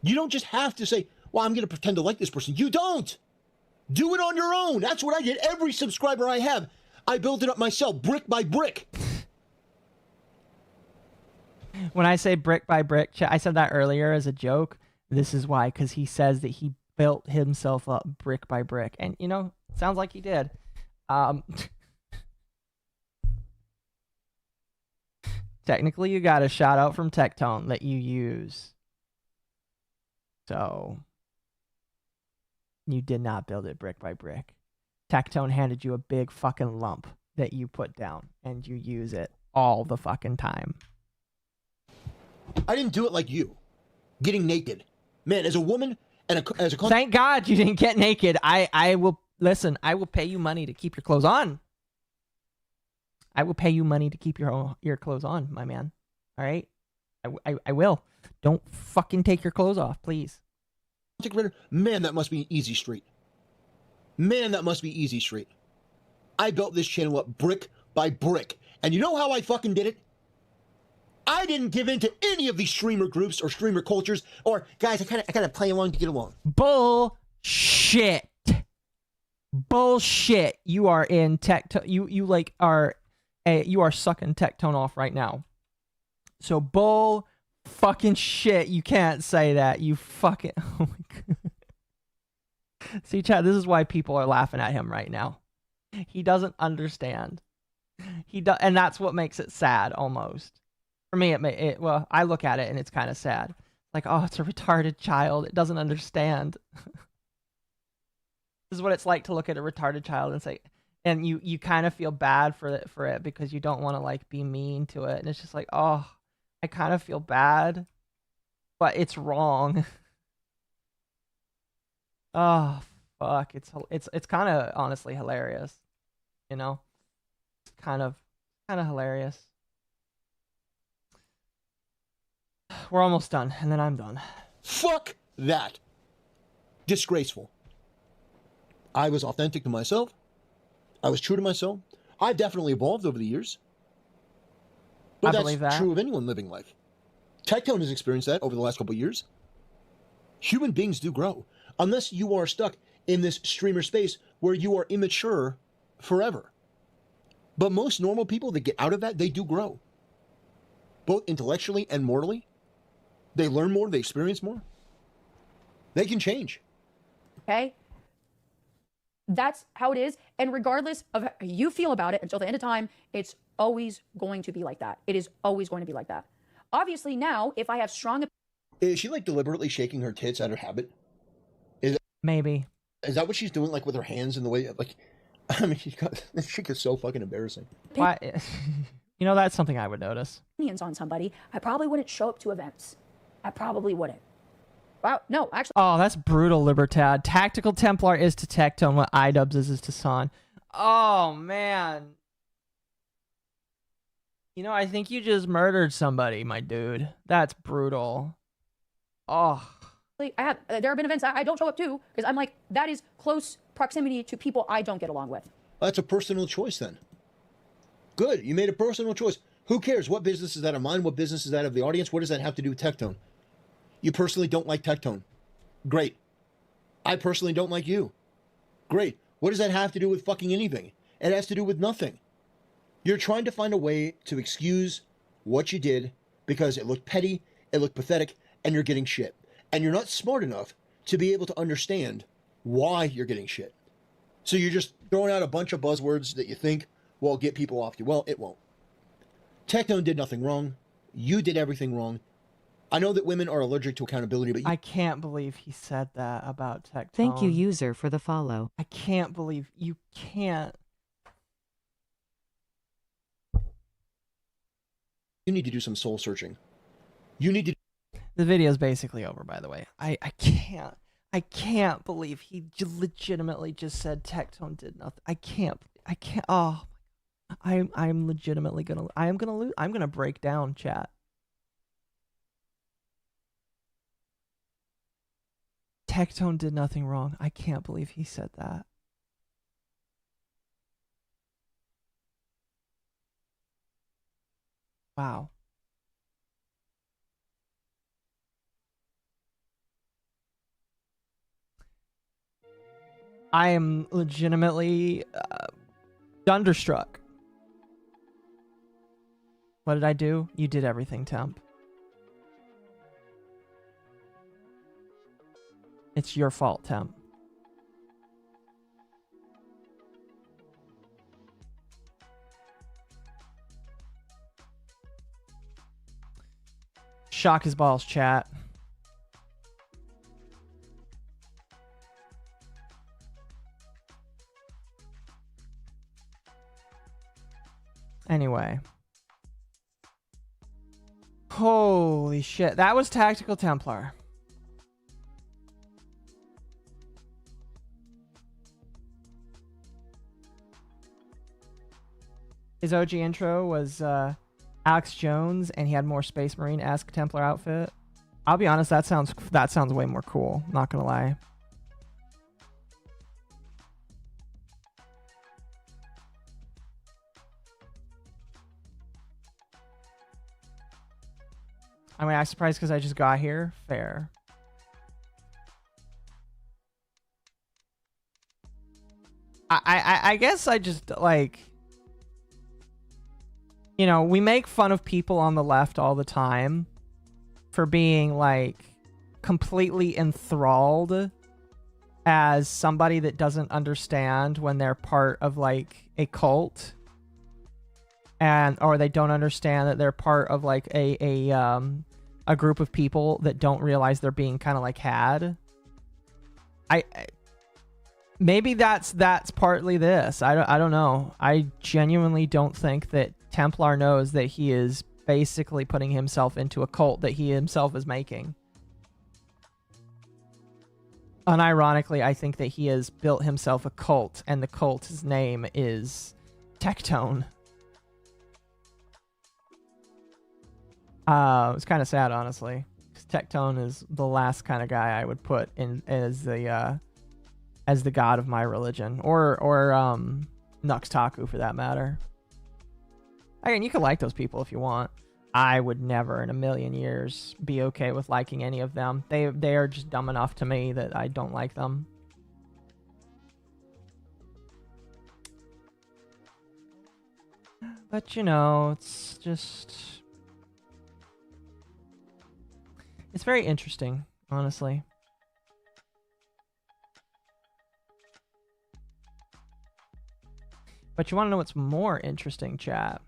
You don't just have to say, well, I'm going to pretend to like this person. You don't. Do it on your own. That's what I did. Every subscriber I have, I built it up myself, brick by brick. When I say brick by brick, I said that earlier as a joke. This is why, because he says that he built himself up brick by brick. And, you know, sounds like he did. Technically, you got a shout out from Tectone that you use. So, you did not build it brick by brick. Tectone handed you a big fucking lump that you put down, and you use it all the fucking time. I didn't do it like you. Getting naked. Man, as a woman and as a... Thank God you didn't get naked. I will... Listen, I will pay you money to keep your clothes on. I will pay you money to keep your clothes on, my man. All right? I will. Don't fucking take your clothes off, please. Man, that must be easy street. Man, that must be easy street. I built this channel up brick by brick. And you know how I fucking did it? I didn't give in to any of these streamer groups or streamer cultures or, guys, I kind of play along to get along. Bullshit. Bullshit. You are in you are sucking Tectone off right now. So bull fucking shit. You can't say that. You fucking... Oh my God. See, chat, this is why people are laughing at him right now. He doesn't understand. And that's what makes it sad, almost. For me, well, I look at it and it's kind of sad. Like, oh, it's a retarded child. It doesn't understand. This is what it's like to look at a retarded child and say, and you kind of feel bad for it because you don't want to like be mean to it. And it's just like, oh, I kind of feel bad, but it's wrong. Oh, fuck. It's kind of honestly hilarious. You know? It's kind of hilarious. We're almost done, and then I'm done. Fuck that. Disgraceful. I was authentic to myself. I was true to myself. I've definitely evolved over the years. But that's true of anyone living life. Tectone has experienced that over the last couple of years. Human beings do grow. Unless you are stuck in this streamer space where you are immature forever. But most normal people that get out of that, they do grow. Both intellectually and morally. They learn more, they experience more. They can change. Okay? That's how it is. And regardless of how you feel about it until the end of time, it's always going to be like that. It is always going to be like that. Obviously now, if I have strong... Is she like deliberately shaking her tits out of habit? Maybe. Is that what she's doing, like with her hands and the way, like, I mean, she gets so fucking embarrassing. Why? You know, that's something I would notice. Opinions on somebody, I probably wouldn't show up to events. I probably wouldn't. Wow, no, actually. Oh, that's brutal, Libertad. Tactical Templar is to Tectone what iDubbbz is to San. Oh, man. You know, I think you just murdered somebody, my dude. That's brutal. Oh. There have been events I don't show up to because I'm like, that is close proximity to people I don't get along with. That's a personal choice then. Good, you made a personal choice. Who cares? What business is that of mine? What business is that of the audience? What does that have to do with Tectone? You personally don't like Tectone. Great. I personally don't like you. Great. What does that have to do with fucking anything? It has to do with nothing. You're trying to find a way to excuse what you did because it looked petty, it looked pathetic, and you're getting shit. And you're not smart enough to be able to understand why you're getting shit. So you're just throwing out a bunch of buzzwords that you think will get people off you. Well, it won't. Tectone did nothing wrong. You did everything wrong. I know that women are allergic to accountability, but I can't believe he said that about Tectone. Thank you, user, for the follow. I can't believe you can't. You need to do some soul searching. You need to. The video's basically over, by the way. I can't believe he legitimately just said Tectone did nothing. I can't. Oh, I'm legitimately gonna. I'm gonna break down, chat. Tectone did nothing wrong. I can't believe he said that. Wow. I am legitimately thunderstruck. What did I do? You did everything, Temp. It's your fault, Temp. Shock his balls, chat. Anyway. Holy shit. That was Tactical Templar. His OG intro was Alex Jones, and he had more Space Marine-esque Templar outfit. I'll be honest, that sounds way more cool. Not gonna lie. I mean, I'm surprised because I just got here. Fair. I guess I just like. You know, we make fun of people on the left all the time for being, like, completely enthralled as somebody that doesn't understand when they're part of, like, a cult. Or they don't understand that they're part of, like, a group of people that don't realize they're being kind of, like, had. Maybe that's partly this. I don't know. I genuinely don't think that Templar knows that he is basically putting himself into a cult that he himself is making. Unironically, I think that he has built himself a cult, and the cult's name is Tectone. It's kind of sad, honestly. 'Cause Tectone is the last kind of guy I would put in as the god of my religion, or Nuxtaku for that matter. Again, you can like those people if you want. I would never in a million years be okay with liking any of them. They are just dumb enough to me that I don't like them. But you know, it's just... It's very interesting, honestly. But you want to know what's more interesting, chat?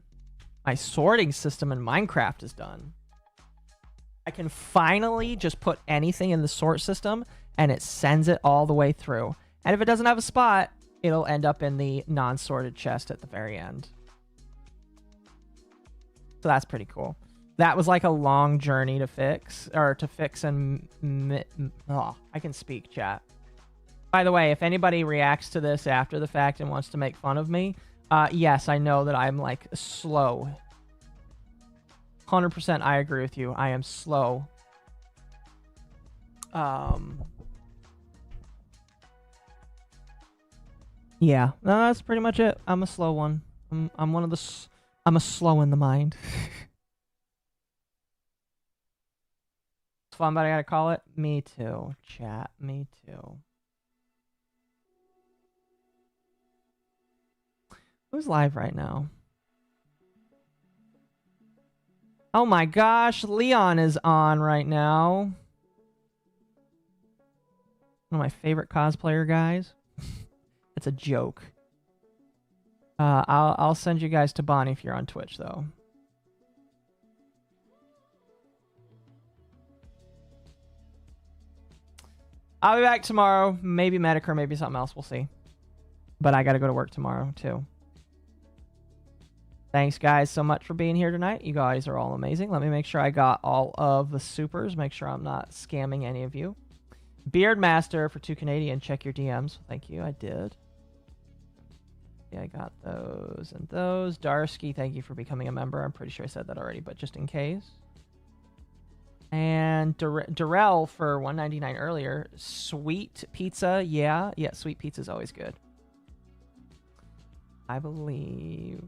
My sorting system in Minecraft is done. I can finally just put anything in the sort system, and it sends it all the way through. And if it doesn't have a spot, it'll end up in the non-sorted chest at the very end. So that's pretty cool. That was like a long journey to fix, and I can speak, chat. By the way, if anybody reacts to this after the fact and wants to make fun of me, yes, I know that I'm like slow. 100% I agree with you. I am slow. Yeah, no, that's pretty much it. I'm a slow one. I'm one of the I'm a slow in the mind. It's fun, but I gotta call it. Me too, chat. Me too. Who's live right now? Oh my gosh, Leon is on right now. One of my favorite cosplayer guys. It's a joke. I'll send you guys to Bonnie if you're on Twitch, though. I'll be back tomorrow. Maybe Medic or maybe something else. We'll see. But I got to go to work tomorrow, too. Thanks, guys, so much for being here tonight. You guys are all amazing. Let me make sure I got all of the supers. Make sure I'm not scamming any of you. Beardmaster for 2 Canadian. Check your DMs. Thank you. I did. Yeah, I got those and those. Darsky, thank you for becoming a member. I'm pretty sure I said that already, but just in case. And Darrell for $1.99 earlier. Sweet pizza. Yeah, sweet pizza is always good. I believe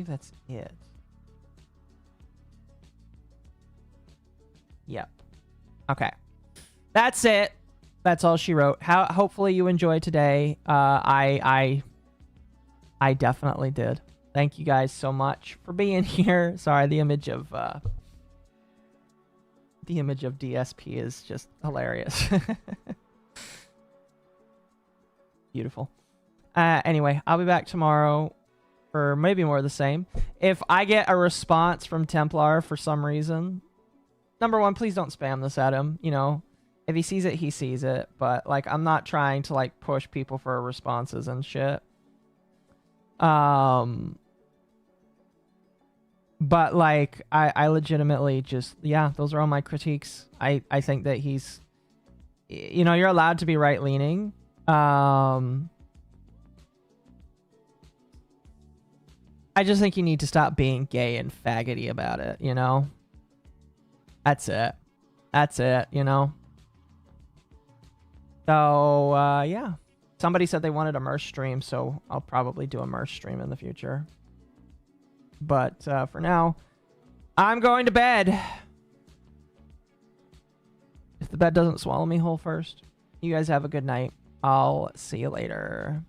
that's it. Yep. Okay. That's it. That's all she wrote. Hopefully you enjoyed today. I definitely did. Thank you guys so much for being here. Sorry, the image of DSP is just hilarious. Beautiful. Anyway, I'll be back tomorrow for maybe more of the same. If I get a response from Templar for some reason, number one, please don't spam this at him. You know, if he sees it, he sees it. But, like, I'm not trying to, like, push people for responses and shit. But, like, I legitimately just, yeah, those are all my critiques. I think that he's, you know, you're allowed to be right-leaning. I just think you need to stop being gay and faggoty about it, you know? That's it. That's it, you know? So, yeah. Somebody said they wanted a merch stream, so I'll probably do a merch stream in the future. But for now, I'm going to bed. If the bed doesn't swallow me whole first. You guys have a good night. I'll see you later.